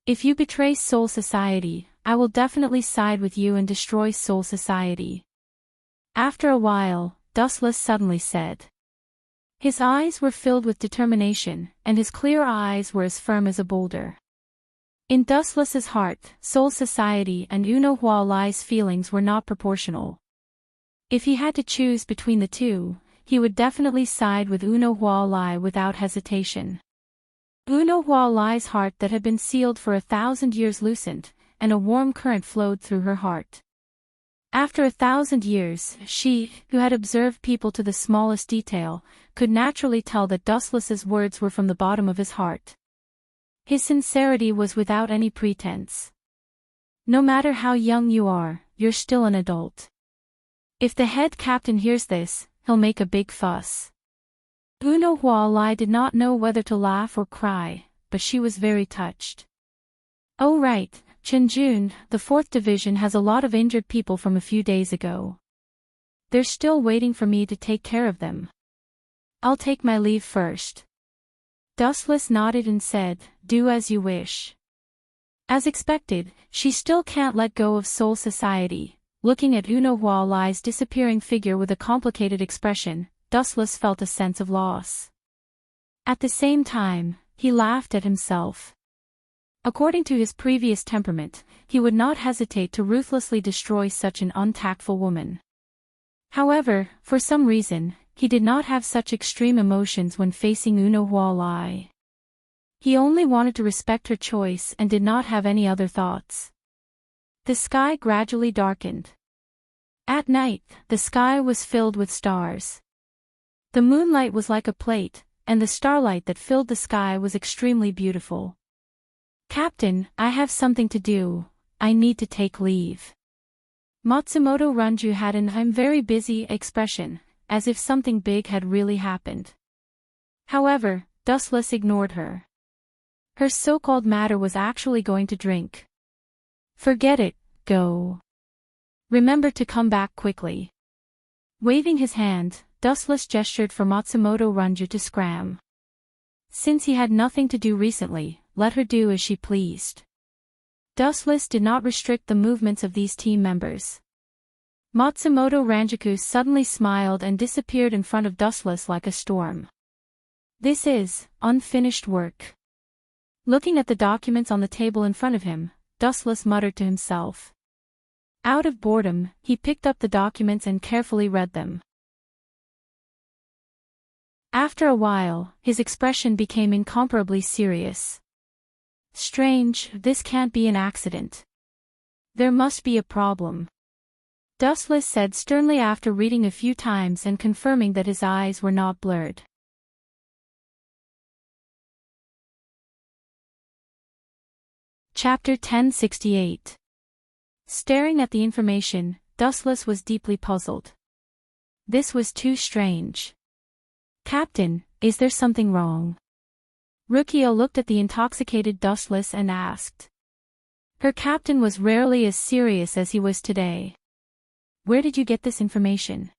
S1: If you betray Soul Society, I will definitely side with you and destroy Soul Society. After a while, Dustless suddenly said. His eyes were filled with determination, and his clear eyes were as firm as a boulder. In Dustless's heart, Soul Society and Uno Hualai's feelings were not proportional. If he had to choose between the two, he would definitely side with Uno Hualai without hesitation. Uno Hualai's heart that had been sealed for 1,000 years loosened, and a warm current flowed through her heart. After 1,000 years, she, who had observed people to the smallest detail, could naturally tell that Dustless's words were from the bottom of his heart. His sincerity was without any pretense. No matter how young you are, you're still an adult. If the head captain hears this, he'll make a big fuss. Hua Lai did not know whether to laugh or cry, but she was very touched. Oh right, Chenjun, the 4th Division has a lot of injured people from a few days ago. They're still waiting for me to take care of them. I'll take my leave first. Dustless nodded and said, do as you wish. As expected, she still can't let go of Soul Society. Looking at Hua Lai's disappearing figure with a complicated expression, Dustless felt a sense of loss. At the same time, he laughed at himself. According to his previous temperament, he would not hesitate to ruthlessly destroy such an untactful woman. However, for some reason, he did not have such extreme emotions when facing Hua Lai. He only wanted to respect her choice and did not have any other thoughts. The sky gradually darkened. At night, the sky was filled with stars. The moonlight was like a plate, and the starlight that filled the sky was extremely beautiful. Captain, I have something to do, I need to take leave. Matsumoto Ranju had an "I'm very busy" expression, as if something big had really happened. However, Dustless ignored her. Her so-called matter was actually going to drink. Forget it, go. Remember to come back quickly. Waving his hand, Dustless gestured for Matsumoto Ranju to scram. Since he had nothing to do recently, let her do as she pleased. Dustless did not restrict the movements of these team members. Matsumoto Ranjaku suddenly smiled and disappeared in front of Dustless like a storm. This is unfinished work. Looking at the documents on the table in front of him, Dustless muttered to himself. Out of boredom, he picked up the documents and carefully read them. After a while, his expression became incomparably serious. Strange, this can't be an accident. There must be a problem. Dustless said sternly after reading a few times and confirming that his eyes were not blurred. Chapter 1068. Staring at the information, Dustless was deeply puzzled. This was too strange. Captain, is there something wrong? Rukia looked at the intoxicated Dustless and asked. Her captain was rarely as serious as he was today. Where did you get this information?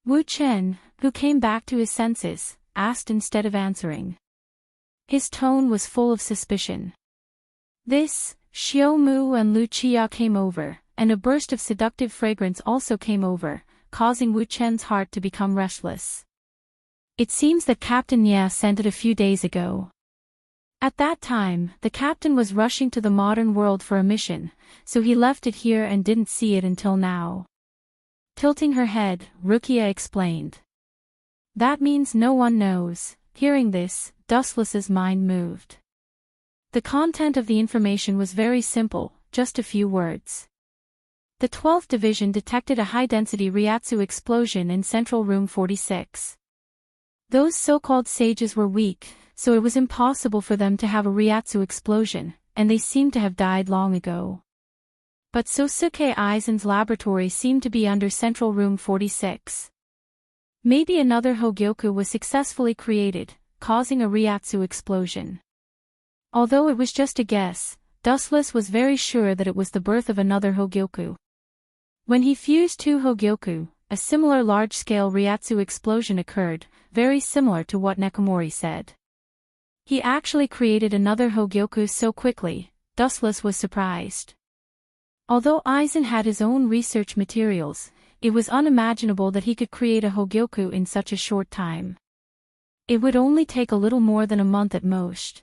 S1: Wu Chen, who came back to his senses, asked instead of answering. His tone was full of suspicion. This, Xiao Mu and Lu Chia came over, and a burst of seductive fragrance also came over, causing Wu Chen's heart to become restless. It seems that Captain Ye sent it a few days ago. At that time, the captain was rushing to the modern world for a mission, so he left it here and didn't see it until now. Tilting her head, Rukia explained. That means no one knows. Hearing this, Dustless's mind moved. The content of the information was very simple, just a few words. The 12th Division detected a high-density Ryatsu explosion in Central Room 46. Those so-called sages were weak, so it was impossible for them to have a Ryatsu explosion, and they seemed to have died long ago. But Sosuke Aizen's laboratory seemed to be under Central Room 46. Maybe another Hogyoku was successfully created, causing a Ryatsu explosion. Although it was just a guess, Dustless was very sure that it was the birth of another Hogyoku. When he fused two Hogyoku, a similar large-scale Ryatsu explosion occurred, very similar to what Nekomori said. He actually created another Hogyoku so quickly, Dustless was surprised. Although Aizen had his own research materials, it was unimaginable that he could create a Hogyoku in such a short time. It would only take a little more than a month at most.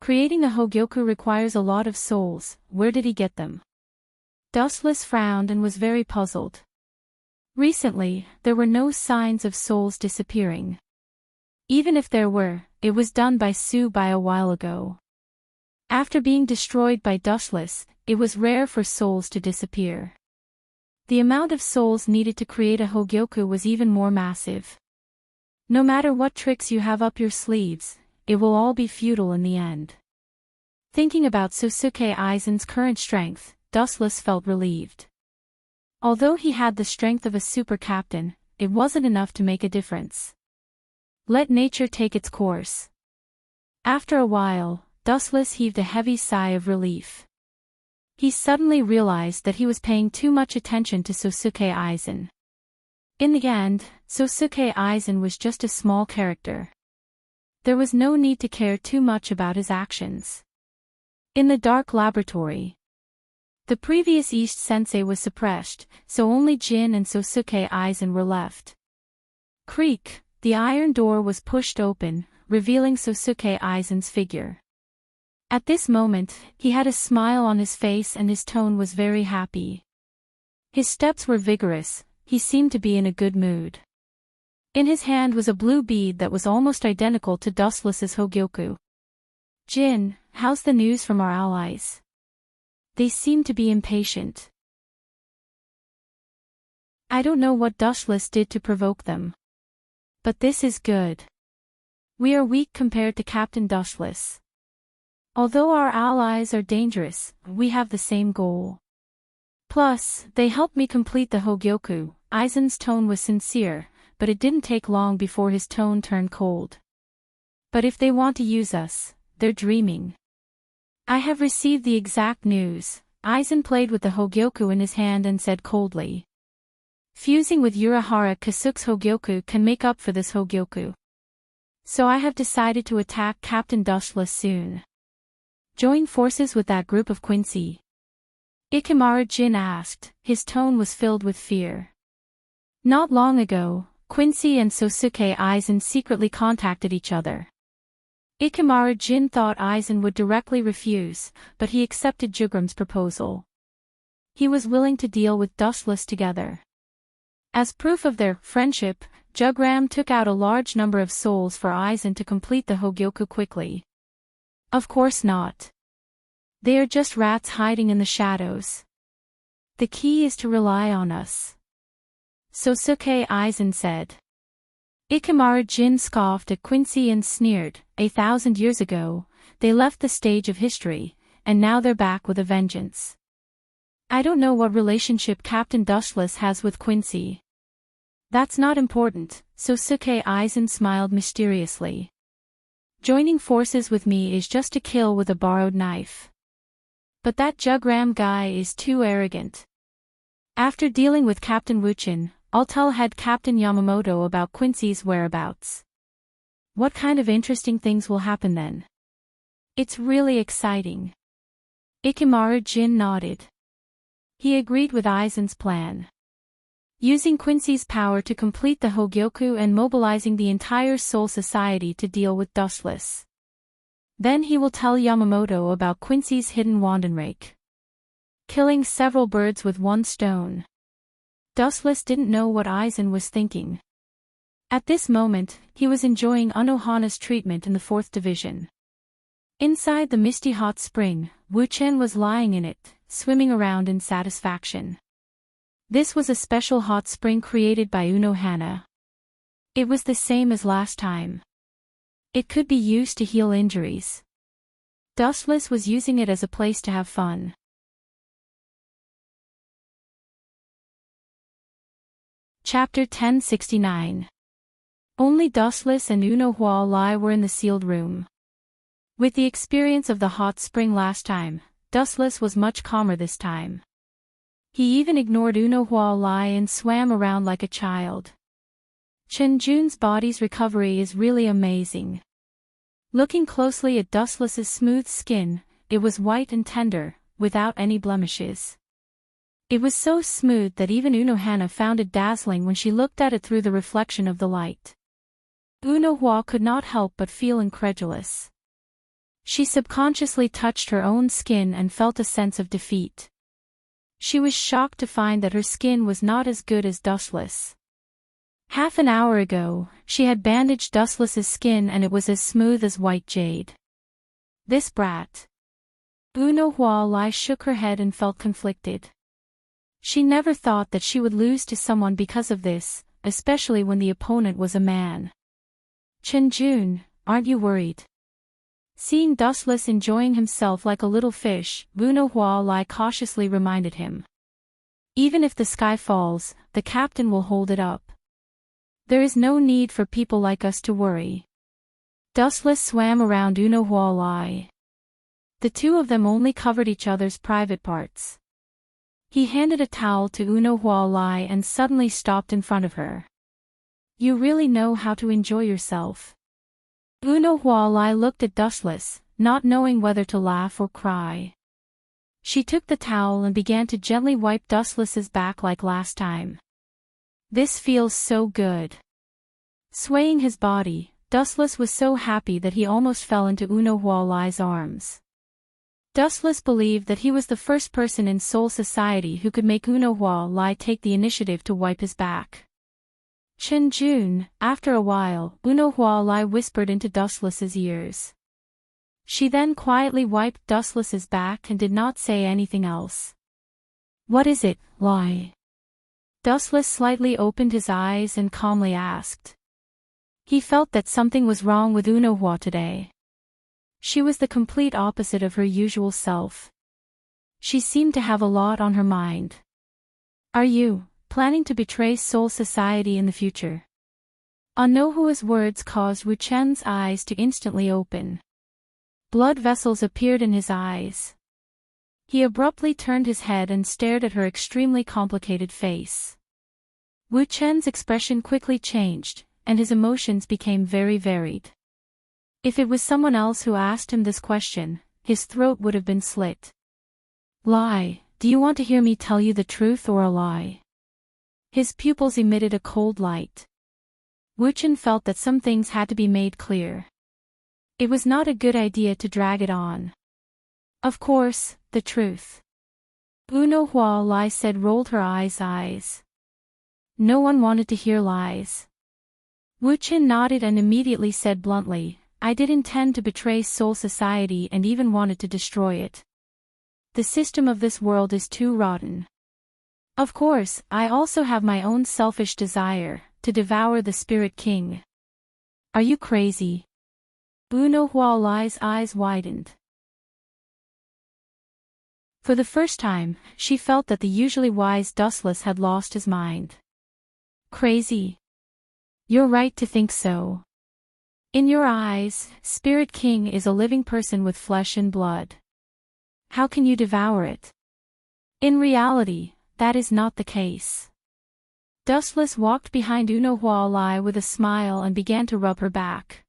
S1: Creating a Hogyoku requires a lot of souls. Where did he get them? Dustless frowned and was very puzzled. Recently, there were no signs of souls disappearing. Even if there were, it was done by Su Bai a while ago. After being destroyed by Dustless, it was rare for souls to disappear. The amount of souls needed to create a Hogyoku was even more massive. No matter what tricks you have up your sleeves, it will all be futile in the end. Thinking about Sosuke Aizen's current strength, Dustless felt relieved. Although he had the strength of a super captain, it wasn't enough to make a difference. Let nature take its course. After a while, Dustless heaved a heavy sigh of relief. He suddenly realized that he was paying too much attention to Sosuke Aizen. In the end, Sosuke Aizen was just a small character. There was no need to care too much about his actions. In the dark laboratory, the previous East Sensei was suppressed, so only Jin and Sosuke Aizen were left. Creak, the iron door was pushed open, revealing Sosuke Aizen's figure. At this moment, he had a smile on his face and his tone was very happy. His steps were vigorous, he seemed to be in a good mood. In his hand was a blue bead that was almost identical to Dustless's Hogyoku. Jin, how's the news from our allies? They seem to be impatient. I don't know what Dustless did to provoke them. But this is good. We are weak compared to Captain Dustless. Although our allies are dangerous, we have the same goal. Plus, they helped me complete the Hogyoku. Aizen's tone was sincere, but it didn't take long before his tone turned cold. But if they want to use us, they're dreaming. I have received the exact news. Aizen played with the Hogyoku in his hand and said coldly. Fusing with Urahara Kasuke's Hogyoku can make up for this Hogyoku. So I have decided to attack Captain Dustless soon. Join forces with that group of Quincy. Ikemara Jin asked, his tone was filled with fear. Not long ago, Quincy and Sosuke Aizen secretly contacted each other. Ikemara Jin thought Aizen would directly refuse, but he accepted Jugram's proposal. He was willing to deal with Dustless together. As proof of their friendship, Jugram took out a large number of souls for Aizen to complete the Hogyoku quickly. Of course not. They are just rats hiding in the shadows. The key is to rely on us. Sosuke Aizen said. Ikemara Jin scoffed at Quincy and sneered, 1,000 years ago, they left the stage of history, and now they're back with a vengeance. I don't know what relationship Captain Dustless has with Quincy. That's not important, Sosuke Aizen smiled mysteriously. Joining forces with me is just a kill with a borrowed knife. But that Jugram guy is too arrogant. After dealing with Captain Wuchin, I'll tell head Captain Yamamoto about Quincy's whereabouts. What kind of interesting things will happen then? It's really exciting. Ikemara Jin nodded. He agreed with Aizen's plan. Using Quincy's power to complete the Hogyoku and mobilizing the entire Soul Society to deal with Dustless. Then he will tell Yamamoto about Quincy's hidden Wandenrake. Killing several birds with one stone. Dustless didn't know what Aizen was thinking. At this moment, he was enjoying Unohana's treatment in the 4th Division. Inside the misty hot spring, Wuchen was lying in it, swimming around in satisfaction. This was a special hot spring created by Unohana. It was the same as last time. It could be used to heal injuries. Dustless was using it as a place to have fun. Chapter 1069. Only Dustless and Unohua Lai were in the sealed room. With the experience of the hot spring last time, Dustless was much calmer this time. He even ignored Unohua Lai and swam around like a child. Chen Jun's body's recovery is really amazing. Looking closely at Dustless's smooth skin, it was white and tender, without any blemishes. It was so smooth that even Unohana found it dazzling when she looked at it through the reflection of the light. Unohua could not help but feel incredulous. She subconsciously touched her own skin and felt a sense of defeat. She was shocked to find that her skin was not as good as Dustless. Half an hour ago, she had bandaged Dustless's skin and it was as smooth as white jade. This brat. Unohua Lai shook her head and felt conflicted. She never thought that she would lose to someone because of this, especially when the opponent was a man. Chen Jun, aren't you worried? Seeing Dustless enjoying himself like a little fish, Wunowhua Lai cautiously reminded him. Even if the sky falls, the captain will hold it up. There is no need for people like us to worry. Dustless swam around Wunowhua Lai. The two of them only covered each other's private parts. He handed a towel to Wunowhua Lai and suddenly stopped in front of her. You really know how to enjoy yourself. Wunowhua Lai looked at Dustless, not knowing whether to laugh or cry. She took the towel and began to gently wipe Dustless's back like last time. This feels so good. Swaying his body, Dustless was so happy that he almost fell into Wunowhua Lai's arms. Dustless believed that he was the first person in Soul Society who could make Wunowhua Lai take the initiative to wipe his back. Chen Jun, after a while, Wunowhua Lai whispered into Dustless's ears. She then quietly wiped Dustless's back and did not say anything else. What is it, Lai? Dustless slightly opened his eyes and calmly asked. He felt that something was wrong with Wunowhua today. She was the complete opposite of her usual self. She seemed to have a lot on her mind. Are you planning to betray Soul Society in the future? Wunowhua's words caused Wu Chen's eyes to instantly open. Blood vessels appeared in his eyes. He abruptly turned his head and stared at her extremely complicated face. Wu Chen's expression quickly changed, and his emotions became very varied. If it was someone else who asked him this question, his throat would have been slit. Lai, do you want to hear me tell you the truth or a lie? His pupils emitted a cold light. Wu Chen felt that some things had to be made clear. It was not a good idea to drag it on. Of course, the truth. Wunowhua Lai said, rolled her eyes. No one wanted to hear lies. Wu Chen nodded and immediately said bluntly, I did intend to betray Soul Society and even wanted to destroy it. The system of this world is too rotten. Of course, I also have my own selfish desire, to devour the Spirit King. Are you crazy? Wunowhua Lai's eyes widened. For the first time, she felt that the usually wise Dustless had lost his mind. Crazy? You're right to think so. In your eyes, Spirit King is a living person with flesh and blood. How can you devour it? In reality, that is not the case. Dustless walked behind Wunowhua Lai with a smile and began to rub her back.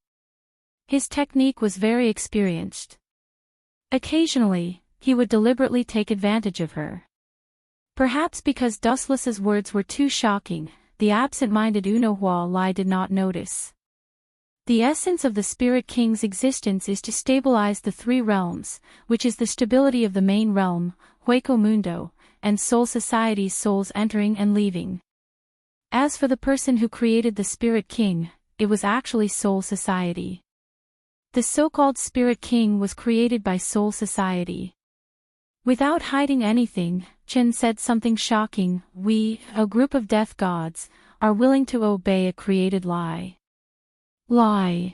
S1: His technique was very experienced. Occasionally, he would deliberately take advantage of her. Perhaps because Dustless's words were too shocking, the absent-minded Wunowhua Lai did not notice. The essence of the Spirit King's existence is to stabilize the three realms, which is the stability of the main realm, Hueco Mundo, and Soul Society's souls entering and leaving. As for the person who created the Spirit King, it was actually Soul Society. The so-called Spirit King was created by Soul Society. Without hiding anything, Chen said something shocking. We, a group of death gods, are willing to obey a created lie. Lie.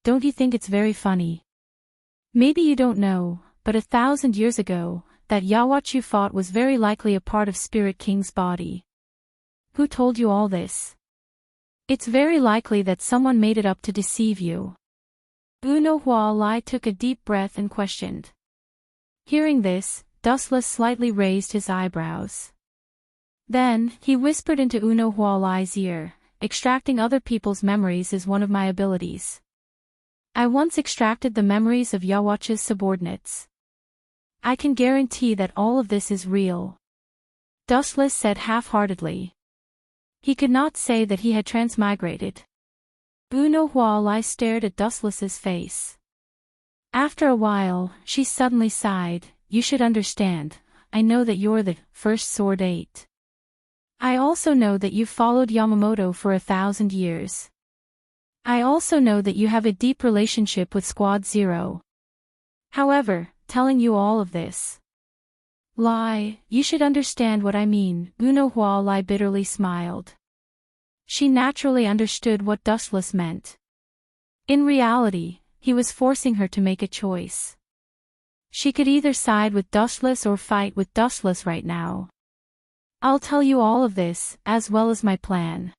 S1: Don't you think it's very funny? Maybe you don't know, but 1,000 years ago, that Yawach you fought was very likely a part of Spirit King's body. Who told you all this? It's very likely that someone made it up to deceive you. Wunowhua Lai took a deep breath and questioned. Hearing this, Dustless slightly raised his eyebrows. Then, he whispered into Wunowhua Lai's ear, extracting other people's memories is one of my abilities. I once extracted the memories of Yawach's subordinates. I can guarantee that all of this is real. Dustless said half-heartedly. He could not say that he had transmigrated. Wunowhua Lai stared at Dustless's face. After a while, she suddenly sighed, you should understand, I know that you're the first Sword 8. I also know that you followed Yamamoto for 1,000 years. I also know that you have a deep relationship with Squad 0. However, telling you all of this. Lai, you should understand what I mean, Wunowhua Lai bitterly smiled. She naturally understood what Dustless meant. In reality, he was forcing her to make a choice. She could either side with Dustless or fight with Dustless right now. I'll tell you all of this, as well as my plan.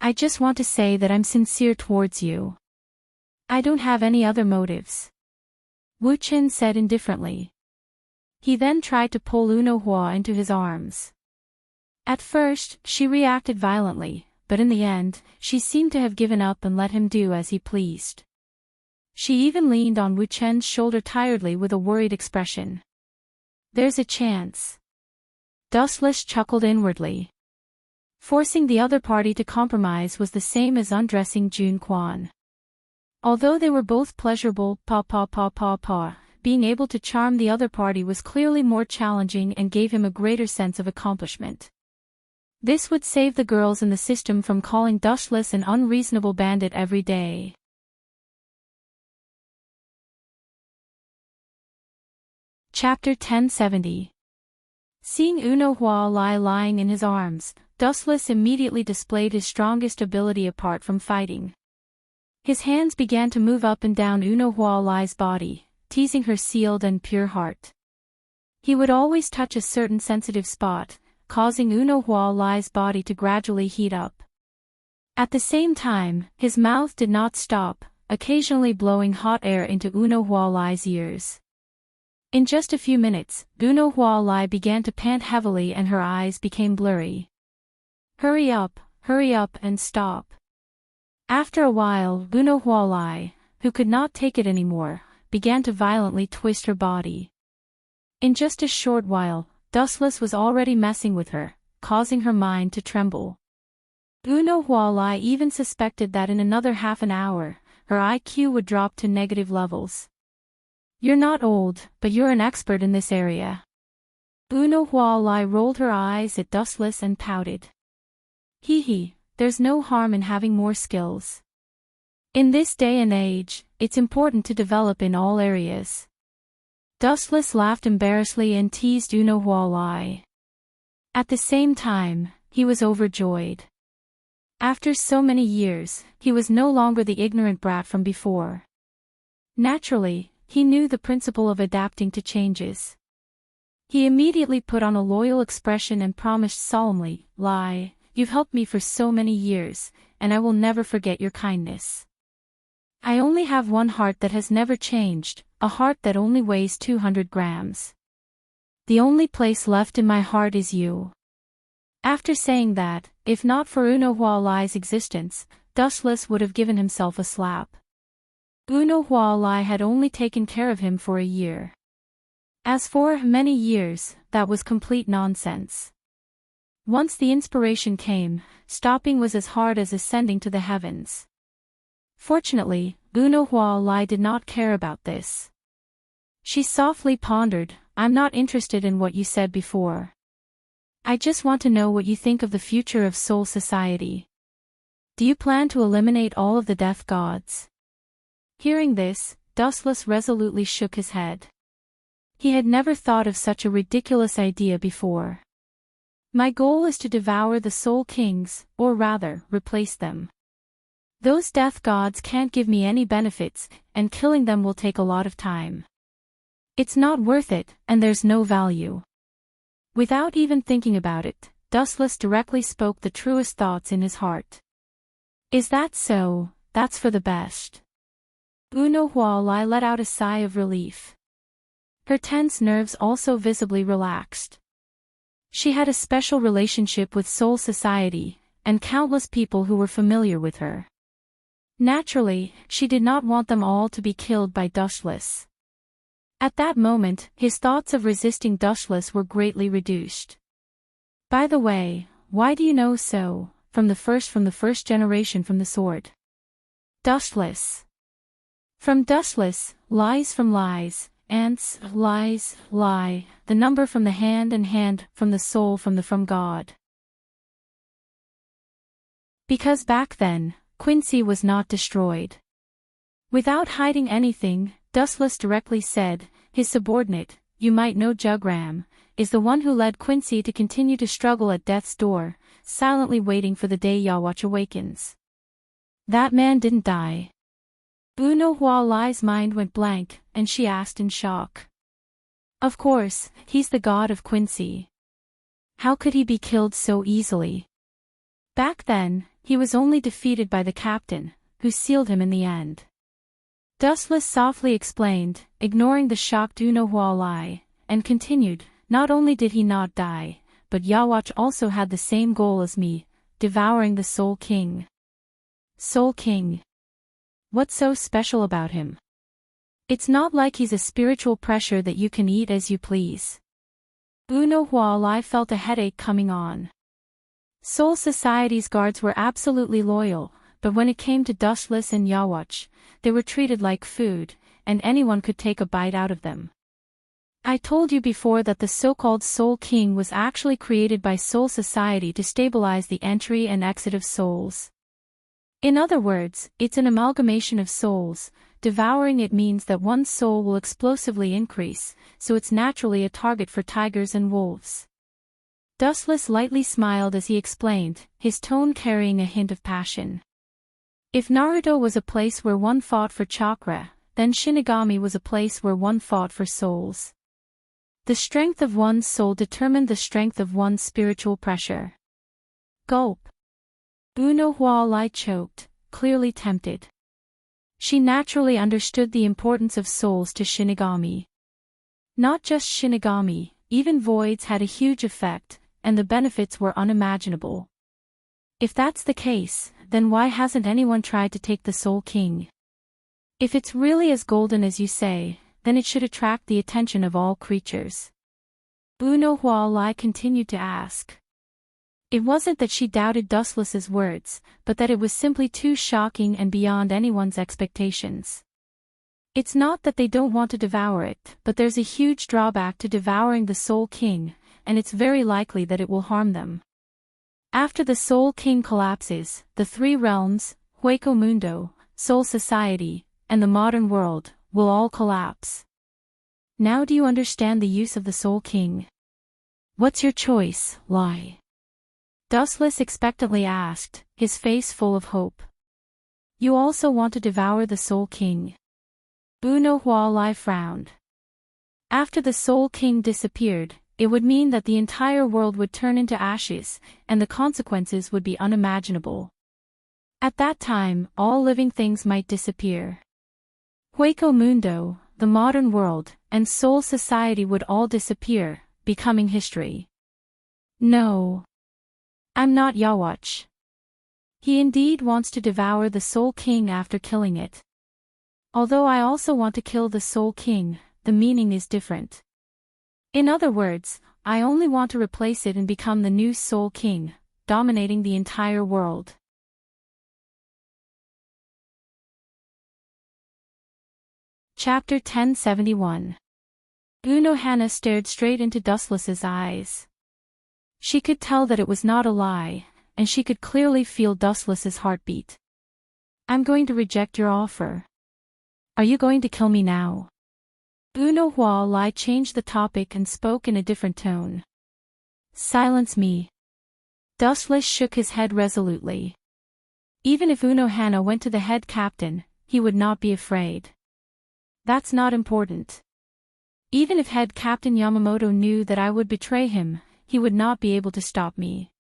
S1: I just want to say that I'm sincere towards you. I don't have any other motives. Wu Qin said indifferently. He then tried to pull Unohua into his arms. At first, she reacted violently, but in the end, she seemed to have given up and let him do as he pleased. She even leaned on Wu Chen's shoulder tiredly with a worried expression. There's a chance. Dustless chuckled inwardly. Forcing the other party to compromise was the same as undressing Jun Quan. Although they were both pleasurable, being able to charm the other party was clearly more challenging and gave him a greater sense of accomplishment. This would save the girls in the system from calling Dustless an unreasonable bandit every day. Chapter 1070. Seeing Unohua lying in his arms, Dustless immediately displayed his strongest ability apart from fighting. His hands began to move up and down Unohua's body, teasing her sealed and pure heart. He would always touch a certain sensitive spot, causing Unohua's body to gradually heat up. At the same time, his mouth did not stop, occasionally blowing hot air into Unohua's ears. In just a few minutes, Unohua began to pant heavily and her eyes became blurry. Hurry up, and stop. After a while, Unohua, who could not take it anymore, began to violently twist her body. In just a short while, Dustless was already messing with her, causing her mind to tremble. Unohua even suspected that in another half an hour, her IQ would drop to negative levels. You're not old, but you're an expert in this area. Unohua rolled her eyes at Dustless and pouted. Hee, there's no harm in having more skills. In this day and age, it's important to develop in all areas. Dustless laughed embarrassedly and teased Unohua. At the same time, he was overjoyed. After so many years, he was no longer the ignorant brat from before. Naturally, he knew the principle of adapting to changes. He immediately put on a loyal expression and promised solemnly, You've helped me for so many years, and I will never forget your kindness. I only have one heart that has never changed, a heart that only weighs 200 grams. The only place left in my heart is you. After saying that, if not for Unohua's existence, Dustless would have given himself a slap. Unohua had only taken care of him for a year. As for many years, that was complete nonsense. Once the inspiration came, stopping was as hard as ascending to the heavens. Fortunately, Unohua did not care about this. She softly pondered, I'm not interested in what you said before. I just want to know what you think of the future of Soul Society. Do you plan to eliminate all of the death gods? Hearing this, Dustless resolutely shook his head. He had never thought of such a ridiculous idea before. My goal is to devour the Soul Kings, or rather, replace them. Those death gods can't give me any benefits, and killing them will take a lot of time. It's not worth it, and there's no value. Without even thinking about it, Dustless directly spoke the truest thoughts in his heart. Is that so? That's for the best. Unohua let out a sigh of relief. Her tense nerves also visibly relaxed. She had a special relationship with Soul Society, and countless people who were familiar with her. Naturally, she did not want them all to be killed by Dustless. At that moment, his thoughts of resisting Dustless were greatly reduced. By the way, why do you know so, from the first generation from the sword? Dustless. From Dustless, lies from lies, ants, lies, lie, the number from the hand and hand from the soul from God. Because back then, Quincy was not destroyed. Without hiding anything, Dustless directly said, his subordinate, you might know Jugram, is the one who led Quincy to continue to struggle at death's door, silently waiting for the day Yawatch awakens. That man didn't die. Uno Hualai's mind went blank, and she asked in shock. Of course, he's the god of Quincy. How could he be killed so easily? Back then, he was only defeated by the captain, who sealed him in the end. Dustless softly explained, ignoring the shocked Uno Hualai, and continued, not only did he not die, but Yawatch also had the same goal as me, devouring the Soul King. Soul King. What's so special about him? It's not like he's a spiritual pressure that you can eat as you please. Uno Hualai felt a headache coming on. Soul Society's guards were absolutely loyal, but when it came to Dustless and Yawatch, they were treated like food, and anyone could take a bite out of them. I told you before that the so-called Soul King was actually created by Soul Society to stabilize the entry and exit of souls. In other words, it's an amalgamation of souls. Devouring it means that one's soul will explosively increase, so it's naturally a target for tigers and wolves. Dustless lightly smiled as he explained, his tone carrying a hint of passion. If Naruto was a place where one fought for chakra, then Shinigami was a place where one fought for souls. The strength of one's soul determined the strength of one's spiritual pressure. Gulp. Uno Hualai choked, clearly tempted. She naturally understood the importance of souls to Shinigami. Not just Shinigami, even voids had a huge effect, and the benefits were unimaginable. If that's the case, then why hasn't anyone tried to take the Soul King? If it's really as golden as you say, then it should attract the attention of all creatures. Uno Hualai continued to ask. It wasn't that she doubted Dustless's words, but that it was simply too shocking and beyond anyone's expectations. It's not that they don't want to devour it, but there's a huge drawback to devouring the Soul King, and it's very likely that it will harm them. After the Soul King collapses, the three realms, Hueco Mundo, Soul Society, and the modern world, will all collapse. Now do you understand the use of the Soul King? What's your choice, Lai? Dustless expectantly asked, his face full of hope. You also want to devour the Soul King? Uno Hualai frowned. After the Soul King disappeared, it would mean that the entire world would turn into ashes, and the consequences would be unimaginable. At that time, all living things might disappear. Hueco Mundo, the modern world, and Soul Society would all disappear, becoming history. No. I'm not Yawatch. He indeed wants to devour the Soul King after killing it. Although I also want to kill the Soul King, the meaning is different. In other words, I only want to replace it and become the new Soul King, dominating the entire world. Chapter 1071. Uno Hana stared straight into Dustless's eyes. She could tell that it was not a lie, and she could clearly feel Dustless's heartbeat. I'm going to reject your offer. Are you going to kill me now? Uno Hualai changed the topic and spoke in a different tone. Silence me. Dustless shook his head resolutely. Even if Uno Hana went to the head captain, he would not be afraid. That's not important. Even if head captain Yamamoto knew that I would betray him, he would not be able to stop me.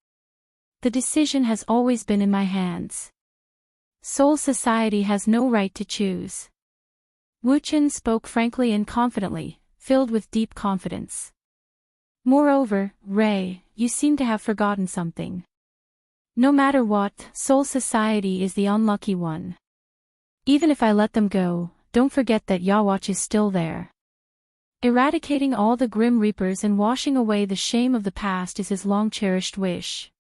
S1: The decision has always been in my hands. Soul Society has no right to choose. Wuchen spoke frankly and confidently, filled with deep confidence. Moreover, Ray, you seem to have forgotten something. No matter what, Soul Society is the unlucky one. Even if I let them go, don't forget that Yawatch is still there. Eradicating all the Grim Reapers and washing away the shame of the past is his long-cherished wish.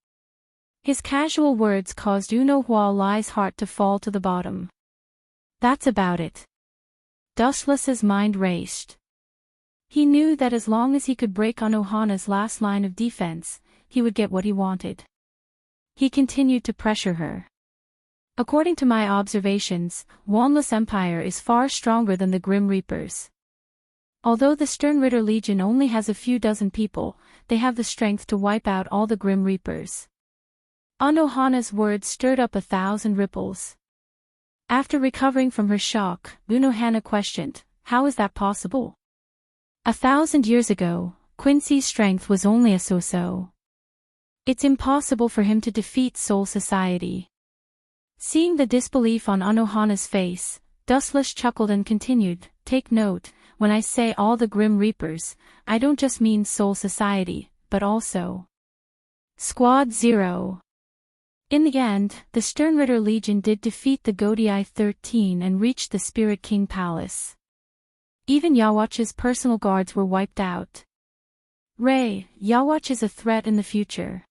S1: His casual words caused Uno Hualai's heart to fall to the bottom. That's about it. Dustless's mind raced. He knew that as long as he could break Anohana's last line of defense, he would get what he wanted. He continued to pressure her. According to my observations, Wanless Empire is far stronger than the Grim Reapers. Although the Sternritter Legion only has a few dozen people, they have the strength to wipe out all the Grim Reapers. Anohana's words stirred up 1,000 ripples. After recovering from her shock, Unohana questioned, "How is that possible? 1,000 years ago, Quincy's strength was only a so-so. It's impossible for him to defeat Soul Society." Seeing the disbelief on Unohana's face, Dustless chuckled and continued, "Take note, when I say all the Grim Reapers, I don't just mean Soul Society, but also Squad Zero." In the end, the Sternritter Legion did defeat the Godii 13 and reached the Spirit King Palace. Even Yawatch's personal guards were wiped out. Ray, Yawatch is a threat in the future.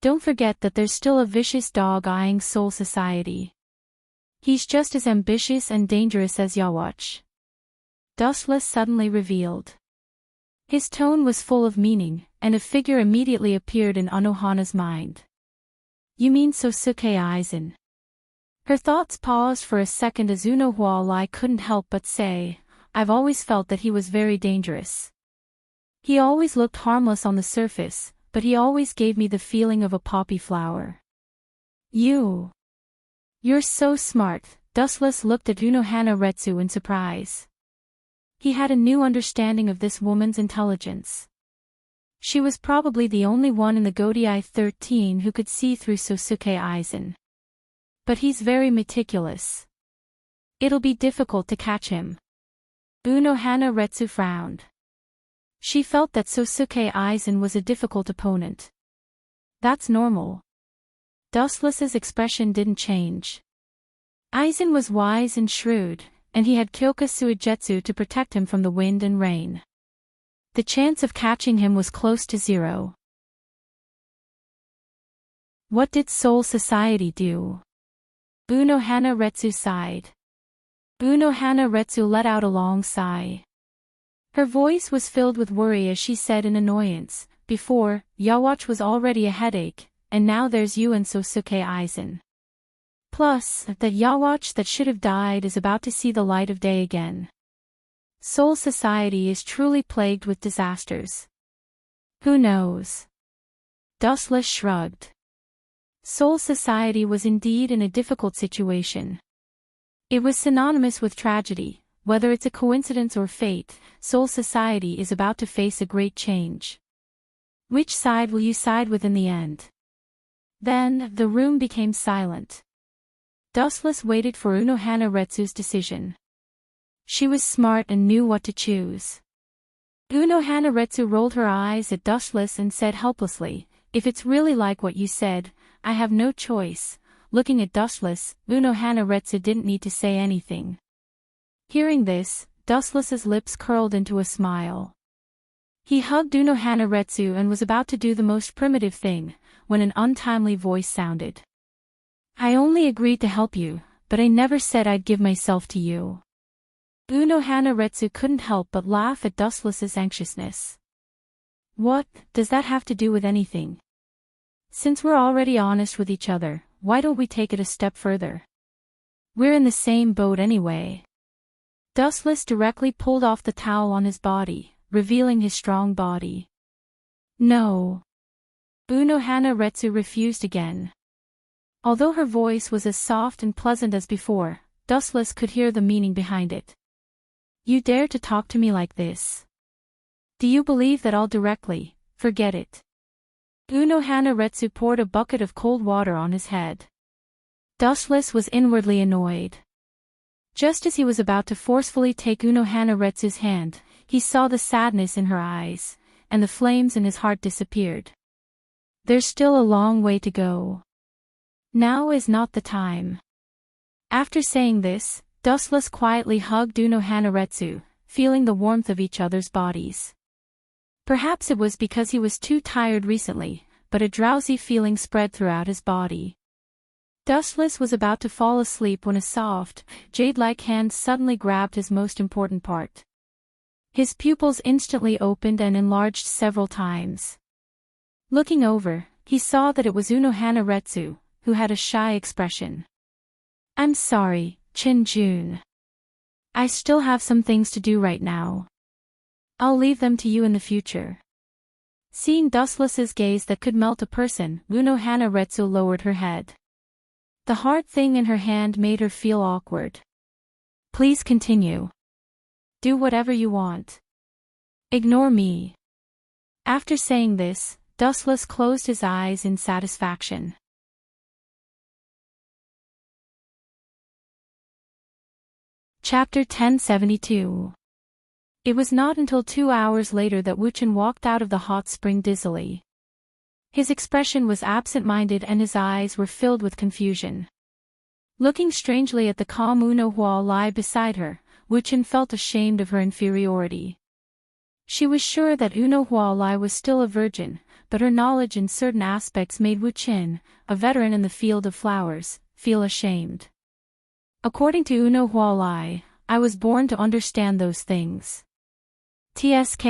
S1: Don't forget that there's still a vicious dog eyeing Soul Society. He's just as ambitious and dangerous as Yawatch. Dustless suddenly revealed. His tone was full of meaning, and a figure immediately appeared in Unohana's mind. "You mean Sosuke Aizen?" Her thoughts paused for a second as Unohana couldn't help but say, "I've always felt that he was very dangerous. He always looked harmless on the surface, but he always gave me the feeling of a poppy flower." You're so smart." Dustless looked at Unohana Retsu in surprise. He had a new understanding of this woman's intelligence. She was probably the only one in the Godii 13 who could see through Sosuke Aizen. But he's very meticulous. It'll be difficult to catch him. Unohana Retsu frowned. She felt that Sosuke Aizen was a difficult opponent. That's normal. Dustless's expression didn't change. Aizen was wise and shrewd, and he had Kyoka Suigetsu to protect him from the wind and rain. The chance of catching him was close to zero. What did Soul Society do? Unohana Retsu sighed. Unohana Retsu let out a long sigh. Her voice was filled with worry as she said in annoyance, "Before, Yawatch was already a headache, and now there's you and Sosuke Aizen. Plus, that Yawatch that should have died is about to see the light of day again. Soul Society is truly plagued with disasters. Who knows?" Dustless shrugged. Soul Society was indeed in a difficult situation. It was synonymous with tragedy. Whether it's a coincidence or fate, Soul Society is about to face a great change. Which side will you side with in the end? Then, the room became silent. Dustless waited for Unohana Retsu's decision. She was smart and knew what to choose. Unohana Retsu rolled her eyes at Dustless and said helplessly, "If it's really like what you said, I have no choice." Looking at Dustless, Unohana Retsu didn't need to say anything. Hearing this, Dustless's lips curled into a smile. He hugged Unohana Retsu and was about to do the most primitive thing, when an untimely voice sounded. "I only agreed to help you, but I never said I'd give myself to you." Unohana Retsu couldn't help but laugh at Dustless's anxiousness. "What does that have to do with anything? Since we're already honest with each other, why don't we take it a step further? We're in the same boat anyway." Dustless directly pulled off the towel on his body, revealing his strong body. "No." Unohana Retsu refused again. Although her voice was as soft and pleasant as before, Dustless could hear the meaning behind it. "You dare to talk to me like this? Do you believe that I'll directly forget it?" Unohana Retsu poured a bucket of cold water on his head. Dustless was inwardly annoyed. Just as he was about to forcefully take Unohana Retsu's hand, he saw the sadness in her eyes, and the flames in his heart disappeared. There's still a long way to go. Now is not the time. After saying this, Dustless quietly hugged Unohana Retsu, feeling the warmth of each other's bodies. Perhaps it was because he was too tired recently, but a drowsy feeling spread throughout his body. Dustless was about to fall asleep when a soft, jade-like hand suddenly grabbed his most important part. His pupils instantly opened and enlarged several times. Looking over, he saw that it was Unohana Retsu, who had a shy expression. "I'm sorry, Chin-jun. I still have some things to do right now. I'll leave them to you in the future." Seeing Dustless's gaze that could melt a person, Unohana Retsu lowered her head. The hard thing in her hand made her feel awkward. Please continue. Do whatever you want. Ignore me. After saying this, Dustless closed his eyes in satisfaction. Chapter 1072. It was not until 2 hours later that Wuchen walked out of the hot spring dizzily. His expression was absent-minded and his eyes were filled with confusion. Looking strangely at the calm Uno Hua lie beside her, Wuchen felt ashamed of her inferiority. She was sure that Uno Hua Lai was still a virgin, but her knowledge in certain aspects made Wuchen, a veteran in the field of flowers, feel ashamed. According to Uno Hua Lai, I was born to understand those things. TSK.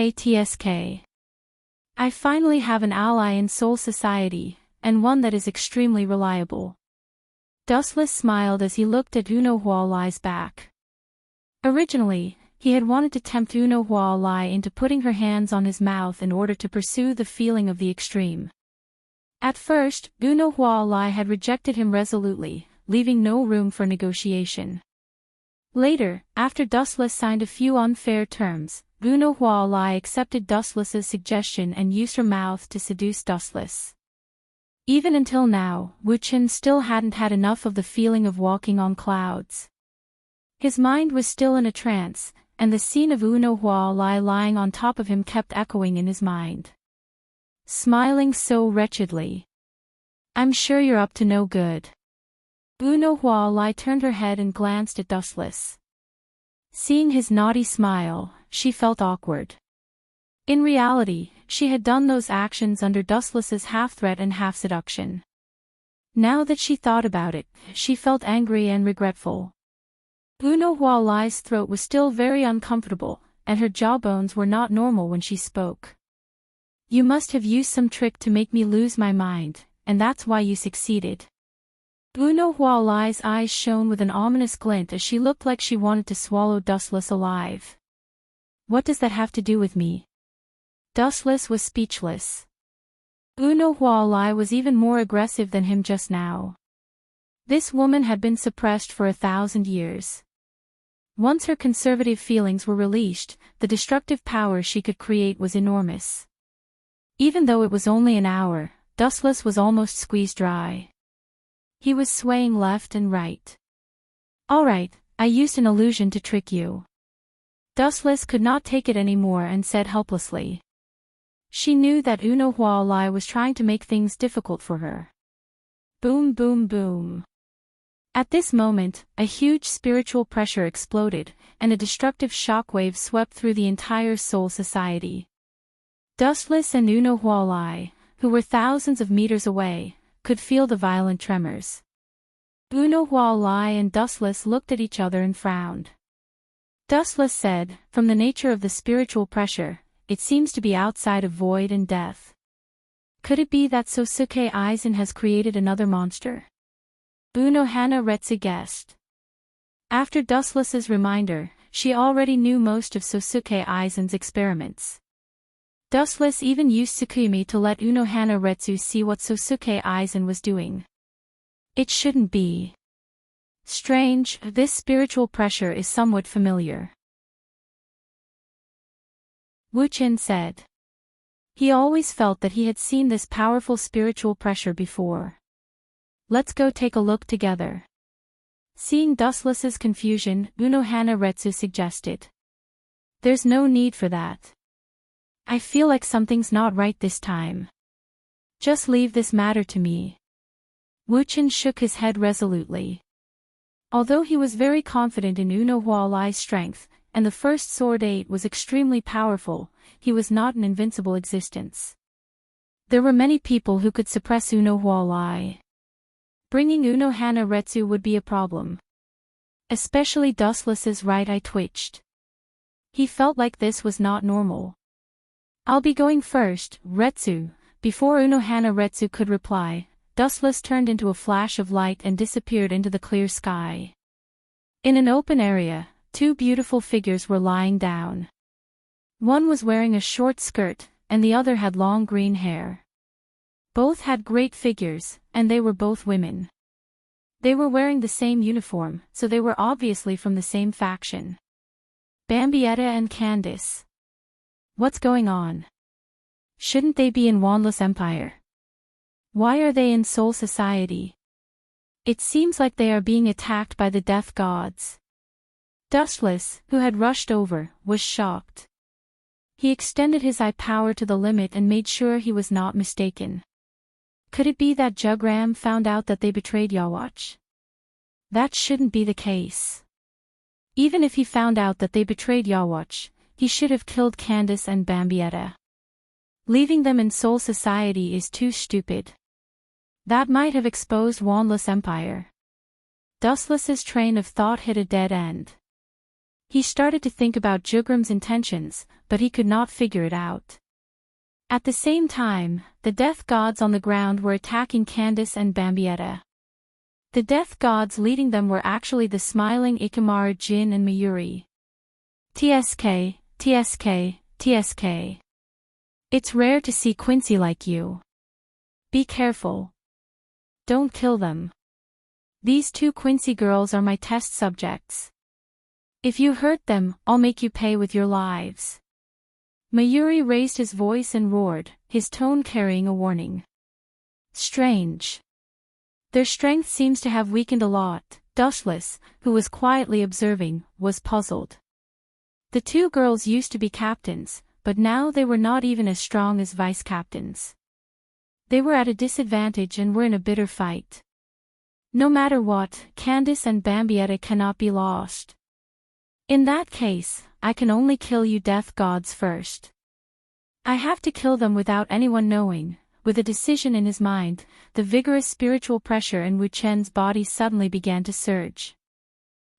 S1: I finally have an ally in soul society, and one that is extremely reliable. Dustless smiled as he looked at Uno Hua Lai's back. Originally, he had wanted to tempt Uno Hua Lai into putting her hands on his mouth in order to pursue the feeling of the extreme. At first, Uno Hua Lai had rejected him resolutely, leaving no room for negotiation. Later, after Dustless signed a few unfair terms, Uno Hua Lai accepted Dustless's suggestion and used her mouth to seduce Dustless. Even until now, Wuchen still hadn't had enough of the feeling of walking on clouds. His mind was still in a trance, and the scene of Uno Hua Lai lying on top of him kept echoing in his mind. Smiling so wretchedly. I'm sure you're up to no good. Uno Hua Lai turned her head and glanced at Dustless. Seeing his naughty smile, she felt awkward. In reality, she had done those actions under Dustless's half-threat and half-seduction. Now that she thought about it, she felt angry and regretful. Uno Hua Lai's throat was still very uncomfortable, and her jawbones were not normal when she spoke. You must have used some trick to make me lose my mind, and that's why you succeeded. Uno Hua Lai's eyes shone with an ominous glint as she looked like she wanted to swallow Dustless alive. What does that have to do with me? Dustless was speechless. Uno Hua Lai was even more aggressive than him just now. This woman had been suppressed for 1,000 years. Once her conservative feelings were released, the destructive power she could create was enormous. Even though it was only an hour, Dustless was almost squeezed dry. He was swaying left and right. All right, I used an illusion to trick you. Dustless could not take it anymore and said helplessly. She knew that Uno Hua Lai was trying to make things difficult for her. Boom boom boom. At this moment, a huge spiritual pressure exploded, and a destructive shockwave swept through the entire soul society. Dustless and Uno Hua Lai, who were thousands of meters away, could feel the violent tremors. Uno Hua Lai and Dustless looked at each other and frowned. Dustless said, from the nature of the spiritual pressure, it seems to be outside of void and death. Could it be that Sosuke Aizen has created another monster? Uno Hana Retsu guessed. After Dustless's reminder, she already knew most of Sosuke Aizen's experiments. Dustless even used Tsukumi to let Uno Hana Retsu see what Sosuke Aizen was doing. It shouldn't be. Strange, this spiritual pressure is somewhat familiar. Wuchen said. He always felt that he had seen this powerful spiritual pressure before. Let's go take a look together. Seeing Dustless's confusion, Uno Hana Retsu suggested. There's no need for that. I feel like something's not right this time. Just leave this matter to me. Wuchen shook his head resolutely. Although he was very confident in Uno Hua Lai's strength, and the first Sword 8 was extremely powerful, he was not an invincible existence. There were many people who could suppress Uno Hua Lai. Bringing Uno Hana Retsu would be a problem. Especially Dustless's right eye twitched. He felt like this was not normal. I'll be going first, Retsu. Before Uno Hana Retsu could reply, Dustless turned into a flash of light and disappeared into the clear sky. In an open area, two beautiful figures were lying down. One was wearing a short skirt, and the other had long green hair. Both had great figures, and they were both women. They were wearing the same uniform, so they were obviously from the same faction. Bambietta and Candace. What's going on? Shouldn't they be in Wandless Empire? Why are they in Soul Society? It seems like they are being attacked by the death gods. Dustless, who had rushed over, was shocked. He extended his eye power to the limit and made sure he was not mistaken. Could it be that Jugram found out that they betrayed Yawatch? That shouldn't be the case. Even if he found out that they betrayed Yawatch, he should have killed Candace and Bambietta. Leaving them in Soul Society is too stupid. That might have exposed Wandless Empire. Dustless's train of thought hit a dead end. He started to think about Jugram's intentions, but he could not figure it out. At the same time, the death gods on the ground were attacking Candace and Bambietta. The death gods leading them were actually the smiling Ikamaru Jin and Mayuri. TSK, TSK, TSK. It's rare to see Quincy like you. Be careful. Don't kill them. These two Quincy girls are my test subjects. If you hurt them, I'll make you pay with your lives. Mayuri raised his voice and roared, his tone carrying a warning. Strange. Their strength seems to have weakened a lot. Dustless, who was quietly observing, was puzzled. The two girls used to be captains, but now they were not even as strong as vice-captains. They were at a disadvantage and were in a bitter fight. No matter what, Candace and Bambietta cannot be lost. In that case, I can only kill you death gods first. I have to kill them without anyone knowing. With a decision in his mind, the vigorous spiritual pressure in Wu Chen's body suddenly began to surge.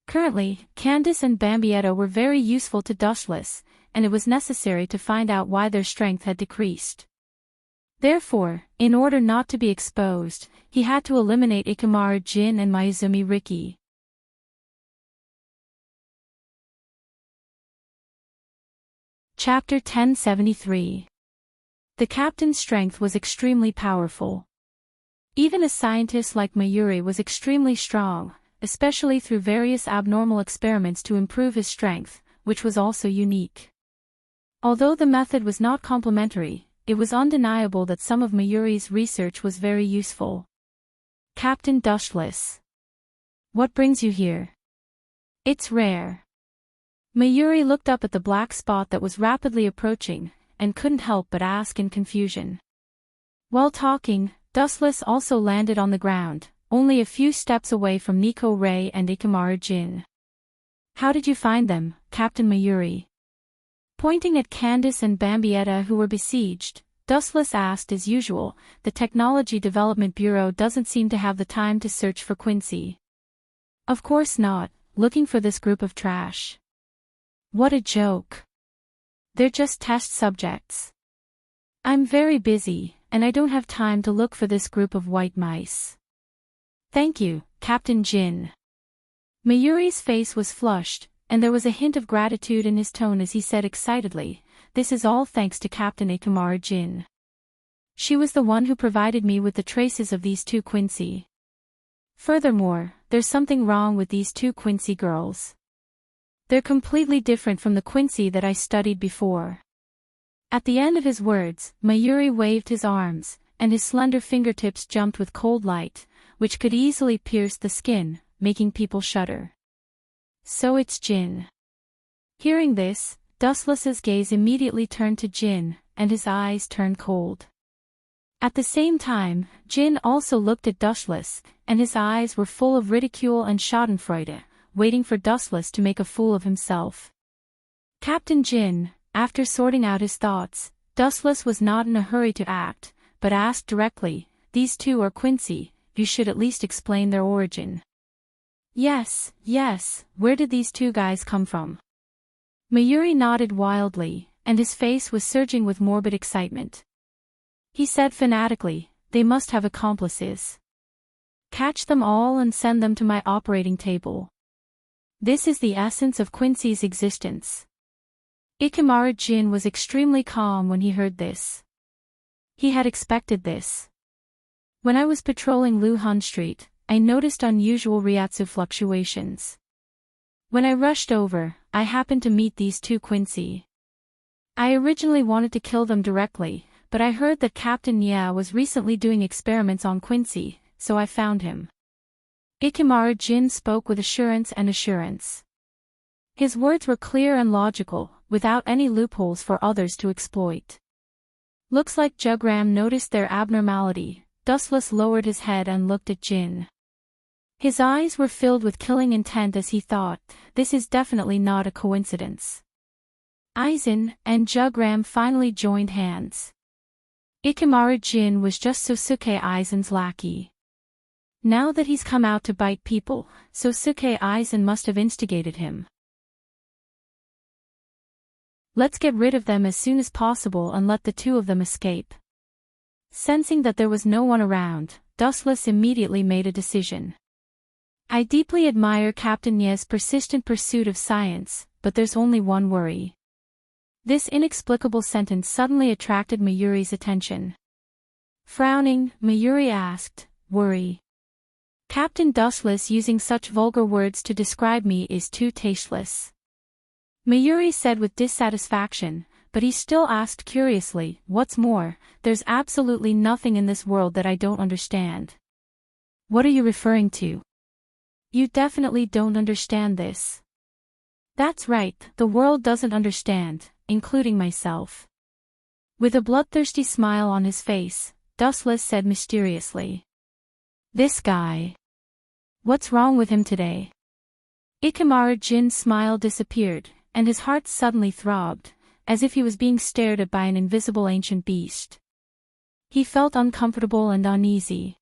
S1: Currently, Candace and Bambietta were very useful to Dustless, and it was necessary to find out why their strength had decreased. Therefore, in order not to be exposed, he had to eliminate Ikamaru Jin and Mayuzumi Riki. Chapter 1073. The captain's strength was extremely powerful. Even a scientist like Mayuri was extremely strong, especially through various abnormal experiments to improve his strength, which was also unique. Although the method was not complementary, it was undeniable that some of Mayuri's research was very useful. Captain Dustless. What brings you here? It's rare. Mayuri looked up at the black spot that was rapidly approaching, and couldn't help but ask in confusion. While talking, Dustless also landed on the ground, only a few steps away from Nico Ray and Ikamaru Jin. How did you find them, Captain Mayuri? Pointing at Candace and Bambietta who were besieged, Dustless asked as usual, the Technology Development Bureau doesn't seem to have the time to search for Quincy. Of course not, looking for this group of trash. What a joke. They're just test subjects. I'm very busy, and I don't have time to look for this group of white mice. Thank you, Captain Jin. Mayuri's face was flushed, and there was a hint of gratitude in his tone as he said excitedly, this is all thanks to Captain Ikamaru Jin. She was the one who provided me with the traces of these two Quincy. Furthermore, there's something wrong with these two Quincy girls. They're completely different from the Quincy that I studied before. At the end of his words, Mayuri waved his arms, and his slender fingertips jumped with cold light, which could easily pierce the skin, making people shudder. So it's Jin. Hearing this, Dustless's gaze immediately turned to Jin, and his eyes turned cold. At the same time, Jin also looked at Dustless, and his eyes were full of ridicule and schadenfreude, waiting for Dustless to make a fool of himself. Captain Jin, after sorting out his thoughts, Dustless was not in a hurry to act, but asked directly, these two are Quincy, you should at least explain their origin. Yes, where did these two guys come from? Mayuri nodded wildly, and his face was surging with morbid excitement. He said fanatically, they must have accomplices. Catch them all and send them to my operating table. This is the essence of Quincy's existence. Ikamaru Jin was extremely calm when he heard this. He had expected this. When I was patrolling Luhun Street, I noticed unusual Ryatsu fluctuations. When I rushed over, I happened to meet these two Quincy. I originally wanted to kill them directly, but I heard that Captain Nya was recently doing experiments on Quincy, so I found him. Ikemara Jin spoke with assurance. His words were clear and logical, without any loopholes for others to exploit. Looks like Jugram noticed their abnormality. Dustless lowered his head and looked at Jin. His eyes were filled with killing intent as he thought, this is definitely not a coincidence. Aizen and Jugram finally joined hands. Ikemara Jin was just Sosuke Aizen's lackey. Now that he's come out to bite people, Sosuke Aizen must have instigated him. Let's get rid of them as soon as possible and let the two of them escape. Sensing that there was no one around, Dustless immediately made a decision. I deeply admire Captain Nya's persistent pursuit of science, but there's only one worry. This inexplicable sentence suddenly attracted Mayuri's attention. Frowning, Mayuri asked, worry? Captain Dustless using such vulgar words to describe me is too tasteless. Mayuri said with dissatisfaction, but he still asked curiously, what's more, there's absolutely nothing in this world that I don't understand. What are you referring to? You definitely don't understand this. That's right, the world doesn't understand, including myself. With a bloodthirsty smile on his face, Dustless said mysteriously. This guy. What's wrong with him today? Ikemara Jin's smile disappeared, and his heart suddenly throbbed, as if he was being stared at by an invisible ancient beast. He felt uncomfortable and uneasy.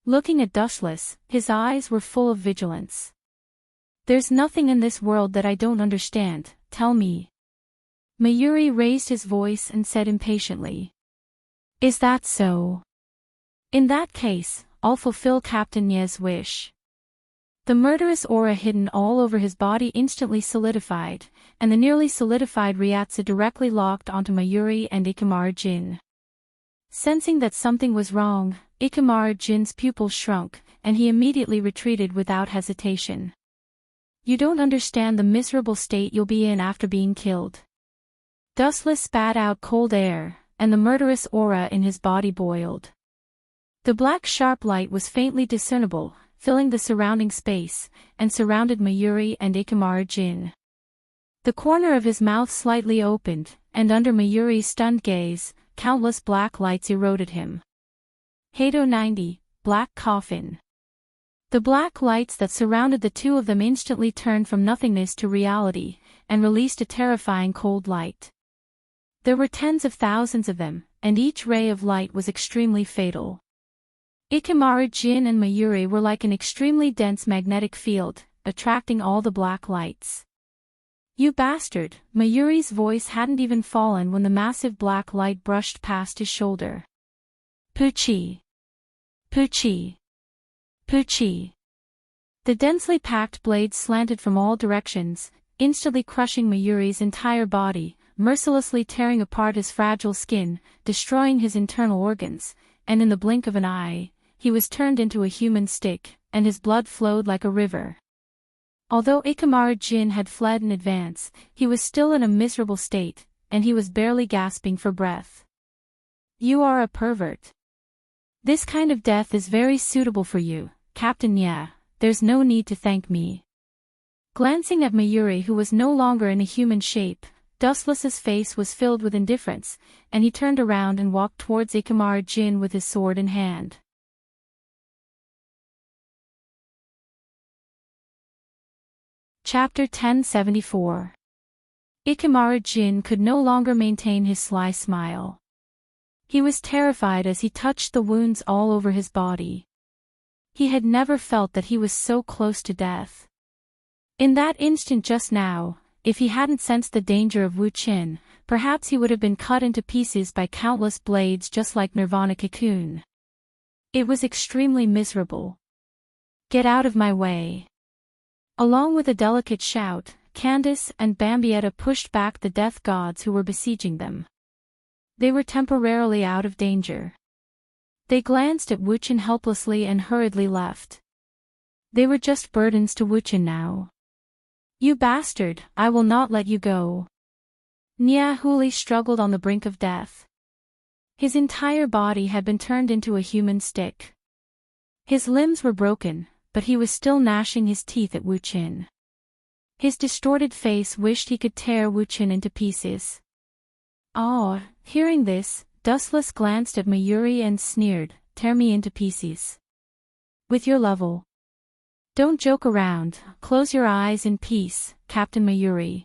S1: Looking at Dustless, his eyes were full of vigilance. There's nothing in this world that I don't understand, tell me. Mayuri raised his voice and said impatiently. Is that so? In that case, I'll fulfill Captain Nya's wish. The murderous aura hidden all over his body instantly solidified, and the nearly solidified Ryatsu directly locked onto Mayuri and Ikemara Jin. Sensing that something was wrong, Ikemara Jin's pupils shrunk, and he immediately retreated without hesitation. You don't understand the miserable state you'll be in after being killed. Dustless spat out cold air, and the murderous aura in his body boiled. The black sharp light was faintly discernible, filling the surrounding space, and surrounded Mayuri and Ikemara Jin. The corner of his mouth slightly opened, and under Mayuri's stunned gaze, countless black lights eroded him. Hado 90, Black Coffin. The black lights that surrounded the two of them instantly turned from nothingness to reality, and released a terrifying cold light. There were tens of thousands of them, and each ray of light was extremely fatal. Ikemara Jin and Mayuri were like an extremely dense magnetic field, attracting all the black lights. You bastard, Mayuri's voice hadn't even fallen when the massive black light brushed past his shoulder. Puchi! Puchi! Puchi! The densely packed blades slanted from all directions, instantly crushing Mayuri's entire body, mercilessly tearing apart his fragile skin, destroying his internal organs, and in the blink of an eye, he was turned into a human stick, and his blood flowed like a river. Although Ikemara Jin had fled in advance, he was still in a miserable state, and he was barely gasping for breath. You are a pervert. This kind of death is very suitable for you, Captain Nya, there's no need to thank me. Glancing at Mayuri who was no longer in a human shape, Dustless's face was filled with indifference, and he turned around and walked towards Ikemara Jin with his sword in hand. Chapter 1074. Ikemara Jin could no longer maintain his sly smile. He was terrified as he touched the wounds all over his body. He had never felt that he was so close to death. In that instant just now, if he hadn't sensed the danger of Wu Qin, perhaps he would have been cut into pieces by countless blades just like Nirvana Cocoon. It was extremely miserable. Get out of my way. Along with a delicate shout, Candace and Bambietta pushed back the death gods who were besieging them. They were temporarily out of danger. They glanced at Wuchen helplessly and hurriedly left. They were just burdens to Wuchen now. You bastard, I will not let you go. Nia Huli struggled on the brink of death. His entire body had been turned into a human stick. His limbs were broken, but he was still gnashing his teeth at Wuchen. His distorted face wished he could tear Wuchen into pieces. Ah, hearing this, Dustless glanced at Mayuri and sneered, tear me into pieces. With your level. Don't joke around, close your eyes in peace, Captain Mayuri.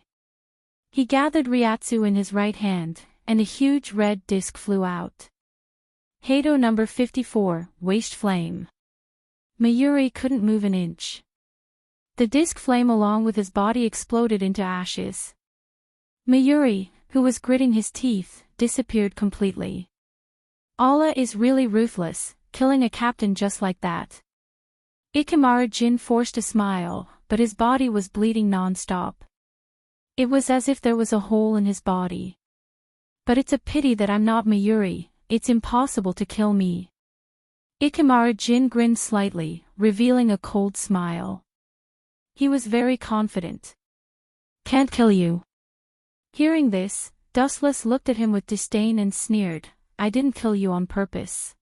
S1: He gathered Ryatsu in his right hand, and a huge red disc flew out. Hado number 54, Waste Flame. Mayuri couldn't move an inch. The disc flame along with his body exploded into ashes. Mayuri, who was gritting his teeth, disappeared completely. Allah is really ruthless, killing a captain just like that. Ikemara Jin forced a smile, but his body was bleeding non-stop. It was as if there was a hole in his body. But it's a pity that I'm not Mayuri, it's impossible to kill me. Ikemara Jin grinned slightly, revealing a cold smile. He was very confident. Can't kill you. Hearing this, Dustless looked at him with disdain and sneered, I didn't kill you on purpose.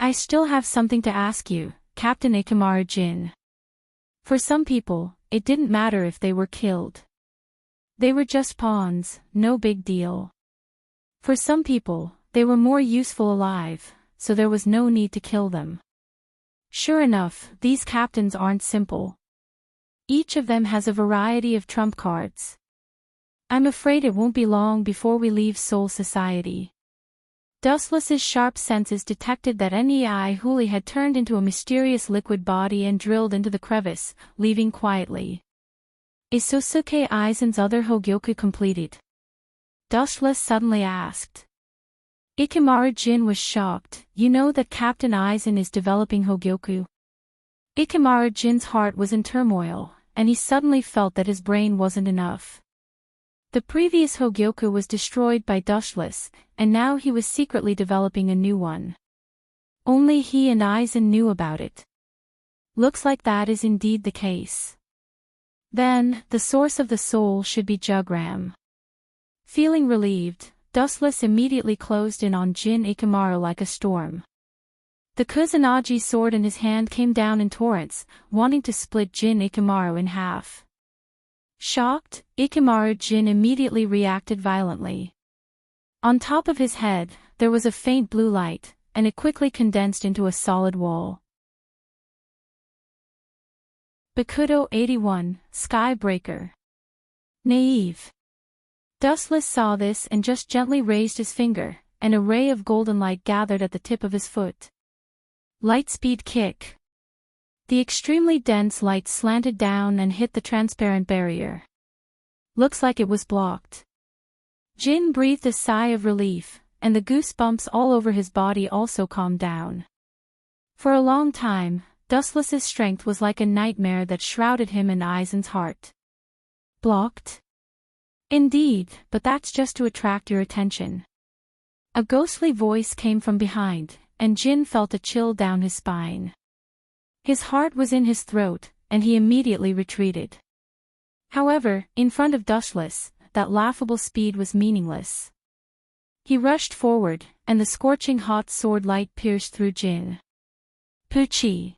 S1: I still have something to ask you, Captain Ikemara Jin. For some people, it didn't matter if they were killed. They were just pawns, no big deal. For some people, they were more useful alive, so there was no need to kill them. Sure enough, these captains aren't simple. Each of them has a variety of trump cards. I'm afraid it won't be long before we leave Soul Society. Dustless's sharp senses detected that Nei Huli had turned into a mysterious liquid body and drilled into the crevice, leaving quietly. Is Sosuke Aizen's other Hogyoku completed? Dustless suddenly asked. Ikemara Jin was shocked, you know that Captain Aizen is developing Hogyoku? Ikemara Jin's heart was in turmoil, and he suddenly felt that his brain wasn't enough. The previous Hogyoku was destroyed by Dustless, and now he was secretly developing a new one. Only he and Aizen knew about it. Looks like that is indeed the case. Then, the source of the soul should be Jugram. Feeling relieved, Dustless immediately closed in on Jin Ikemara like a storm. The Kusanagi sword in his hand came down in torrents, wanting to split Jin Ikemara in half. Shocked, Ikemara Jin immediately reacted violently. On top of his head, there was a faint blue light, and it quickly condensed into a solid wall. Bakudo 81, Skybreaker. Naive. Dustless saw this and just gently raised his finger, and a ray of golden light gathered at the tip of his foot. Lightspeed kick. The extremely dense light slanted down and hit the transparent barrier. Looks like it was blocked. Jin breathed a sigh of relief, and the goosebumps all over his body also calmed down. For a long time, Dustless's strength was like a nightmare that shrouded him in Aizen's heart. Blocked? Indeed, but that's just to attract your attention. A ghostly voice came from behind, and Jin felt a chill down his spine. His heart was in his throat, and he immediately retreated. However, in front of Dustless, that laughable speed was meaningless. He rushed forward, and the scorching hot sword light pierced through Jin. Puchi.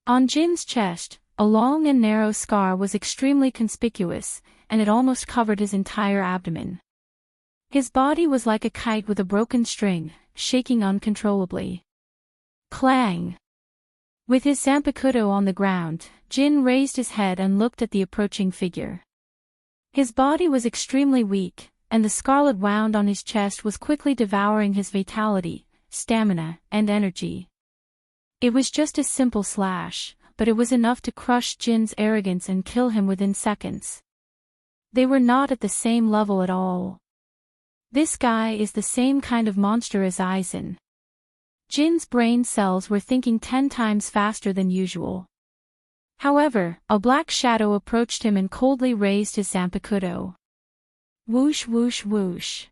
S1: On Jin's chest, a long and narrow scar was extremely conspicuous, and it almost covered his entire abdomen. His body was like a kite with a broken string, shaking uncontrollably. Clang! With his Zanpakuto on the ground, Jin raised his head and looked at the approaching figure. His body was extremely weak, and the scarlet wound on his chest was quickly devouring his vitality, stamina, and energy. It was just a simple slash, but it was enough to crush Jin's arrogance and kill him within seconds. They were not at the same level at all. This guy is the same kind of monster as Aizen. Jin's brain cells were thinking 10 times faster than usual. However, a black shadow approached him and coldly raised his Zanpakuto. Whoosh whoosh whoosh.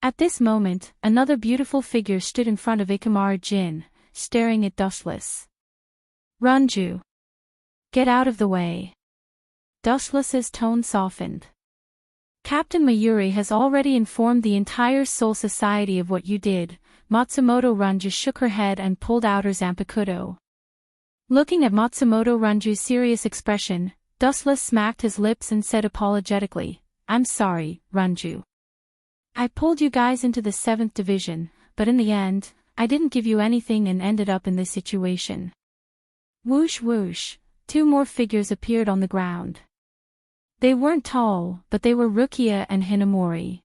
S1: At this moment, another beautiful figure stood in front of Ikamaru-jin, staring at Dustless. Runju. Get out of the way. Dustless's tone softened. Captain Mayuri has already informed the entire Soul Society of what you did. Matsumoto Runju shook her head and pulled out her Zanpakuto. Looking at Matsumoto Runju's serious expression, Dustless smacked his lips and said apologetically, I'm sorry, Runju. I pulled you guys into the 7th division, but in the end, I didn't give you anything and ended up in this situation. Whoosh whoosh, 2 more figures appeared on the ground. They weren't tall, but they were Rukia and Hinamori.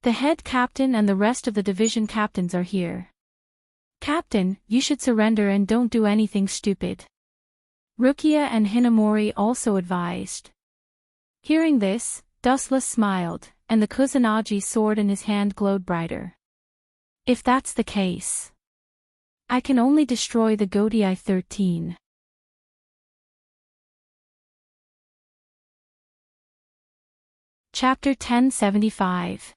S1: The head captain and the rest of the division captains are here. Captain, you should surrender and don't do anything stupid. Rukia and Hinamori also advised. Hearing this, Dustless smiled, and the Kusanagi sword in his hand glowed brighter. If that's the case, I can only destroy the Godii 13. Chapter 1075.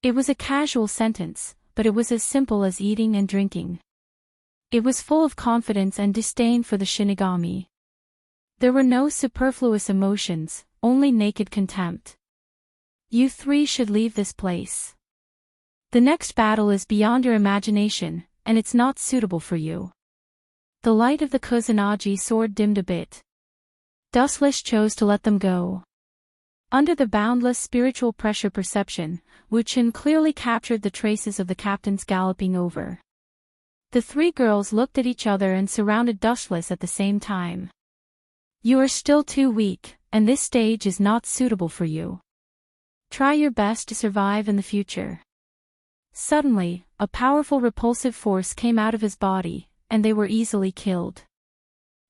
S1: It was a casual sentence, but it was as simple as eating and drinking. It was full of confidence and disdain for the Shinigami. There were no superfluous emotions, only naked contempt. You 3 should leave this place. The next battle is beyond your imagination, and it's not suitable for you. The light of the Kusanagi sword dimmed a bit. Dustless chose to let them go. Under the boundless spiritual pressure perception, Wuchen clearly captured the traces of the captains galloping over. The 3 girls looked at each other and surrounded Dustless at the same time. You are still too weak, and this stage is not suitable for you. Try your best to survive in the future. Suddenly, a powerful repulsive force came out of his body, and they were easily killed.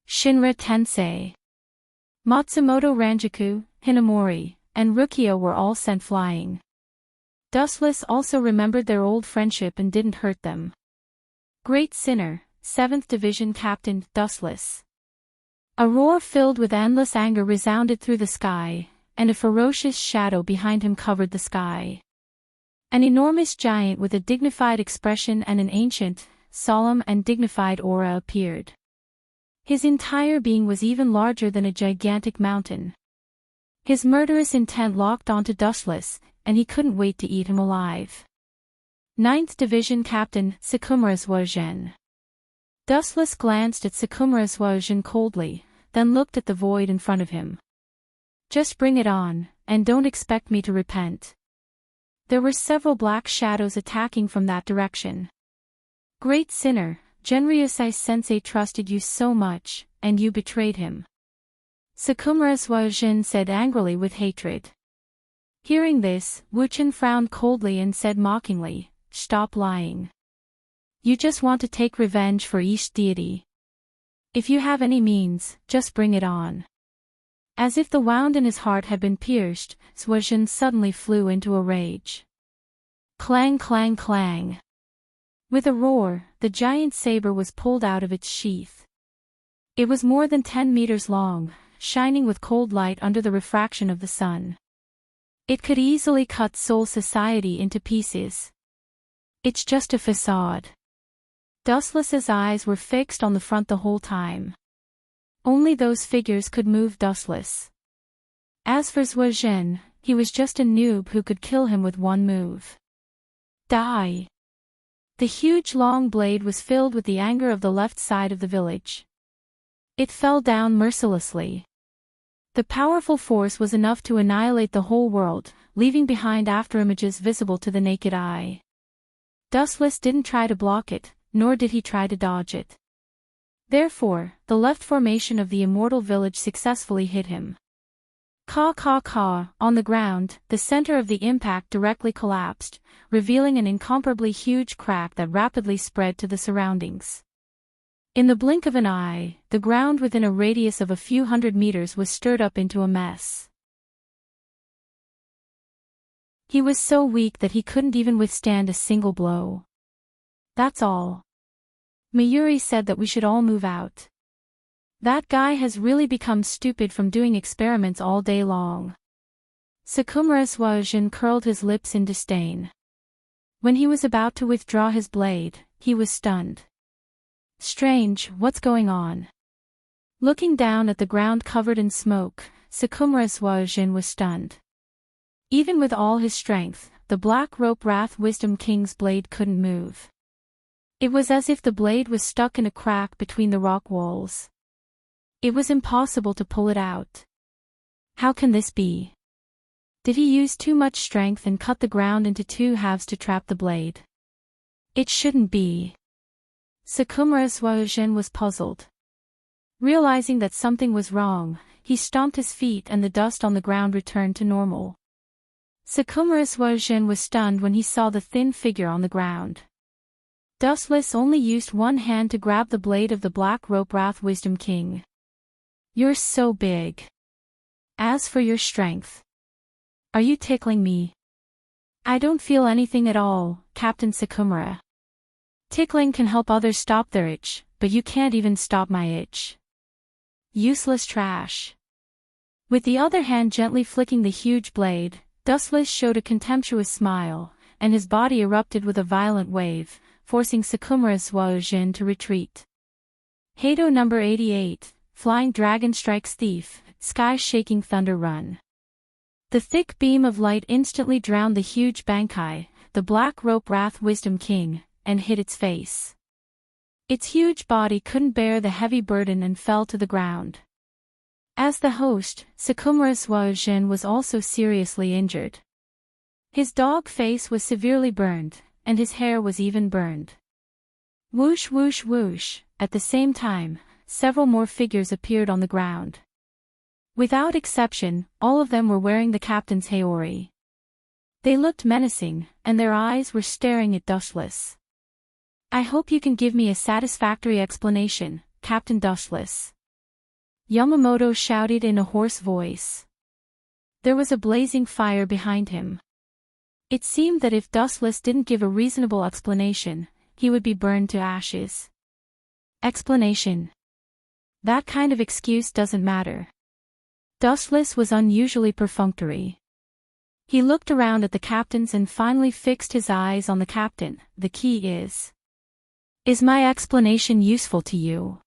S1: Shinra Tensei. Matsumoto Ranjaku, Hinamori, and Rukia were all sent flying. Dustless also remembered their old friendship and didn't hurt them. Great Sinner, 7th Division Captain, Dustless. A roar filled with endless anger resounded through the sky, and a ferocious shadow behind him covered the sky. An enormous giant with a dignified expression and an ancient, solemn and dignified aura appeared. His entire being was even larger than a gigantic mountain. His murderous intent locked onto Dustless, and he couldn't wait to eat him alive. 9th Division Captain, Sakumura Suogen. Dustless glanced at Sakumura Suogen coldly, then looked at the void in front of him. Just bring it on, and don't expect me to repent. There were several black shadows attacking from that direction. Great Sinner, Genryusai-sensei trusted you so much, and you betrayed him. Sakumura Suogen said angrily with hatred. Hearing this, Wuchen frowned coldly and said mockingly, Stop lying. You just want to take revenge for each deity. If you have any means, just bring it on. As if the wound in his heart had been pierced, Suogen suddenly flew into a rage. Clang clang clang. With a roar, the giant saber was pulled out of its sheath. It was more than 10 meters long, shining with cold light under the refraction of the sun. It could easily cut Soul Society into pieces. It's just a facade. Dustless's eyes were fixed on the front the whole time. Only those figures could move Dustless. As for Suogen, he was just a noob who could kill him with one move. Die! The huge long blade was filled with the anger of the left side of the village. It fell down mercilessly. The powerful force was enough to annihilate the whole world, leaving behind afterimages visible to the naked eye. Dustless didn't try to block it, nor did he try to dodge it. Therefore, the left formation of the immortal village successfully hit him. Caw caw caw, on the ground, the center of the impact directly collapsed, revealing an incomparably huge crack that rapidly spread to the surroundings. In the blink of an eye, the ground within a radius of a few hundred meters was stirred up into a mess. He was so weak that he couldn't even withstand a single blow. That's all. Mayuri said that we should all move out. That guy has really become stupid from doing experiments all day long. Sakumura Suogen curled his lips in disdain. When he was about to withdraw his blade, he was stunned. Strange, what's going on? Looking down at the ground covered in smoke, Sakuma's Waojin was stunned. Even with all his strength, the Black Rope Wrath Wisdom King's blade couldn't move. It was as if the blade was stuck in a crack between the rock walls. It was impossible to pull it out. How can this be? Did he use too much strength and cut the ground into two halves to trap the blade? It shouldn't be. Sakuma's Waojin was puzzled. Realizing that something was wrong, he stomped his feet and the dust on the ground returned to normal. Sakuma's Waojin was stunned when he saw the thin figure on the ground. Dustless only used one hand to grab the blade of the Black Rope Wrath Wisdom King. You're so big. As for your strength. Are you tickling me? I don't feel anything at all, Captain Sakura. Tickling can help others stop their itch, but you can't even stop my itch. Useless trash. With the other hand gently flicking the huge blade, Dustless showed a contemptuous smile, and his body erupted with a violent wave, forcing Sakuma's Waojin to retreat. Hado number 88, Flying Dragon Strikes Thief, Sky-Shaking Thunder Run. The thick beam of light instantly drowned the huge Bankai, the Black Rope Wrath Wisdom King, and hit its face. Its huge body couldn't bear the heavy burden and fell to the ground. As the host, Sakuma's Waojin was also seriously injured. His dog face was severely burned, and his hair was even burned. Whoosh whoosh whoosh, at the same time, several more figures appeared on the ground. Without exception, all of them were wearing the captain's haori. They looked menacing, and their eyes were staring at Dustless. I hope you can give me a satisfactory explanation, Captain Dustless. Yamamoto shouted in a hoarse voice. There was a blazing fire behind him. It seemed that if Dustless didn't give a reasonable explanation, he would be burned to ashes. Explanation. That kind of excuse doesn't matter. Dustless was unusually perfunctory. He looked around at the captains and finally fixed his eyes on the captain. The key is my explanation useful to you?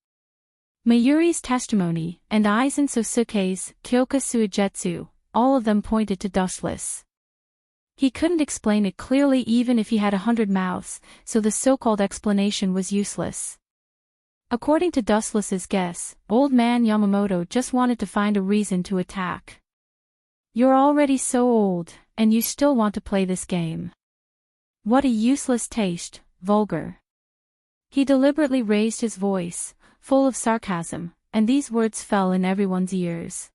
S1: Mayuri's testimony, and Aizen Sosuke's, Kyoka Suigetsu, all of them pointed to Dustless. He couldn't explain it clearly even if he had 100 mouths, so the so-called explanation was useless. According to Dustless's guess, old man Yamamoto just wanted to find a reason to attack. You're already so old, and you still want to play this game. What a useless taste, vulgar. He deliberately raised his voice, full of sarcasm, and these words fell in everyone's ears.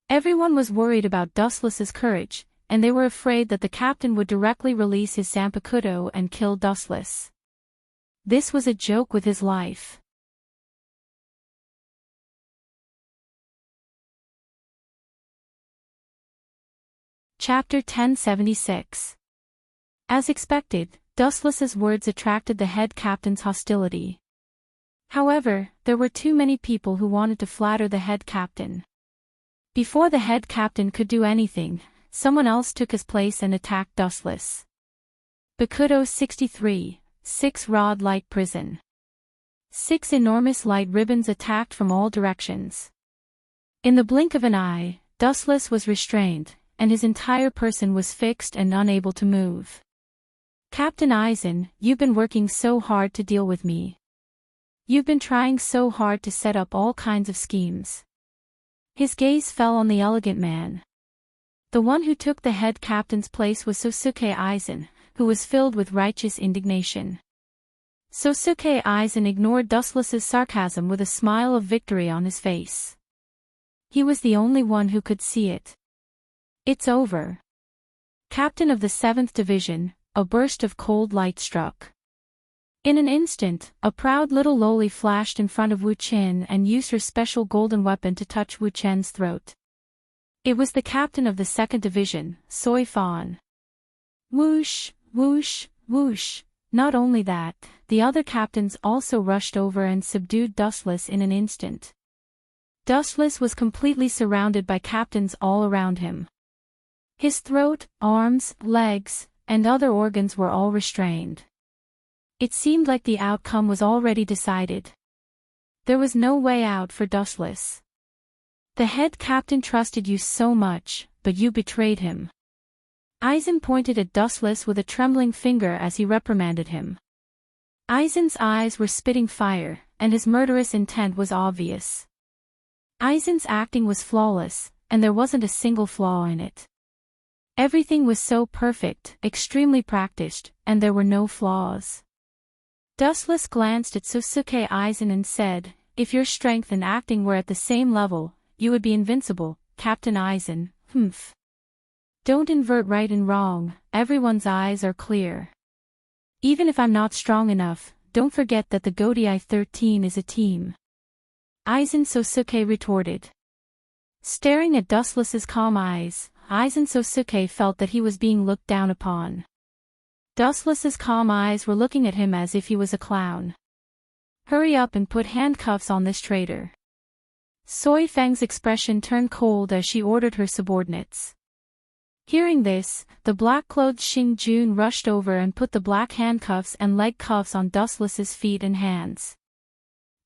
S1: Everyone was worried about Dustless's courage, and they were afraid that the captain would directly release his Zanpakuto and kill Dustless. This was a joke with his life. Chapter 1076. As expected, Dustless's words attracted the head captain's hostility. However, there were too many people who wanted to flatter the head captain. Before the head captain could do anything, someone else took his place and attacked Dustless. Bakudo 63, 6-rod light prison. 6 enormous light ribbons attacked from all directions. In the blink of an eye, Dustless was restrained, and his entire person was fixed and unable to move. Captain Aizen, you've been working so hard to deal with me. You've been trying so hard to set up all kinds of schemes. His gaze fell on the elegant man. The one who took the head captain's place was Sosuke Aizen, who was filled with righteous indignation. Sosuke Aizen ignored Dustless's sarcasm with a smile of victory on his face. He was the only one who could see it. It's over. Captain of the 7th Division, a burst of cold light struck. In an instant, a proud little loli flashed in front of Wu Qin and used her special golden weapon to touch Wu Chen's throat. It was the captain of the 2nd Division, Soi Fan. Whoosh, whoosh, whoosh. Not only that, the other captains also rushed over and subdued Dustless in an instant. Dustless was completely surrounded by captains all around him. His throat, arms, legs, and other organs were all restrained. It seemed like the outcome was already decided. There was no way out for Dustless. The head captain trusted you so much, but you betrayed him. Eisen pointed at Dustless with a trembling finger as he reprimanded him. Eisen's eyes were spitting fire, and his murderous intent was obvious. Eisen's acting was flawless, and there wasn't a single flaw in it. Everything was so perfect, extremely practiced, and there were no flaws. Dustless glanced at Sosuke Eisen and said, "If your strength and acting were at the same level, you would be invincible, Captain Eisen." Humph. Don't invert right and wrong, everyone's eyes are clear. Even if I'm not strong enough, don't forget that the Godii 13 is a team. Eisen Sosuke retorted. Staring at Dustless's calm eyes, Eisen Sosuke felt that he was being looked down upon. Dustless's calm eyes were looking at him as if he was a clown. Hurry up and put handcuffs on this traitor. Soi Feng's expression turned cold as she ordered her subordinates. Hearing this, the black-clothed Xing Jun rushed over and put the black handcuffs and leg cuffs on Dustless's feet and hands.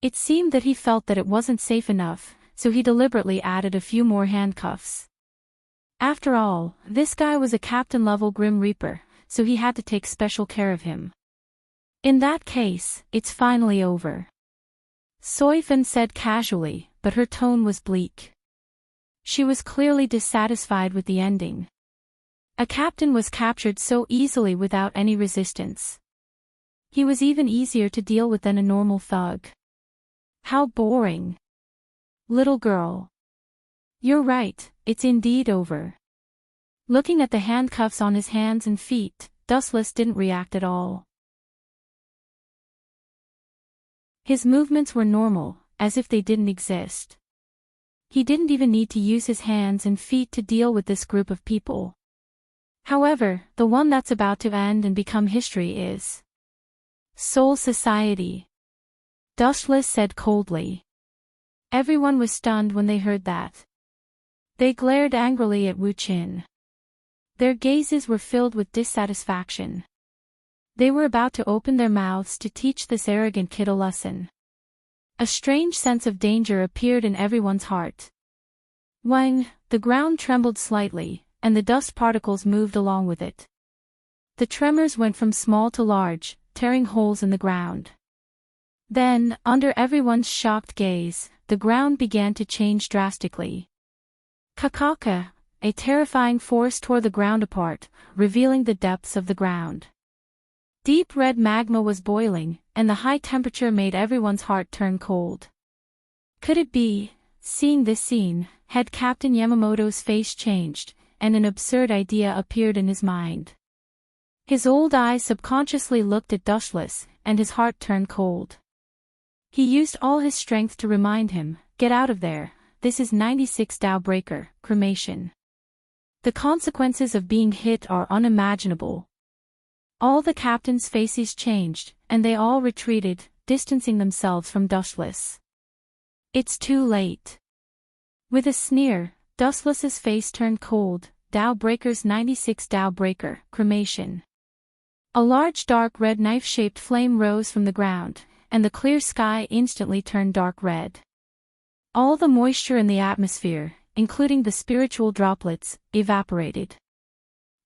S1: It seemed that he felt that it wasn't safe enough, so he deliberately added a few more handcuffs. After all, this guy was a captain-level Grim Reaper, so he had to take special care of him. In that case, it's finally over. Soi Fen said casually, but her tone was bleak. She was clearly dissatisfied with the ending. A captain was captured so easily without any resistance. He was even easier to deal with than a normal thug. How boring. Little girl. You're right, it's indeed over. Looking at the handcuffs on his hands and feet, Dustless didn't react at all. His movements were normal, as if they didn't exist. He didn't even need to use his hands and feet to deal with this group of people. However, the one that's about to end and become history is Soul Society. Dustless said coldly. Everyone was stunned when they heard that. They glared angrily at Wu Qin. Their gazes were filled with dissatisfaction. They were about to open their mouths to teach this arrogant kid a lesson. A strange sense of danger appeared in everyone's heart. Wang, the ground trembled slightly, and the dust particles moved along with it. The tremors went from small to large, tearing holes in the ground. Then, under everyone's shocked gaze, the ground began to change drastically. Kakaka, a terrifying force tore the ground apart, revealing the depths of the ground. Deep red magma was boiling, and the high temperature made everyone's heart turn cold. Could it be? Seeing this scene, Head Captain Yamamoto's face changed, and an absurd idea appeared in his mind. His old eyes subconsciously looked at Dustless, and his heart turned cold. He used all his strength to remind him, "Get out of there, this is 96 Tao Breaker, cremation. The consequences of being hit are unimaginable." All the captains' faces changed, and they all retreated, distancing themselves from Dustless. It's too late. With a sneer, Dustless's face turned cold. Tao Breaker's 96 Tao Breaker, cremation. A large dark red knife-shaped flame rose from the ground, and the clear sky instantly turned dark red. All the moisture in the atmosphere, including the spiritual droplets, evaporated.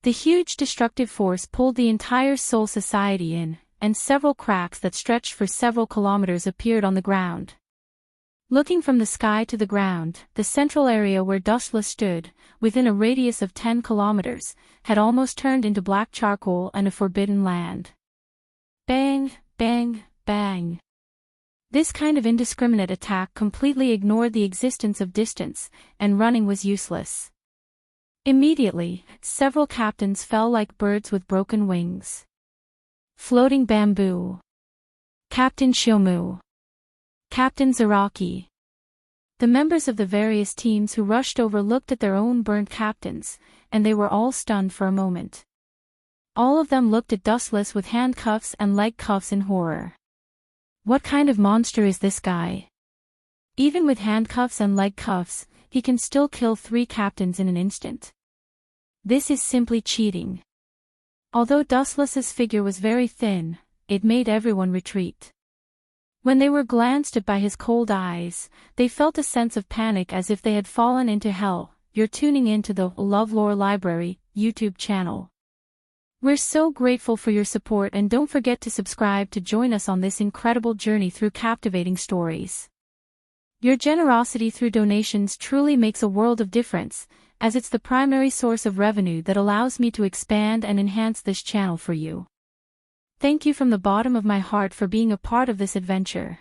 S1: The huge destructive force pulled the entire Soul Society in, and several cracks that stretched for several kilometers appeared on the ground. Looking from the sky to the ground, the central area where Dustless stood, within a radius of 10 kilometers, had almost turned into black charcoal and a forbidden land. Bang, bang, bang. This kind of indiscriminate attack completely ignored the existence of distance, and running was useless. Immediately, several captains fell like birds with broken wings. Floating bamboo. Captain Shomu. Captain Zaraki. The members of the various teams who rushed over looked at their own burnt captains, and they were all stunned for a moment. All of them looked at Dustless with handcuffs and leg cuffs in horror. What kind of monster is this guy? Even with handcuffs and leg cuffs, he can still kill 3 captains in an instant. This is simply cheating. Although Dustless's figure was very thin, it made everyone retreat. When they were glanced at by his cold eyes, they felt a sense of panic as if they had fallen into hell. You're tuning in to the LoveLore Library YouTube channel. We're so grateful for your support, and don't forget to subscribe to join us on this incredible journey through captivating stories. Your generosity through donations truly makes a world of difference, as it's the primary source of revenue that allows me to expand and enhance this channel for you. Thank you from the bottom of my heart for being a part of this adventure.